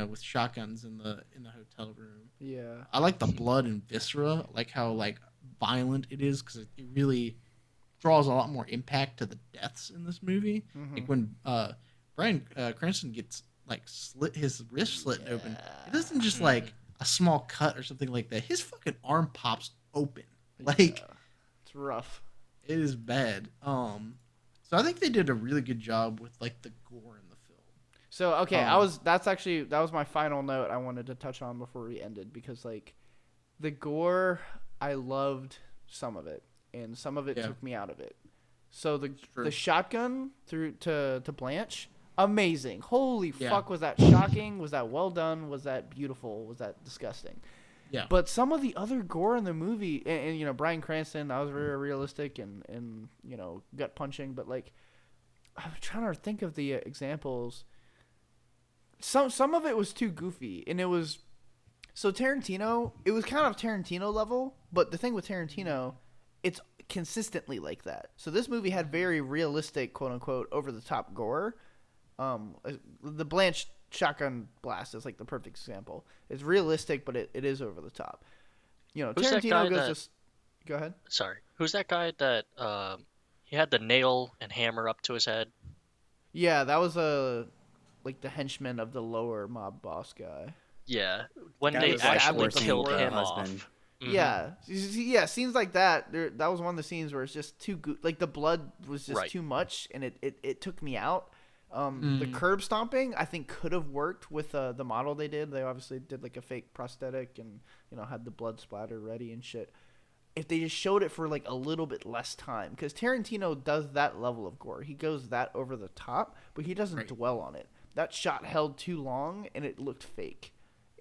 with shotguns in the hotel room. Yeah. I like the blood and viscera, like how like violent it is because it really draws a lot more impact to the deaths in this movie. Mhm. Like when Bryan Cranston gets like his wrist slit open, it isn't just like a small cut or something like that. His fucking arm pops open. Like Yeah. It's rough. it is bad. So I think they did a really good job with like the gore in the film. So okay, that was my final note I wanted to touch on before we ended because like the gore, I loved some of it and some of it Yeah. took me out of it. So true. the shotgun through to Blanche, amazing. Holy Yeah. fuck, was that shocking? Was that well done? Was that beautiful? Was that disgusting? Yeah. But some of the other gore in the movie, and Bryan Cranston, that was very realistic and gut punching. But like, I'm trying to think of the examples. some of it was too goofy, and it was so Tarantino. It was kind of Tarantino level, but the thing with Tarantino, it's consistently like that. So this movie had very realistic, quote unquote, over the top gore. The Blanche shotgun blast is like the perfect example. It's realistic, but it is over the top. You know, Who's that Tarantino guy goes that- just. Go ahead. Sorry, who's that guy that he had the nail and hammer up to his head? Yeah, that was like the henchman of the lower mob boss guy. Yeah, when Guy they was, like, actually forcing killed her him husband. off. Mhm. Yeah, scenes like that. That was one of the scenes where it's just too like the blood was just Right. too much, and it took me out. The curb stomping I think could have worked with the model they did. They obviously did like a fake prosthetic and had the blood splatter ready and shit. If they just showed it for like a little bit less time, because Tarantino does that level of gore, he goes that over the top, but he doesn't dwell on it. That shot held too long and it looked fake,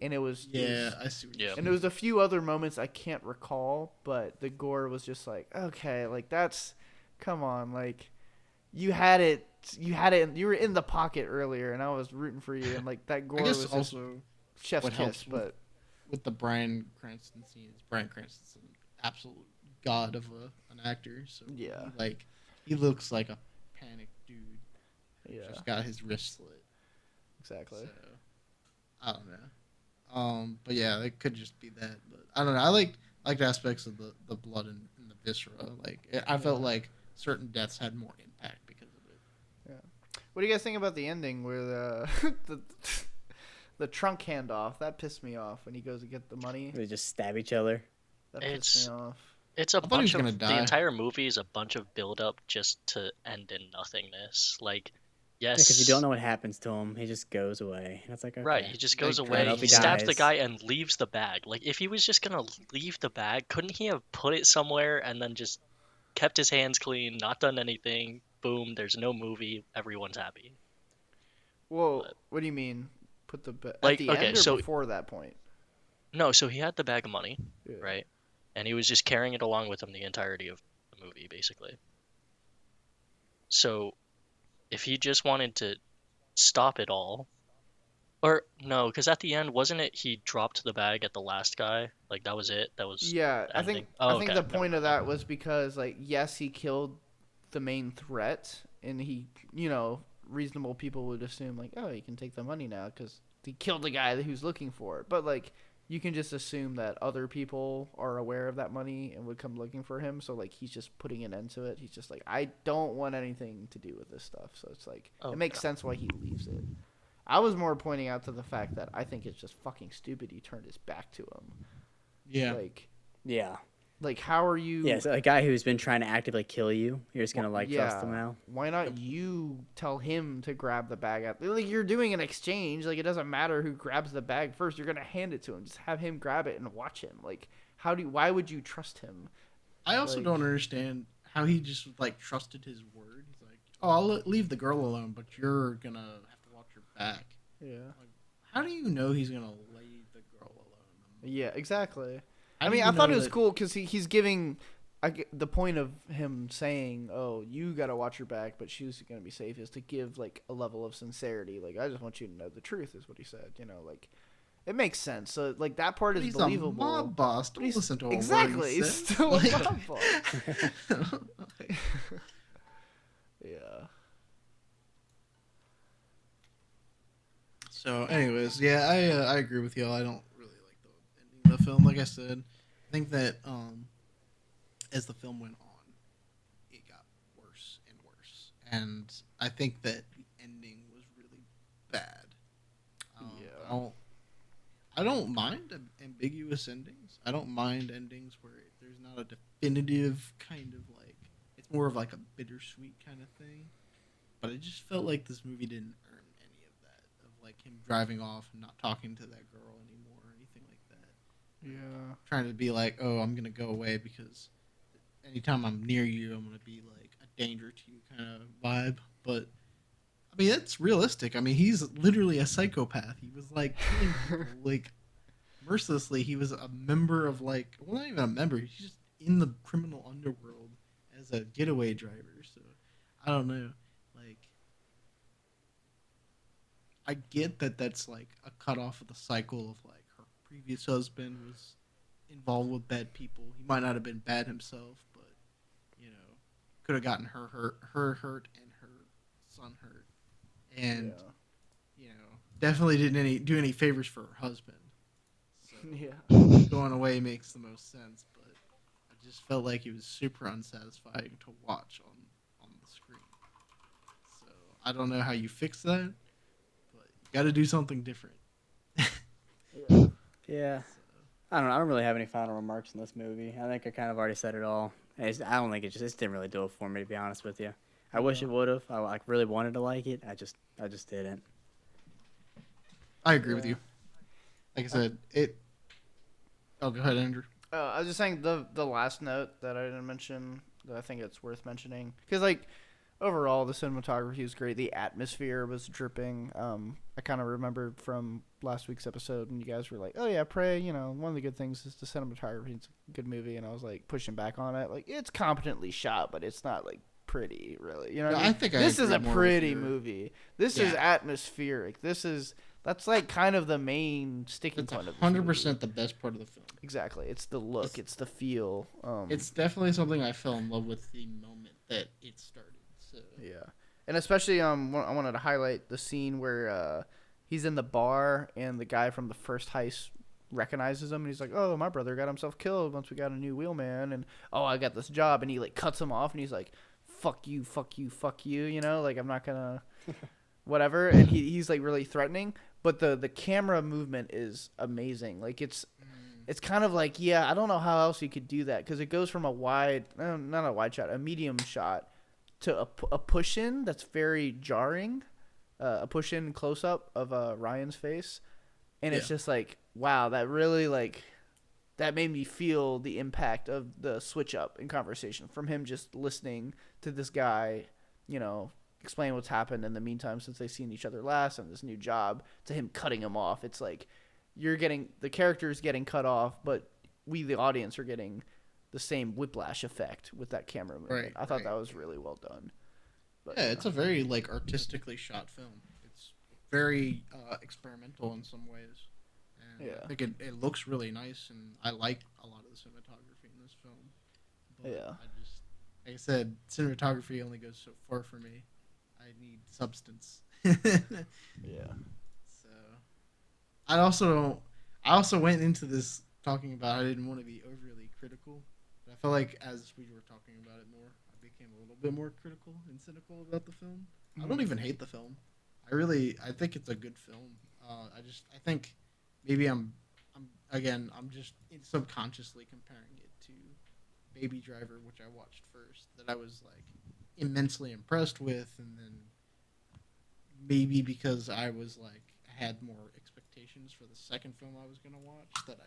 and it was I see. What Yeah. and there was a few other moments I can't recall, but the gore was just like, okay, like that's, come on, like you had it, you were in the pocket earlier, and I was rooting for you, and like that gore I guess was just also chef's what kiss, helps but with the Bryan Cranston scenes. Bryan Cranston's an absolute god of an actor. So Yeah. he looks like a panicked dude. yeah, Just got his wrist slit. exactly. So I don't know. But yeah, it could just be that. But I don't know. I liked aspects of the blood and the viscera. I felt like certain deaths had more impact because of it. What do you guys think about the ending where the trunk handoff? That pissed me off when he goes to get the money. They just stab each other. That pissed me off. It's a thought he was bunch gonna of die. the entire movie is a bunch of build up just to end in nothingness. Like, yes, Because you don't know what happens to him, he just goes away. And it's like, okay. right, he just goes Like, away, hope he he stabs the dies. guy and leaves the bag. Like, if he was just gonna leave the bag, couldn't he have put it somewhere and then just kept his hands clean, not done anything? Boom, there's no movie, everyone's happy. Whoa, But- what do you mean? Put the at Like, the okay, end or so- before that point? No, so he had the bag of money, Yeah. right? And he was just carrying it along with him the entirety of the movie, basically. So, if he just wanted to stop it all, or no, because at the end, wasn't it he dropped the bag at the last guy? Like, that was it? That was Yeah, the I think ending? Oh, I think okay, the never point of mind. that was because like yes, he killed the main threat, and he reasonable people would assume like, oh, he can take the money now because he killed the guy that he was looking for. But like you can just assume that other people are aware of that money and would come looking for him. So like he's just putting an end to it. He's just like, I don't want anything to do with this stuff. So it's like Oh, it makes God. sense why he leaves it. I was more pointing out to the fact that I think it's just fucking stupid he turned his back to him. Yeah. Yeah. Like how are you? Yeah, so a guy who's been trying to actively kill you, you're just going to, trust him now? Why not you tell him to grab the bag? Like you're doing an exchange. Like it doesn't matter who grabs the bag first. You're gonna hand it to him. Just have him grab it and watch him. Like why would you trust him? I also Like- don't understand how he just trusted his word. He's like, "Oh, I'll leave the girl alone, but you're gonna have to watch your back." Yeah. How do you know he's gonna leave the girl alone? Yeah. Exactly. How I do mean, you I thought know it was that- cool because he's giving. The point of him saying, "Oh, you gotta watch your back, but she's gonna be safe," is to give like a level of sincerity. Like, I just want you to know the truth, is what he said. Like, it makes sense. So, like, that part is He's believable. a mob boss. Don't He's- listen to a word he exactly. He's says. still a Like- mob boss. Yeah. So, anyways, yeah, I agree with y'all. I don't really like the ending of the film. Like I said, I think that as the film went on, it got worse and worse, and I think that the ending was really bad. Yeah. I don't mind ambiguous endings. I don't mind endings where there's not a definitive kind of it's more of like a bittersweet kind of thing. But it just felt like this movie didn't earn any of that, of him driving off and not talking to that girl anymore or anything like that. Yeah. Trying to be like, oh, I'm gonna go away because anytime I'm near you, I'm gonna be like a danger to you kind of vibe. But I mean, that's realistic. I mean, he's literally a psychopath. He was killing people mercilessly. He was a member of well, not even a member. He's just in the criminal underworld as a getaway driver. So I don't know. I get that that's like a cutoff of the cycle of like her previous husband was involved with bad people. He might not have been bad himself, but you know, could have gotten her hurt, and her son hurt, and Yeah. you know, definitely didn't do any favors for her husband. So Yeah. going away makes the most sense, but I just felt like it was super unsatisfying to watch on the screen. So I don't know how you fix that, but you got to do something different. Yeah. Yeah. I don't know. I don't really have any final remarks on this movie. I think I kind of already said it all. I don't think it didn't really do it for me, to be honest with you. I wish Yeah. it would have. I like really wanted to like it. I just didn't. I agree with Yeah. you. Like I said, it. Oh, go ahead, Andrew. I was just saying the last note that I didn't mention that I think it's worth mentioning because like overall the cinematography is great. The atmosphere was dripping. I kind of remembered from last week's episode when you guys were like, "Oh yeah, Prey." You know, one of the good things is the cinematography. It's a good movie, and I was like pushing back on it. Like it's competently shot, but it's not like pretty, really. You know, what I I mean? think I This is agree a more with pretty your- movie. This is Yeah. atmospheric. That's like kind of the main sticking It's point of this 100% movie. the best part of the film. Exactly. It's the look. It's the feel. It's definitely something I fell in love with the moment that it started. So Yeah, and especially I wanted to highlight the scene where he's in the bar and the guy from the first heist recognizes him and he's like, "Oh, my brother got himself killed once we got a new wheelman," and "Oh, I got this job," and he like cuts him off and he's like, "Fuck you, fuck you, fuck you," you know, like I'm not gonna whatever, and he's like really threatening, but the camera movement is amazing. Like it's kind of like, yeah, I don't know how else you could do that because it goes from a wide, not a wide shot, a medium shot to a push in that's very jarring, a push in close up of Ryan's face, and it's Yeah. just like, wow, that really like that made me feel the impact of the switch up in conversation from him just listening to this guy, you know, explain what's happened in the meantime since they've seen each other last and this new job to him cutting him off. It's like you're getting the characters getting cut off, but we the audience are getting the same whiplash effect with that camera movement. Right, I thought right. that was really well done. But, yeah, it's a very like artistically shot film. It's very experimental in some ways. And Yeah. I think it looks really nice, and I like a lot of the cinematography in this film. But Yeah. I just, like I said, cinematography only goes so far for me. I need substance. yeah. So, I also went into this talking about I didn't want to be overly critical, but I felt like as we were talking about it more, I became a little bit more critical and cynical about the film. I don't even hate the film. I think it's a good film. I think maybe I'm just subconsciously comparing it to Baby Driver, which I watched first, that I was like immensely impressed with, and then maybe because I was like I had more expectations for the second film I was gonna watch that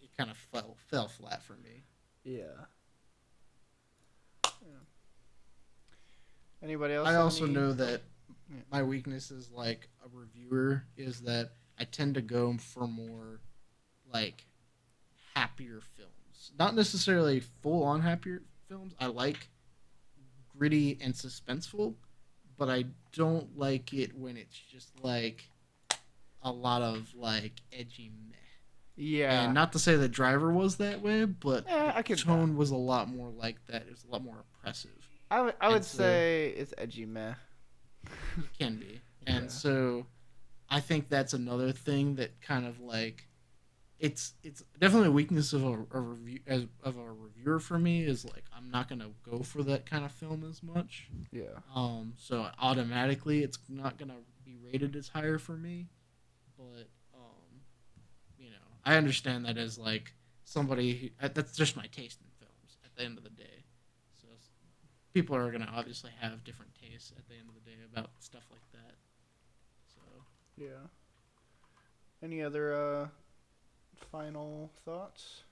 it kind of fell flat for me. Yeah. Anybody else? I have also any- know that Yeah. my weakness as like a reviewer is that I tend to go for more like happier films, not necessarily full on happier films. I like gritty and suspenseful, but I don't like it when it's just like a lot of like edgy meh. Yeah. And not to say that Driver was that way, but I the could. tone was a lot more like that. It was a lot more oppressive. I would and so- say it's edgy meh. It can be. And Yeah. so I think that's another thing that kind of like it's definitely a weakness of of a reviewer for me is like I'm not gonna go for that kind of film as much. Yeah. So automatically it's not gonna be rated as higher for me. But you know, I understand that as like somebody that's just my taste in films at the end of the day. So people are gonna obviously have different tastes at the end of the day about stuff like that. So Yeah. Any other final thoughts?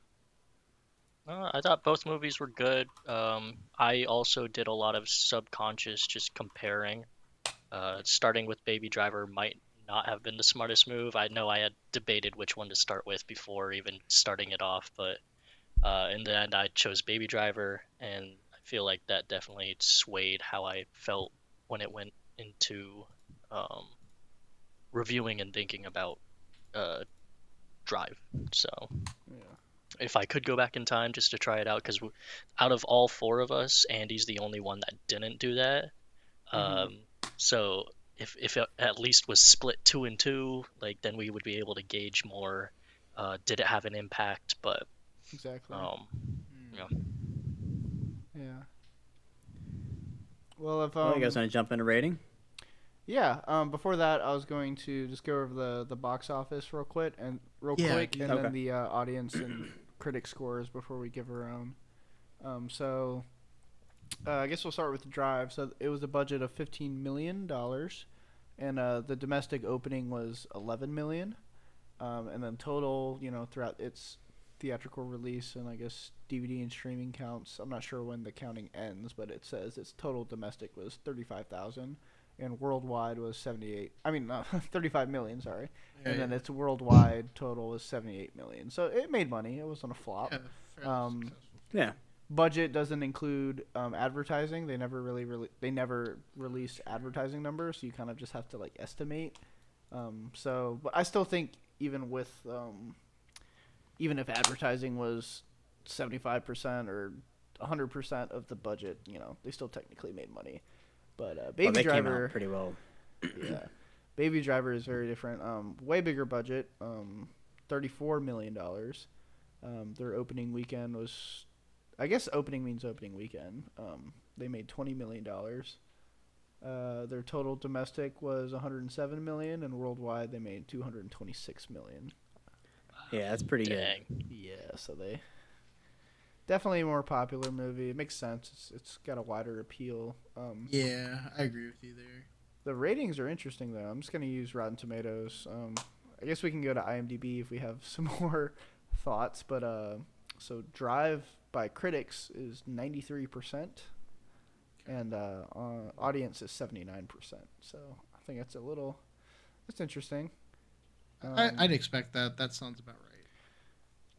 I thought both movies were good. I also did a lot of subconscious just comparing. Starting with Baby Driver might not have been the smartest move. I know I had debated which one to start with before even starting it off, but in the end I chose Baby Driver, and I feel like that definitely swayed how I felt when it went into reviewing and thinking about Drive. So Yeah. if I could go back in time just to try it out, because out of all four of us, Andy's the only one that didn't do that. Mhm. So if it at least was split 2 and 2, like then we would be able to gauge more. Did it have an impact? But Exactly. yeah. Yeah. Well, if Well, you guys want to jump into rating? yeah. Before that, I was going to just go over the box office real quick and Yeah. then Okay. the audience and critic scores before we give our own. So I guess we'll start with the Drive. So it was a budget of $15 million, and the domestic opening was 11 million. And then total, throughout its theatrical release and I guess DVD and streaming counts. I'm not sure when the counting ends, but it says its total domestic was 35,000, and worldwide was 78. I mean, 35 million. Sorry, and then its worldwide total was 78 million. So it made money. It wasn't a flop. Yeah, fairly successful. Yeah. Budget doesn't include advertising. They never they never released advertising numbers, so you kind of just have to like estimate. But I still think even with even if advertising was 75% or 100% of the budget, they still technically made money. But Baby Well, they came Driver, out pretty well. yeah, Baby Driver is very different. Way bigger budget, $34 million. Their opening weekend was, I guess opening means opening weekend. They made $20 million. Their total domestic was 107 million, and worldwide they made 226 million. Yeah, that's pretty Dang. good. Yeah, so they definitely a more popular movie. It makes sense. It's got a wider appeal. Yeah, I agree with you there. The ratings are interesting though. I'm just gonna use Rotten Tomatoes. I guess we can go to IMDb if we have some more thoughts. But so Drive by critics is 93%, and audience is 79%. So I think that's interesting. I'd expect that. That sounds about right.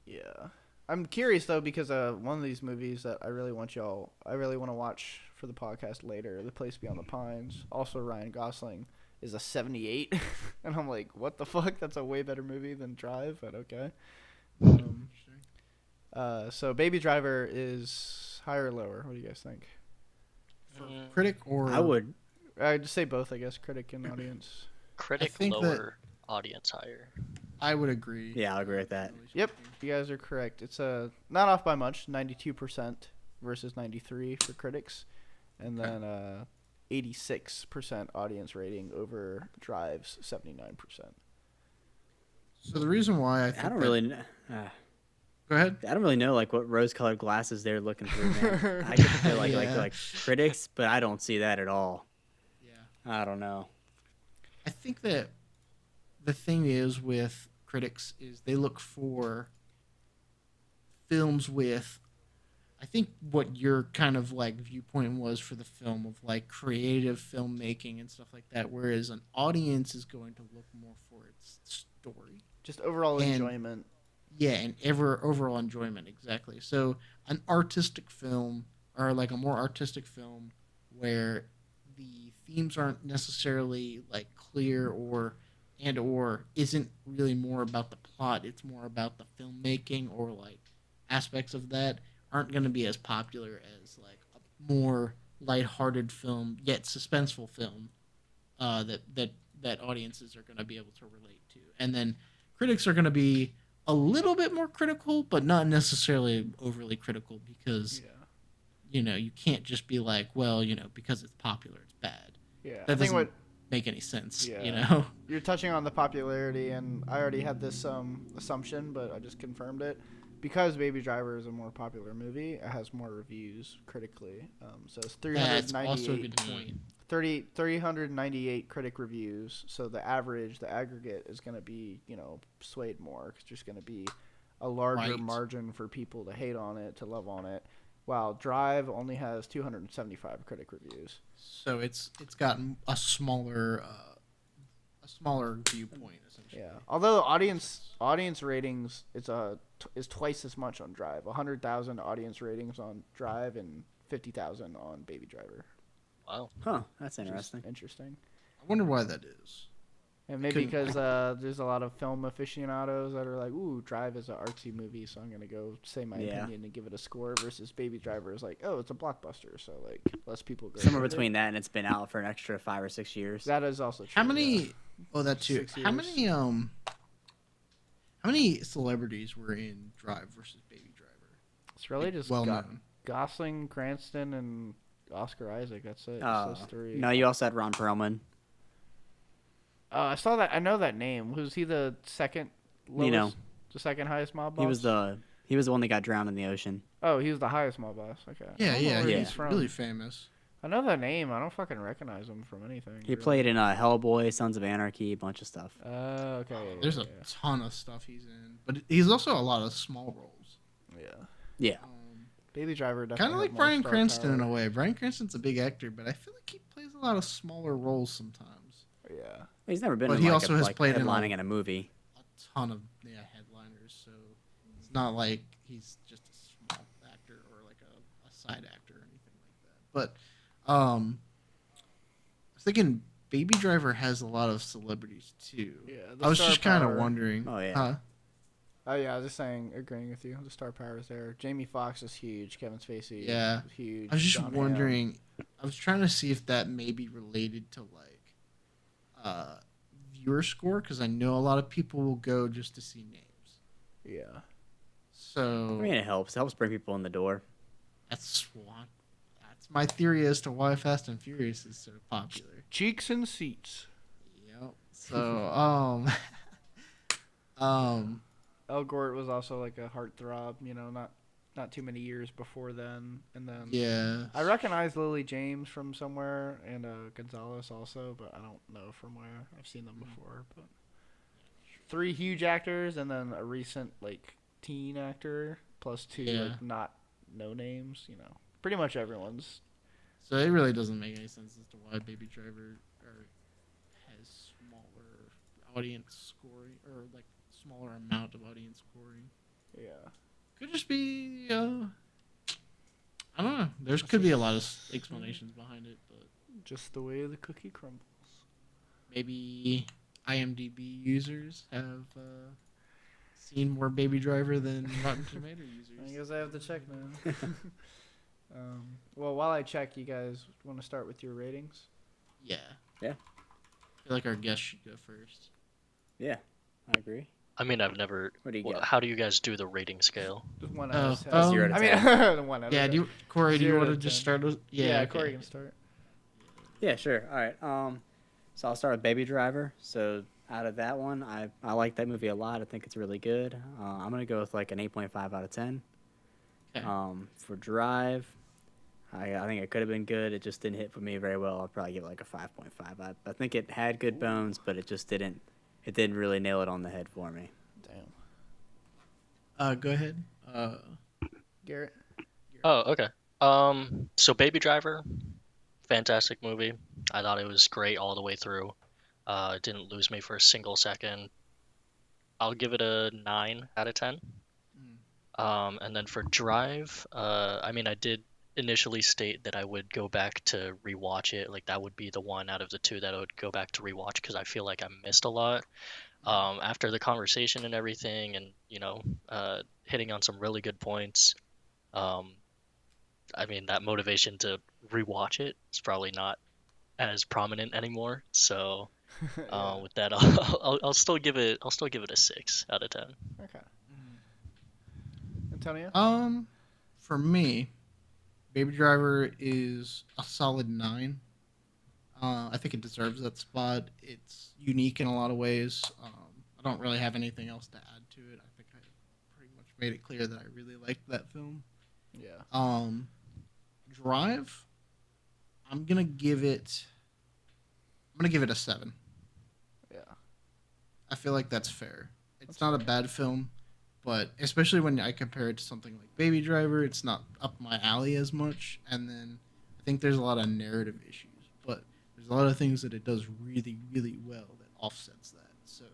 Yeah. I'm curious though because one of these movies that I really want to watch for the podcast later, The Place Beyond the Pines, also Ryan Gosling, is a 78, and I'm like, what the fuck? That's a way better movie than Drive, but okay. So Baby Driver is higher or lower? What do you guys think? Critic or I'd just say both, I guess, critic and audience. Critic think lower, audience higher. I would agree. Yeah, I'll agree with that. Yep, you guys are correct. It's not off by much, 92% versus 93 for critics, and then 86% audience rating over Drive's 79%. So the reason why I think I don't really. Go ahead. I don't really know like what rose-colored glasses they're looking through. Man. I get feel like Yeah. like critics, but I don't see that at all. Yeah. I don't know. I think that the thing is with critics is they look for films with, I think what your kind of like viewpoint was for the film of like creative filmmaking and stuff like that, whereas an audience is going to look more for its story. Just overall And- enjoyment. Yeah, and overall enjoyment, exactly. So an artistic film, or like a more artistic film, where the themes aren't necessarily like clear or isn't really more about the plot. It's more about the filmmaking or like aspects of that aren't going to be as popular as like a more lighthearted film yet suspenseful film that audiences are going to be able to relate to. And then critics are going to be a little bit more critical, but not necessarily overly critical because you can't just be like, well, because it's popular, it's bad. Yeah. That I think doesn't make any sense. Yeah. You're touching on the popularity, and I already had this assumption, but I just confirmed it. Because Baby Driver is a more popular movie, it has more reviews critically. So it's That's also a good point. 398 critic reviews. So the aggregate is going to be, swayed more because there's going to be a larger Right. margin for people to hate on it, to love on it. While Drive only has 275 critic reviews. So it's gotten a smaller viewpoint essentially. Yeah. Although audience ratings is twice as much on Drive. 100,000 audience ratings on Drive and 50,000 on Baby Driver. Wow. Huh? That's Which is interesting. Interesting. I wonder why that is. And maybe because there's a lot of film aficionados that are like, ooh, Drive is an artsy movie, so I'm going to go say my opinion and give it a score, versus Baby Driver is like, oh, it's a blockbuster, so, like, less people go. Somewhere between that and it's been out for an extra 5 or 6 years. That is also true. How many... Yeah. Oh, that too. 6 years. How many celebrities were in Drive versus Baby Driver? It's really just known. Gosling, Cranston, and Oscar Isaac. That's it. Those three. No, you also had Ron Perlman. I saw that. I know that name. Was he the second lowest, the second highest mob boss? He was the one that got drowned in the ocean. Oh, he was the highest mob boss. Okay. Yeah. He's from. Really famous. I know that name. I don't fucking recognize him from anything. He played in Hellboy, Sons of Anarchy, a bunch of stuff. Okay. There's a ton of stuff he's in, but he's also a lot of small roles. Yeah. Baby Driver definitely. Kind of like Bryan Cranston in a way. Bryan Cranston's a big actor, but I feel like he plays a lot of smaller roles sometimes. Yeah. He's never been. But in he like also has played headlining in a movie. A ton of headliners, so it's not like he's just a small actor or like a side actor or anything like that. But I was thinking Baby Driver has a lot of celebrities too. Yeah. I was just kind of wondering. Oh yeah. Huh? Oh yeah, I was just saying, agreeing with you. The star power is there. Jamie Foxx is huge. Kevin Spacey is huge. I was just John wondering. Hamm. I was trying to see if that may be related to like viewer score, because I know a lot of people will go just to see names. Yeah. So I mean, it helps. It helps bring people in the door. that's my theory as to why Fast and Furious is so popular. Cheeks and seats. Yep. So El Gort was also like a heartthrob, not too many years before then. And then yeah. I recognize Lily James from somewhere, and Gonzalez also, but I don't know from where. I've seen them before. But 3 huge actors, and then a recent like teen actor, plus 2 like not no names. Pretty much everyone's. So it really doesn't make any sense as to why Baby Driver has smaller audience scoring, or like smaller amount of audience scoring. Yeah. Could just be I don't know. There could be a lot of explanations behind it, but Just the way the cookie crumbles. maybe IMDb users have seen more Baby Driver than Rotten Tomato users. I guess I have to check now. Well, while I check, you guys want to start with your ratings? Yeah. Yeah. I feel like our guest should go first. Yeah, I agree. I mean, I've never. What do you get? How do you guys do the rating scale? Just 1 Oh, out of 10. oh. 0 to I 10. mean, 1 out of Yeah, 10. Corey, do you 0 want to to just 10. start with... Yeah, okay. Corey can start. Yeah, sure. All right. So I'll start with Baby Driver. So out of that one, I like that movie a lot. I think it's really good. I'm gonna go with like an 8.5 out of 10. Okay. For Drive, I think it could have been good. It just didn't hit for me very well. I'll probably give it like a 5.5. I think it had good bones, but it just didn't. It didn't really nail it on the head for me. Damn. Go ahead. Garrett? Oh, okay. So Baby Driver, fantastic movie. I thought it was great all the way through. It didn't lose me for a single second. I'll give it a 9 out of 10. And then for Drive, I mean, I did initially state that I would go back to rewatch it. Like, that would be the one out of the 2 that I would go back to rewatch, because I feel like I missed a lot. After the conversation and everything, and hitting on some really good points, I mean, that motivation to rewatch it is probably not as prominent anymore. So with that, I'll still give it a 6 out of 10. Okay. Antonio? For me, Baby Driver is a solid 9. I think it deserves that spot. It's unique in a lot of ways. I don't really have anything else to add to it. I think I pretty much made it clear that I really liked that film. Yeah. Drive, I'm gonna give it a 7. Yeah. I feel like that's fair. It's not a bad film, but especially when I compare it to something like Baby Driver, it's not up my alley as much. And then I think there's a lot of narrative issues, but there's a lot of things that it does really, really well that offsets that. So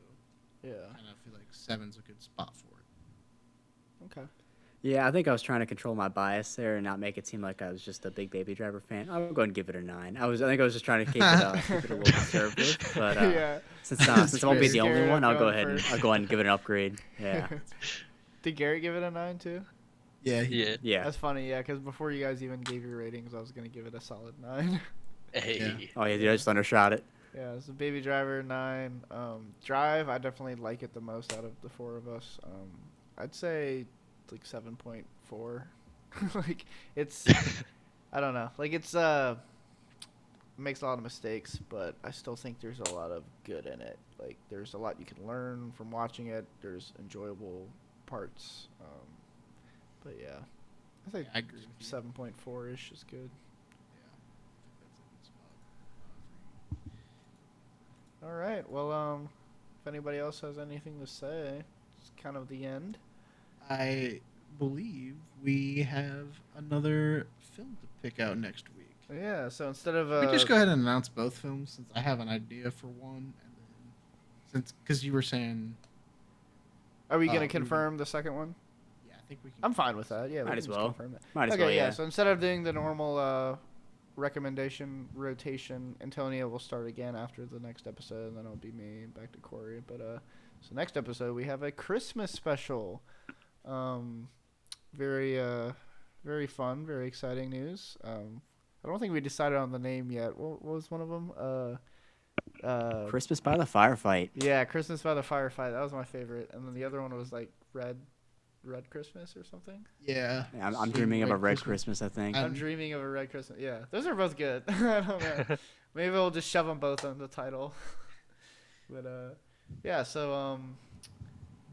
Yeah. and I feel like 7's a good spot for it. Okay. Yeah, I think I was trying to control my bias there and not make it seem like I was just a big Baby Driver fan. I'll go ahead and give it a 9. I think I was just trying to keep it a little conservative, but Yeah. since I won't be fair. the only Garrett one, I'll go going ahead and first. I'll go ahead and give it an upgrade. Yeah, Did Garrett give it a 9 too? Yeah. Yeah. yeah. That's funny, yeah, because before you guys even gave your ratings, I was gonna give it a solid 9. Hey. Oh yeah, dude, I just undershot it. Yeah, so Baby Driver 9. Drive, I definitely like it the most out of the four of us. I'd say like 7.4. Like it's, I don't know, like it's makes a lot of mistakes, but I still think there's a lot of good in it. Like there's a lot you can learn from watching it. There's enjoyable parts. But yeah, I think I agree with you. 7.4 ish is good. All right. Well, if anybody else has anything to say, it's kind of the end. I believe we have another film to pick out next week. Yeah. So instead of We just go ahead and announce both films since I have an idea for one, and then because you were saying, are we we gonna were- confirm the second one? yeah, I think we can. I'm fine with that. Yeah. we Might can as just well. confirm that. Might as Okay. well, Yeah. yeah. So instead of doing the normal recommendation rotation, Antonia will start again after the next episode, and then it'll be me and back to Cory. But so next episode we have a Christmas special. Very fun, very exciting news. I don't think we decided on the name yet. What was one of them? Christmas by the Firefight. Yeah, Christmas by the Firefight. That was my favorite. And then the other one was like Red Christmas or something. Yeah. Yeah, I'm Sweet dreaming of a Red red Christmas. I think. I- I'm dreaming of a Red Christmas. Yeah, those are both good. I don't know. Maybe we'll just shove them both on the title. But yeah. So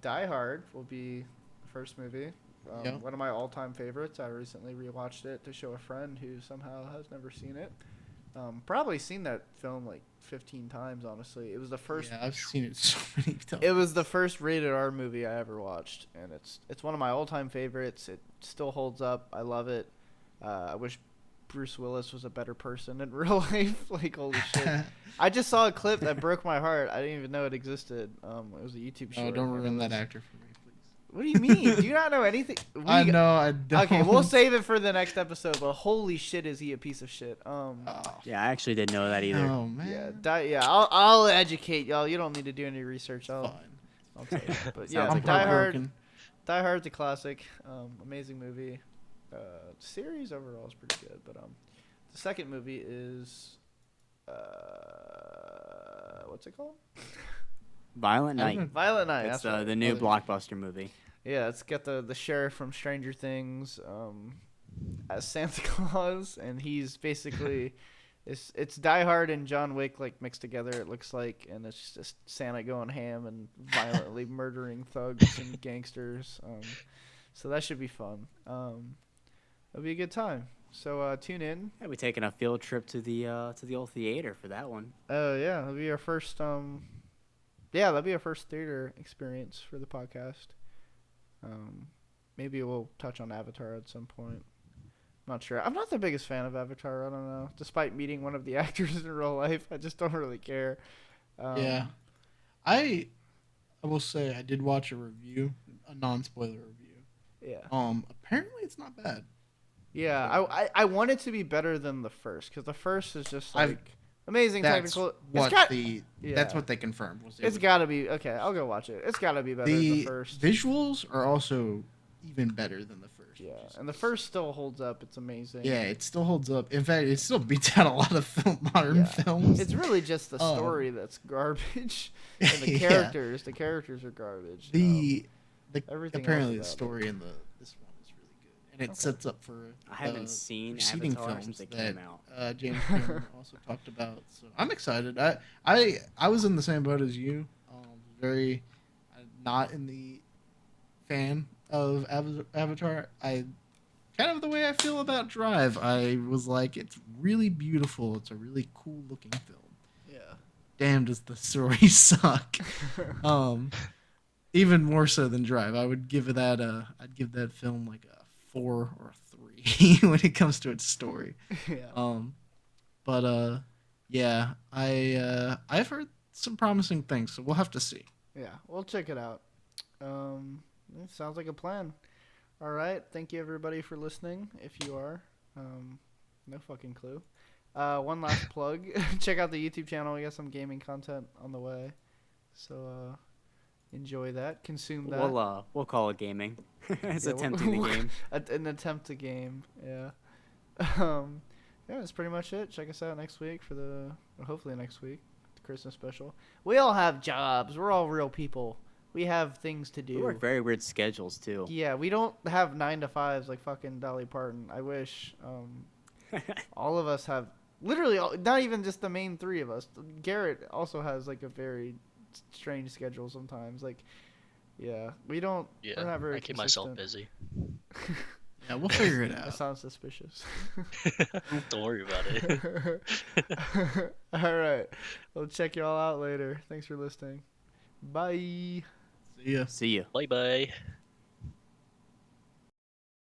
Die Hard will be the first movie. Yeah. One of my all-time favorites. I recently rewatched it to show a friend who somehow has never seen it. Probably seen that film like 15 times. Honestly, it was the first. Yeah, I've seen it so many times. It was the first rated R movie I ever watched, and it's one of my all-time favorites. It still holds up. I love it. I wish Bruce Willis was a better person in real life. Like holy shit! I just saw a clip that broke my heart. I didn't even know it existed. It was a YouTube short. Oh, don't and it ruin that was- actor for me, please. What do you mean? Do you not know anything? I know, I don't. Okay, we'll save it for the next episode. But holy shit, is he a piece of shit? Oh, Yeah, I actually didn't know that either. oh man. Yeah, I'll educate y'all. You don't need to do any research. Fine. I'll tell you. But Sounds yeah, like Die Hard. heartbroken. Die Hard's a classic. Amazing movie. Series overall is pretty good. But the second movie is what's it called? Violent Night. Violent Night. It's That's right. the new Oh, blockbuster movie. Yeah, it's got the sheriff from Stranger Things as Santa Claus, and he's basically it's Die Hard and John Wick like mixed together. It looks like, and it's just Santa going ham and violently murdering thugs and gangsters. So that should be fun. It'll be a good time. So tune in. Yeah, we're taking a field trip to the old theater for that one. Oh yeah, that'll be our first. Yeah, that'll be our first theater experience for the podcast. Maybe we'll touch on Avatar at some point. Not sure. I'm not the biggest fan of Avatar. I don't know. Despite meeting one of the actors in real life, I just don't really care. Yeah. I will say I did watch a review, a non-spoiler review. Yeah. Apparently it's not bad. Yeah. I want it to be better than the first, because the first is just I've- like amazing That's technical. what got, that's what they confirmed. Was It's got to be okay. I'll go watch it. It's got to be better than the first. visuals are also even better than the first. Yeah, which is and the first still holds up. It's amazing. Yeah, it still holds up. In fact, it still beats out a lot of modern films. It's really just the story that's garbage, and the Yeah. characters. The characters are garbage. the everything apparently else the about story in this one is really good, and it sets up for I haven't seen preceding Avatar films since it that came out. James Cameron also talked about. So I'm excited. I was in the same boat as you. Very not in the fan of Avatar. I kind of the way I feel about Drive. I was like, it's really beautiful. It's a really cool looking film. Yeah. Damn, does the story suck? Even more so than Drive. I would give that I'd give that film like a 4 or a 3 when it comes to its story. Yeah. But yeah, I've heard some promising things, so we'll have to see. Yeah. We'll check it out. It sounds like a plan. All right. Thank you everybody for listening. If you are, no fucking clue. One last plug. Check out the YouTube channel. We got some gaming content on the way. So enjoy that. Consume that. We'll call it gaming. It's Yeah, attempting the game. An attempt to game. Yeah. Yeah, that's pretty much it. Check us out next week hopefully next week, the Christmas special. We all have jobs. We're all real people. We have things to do. We work very weird schedules too. Yeah, we don't have 9 to 5s like fucking Dolly Parton. I wish. All of us have literally not even just the main 3 of us. Garrett also has like a very strange schedule sometimes. Like, yeah, we don't. Yeah, we're not very I keep myself consistent. busy. Yeah, we'll figure it That out. sounds suspicious. Don't worry about it. All right. We'll check y'all out later. Thanks for listening. Bye. See ya. See ya. Bye bye.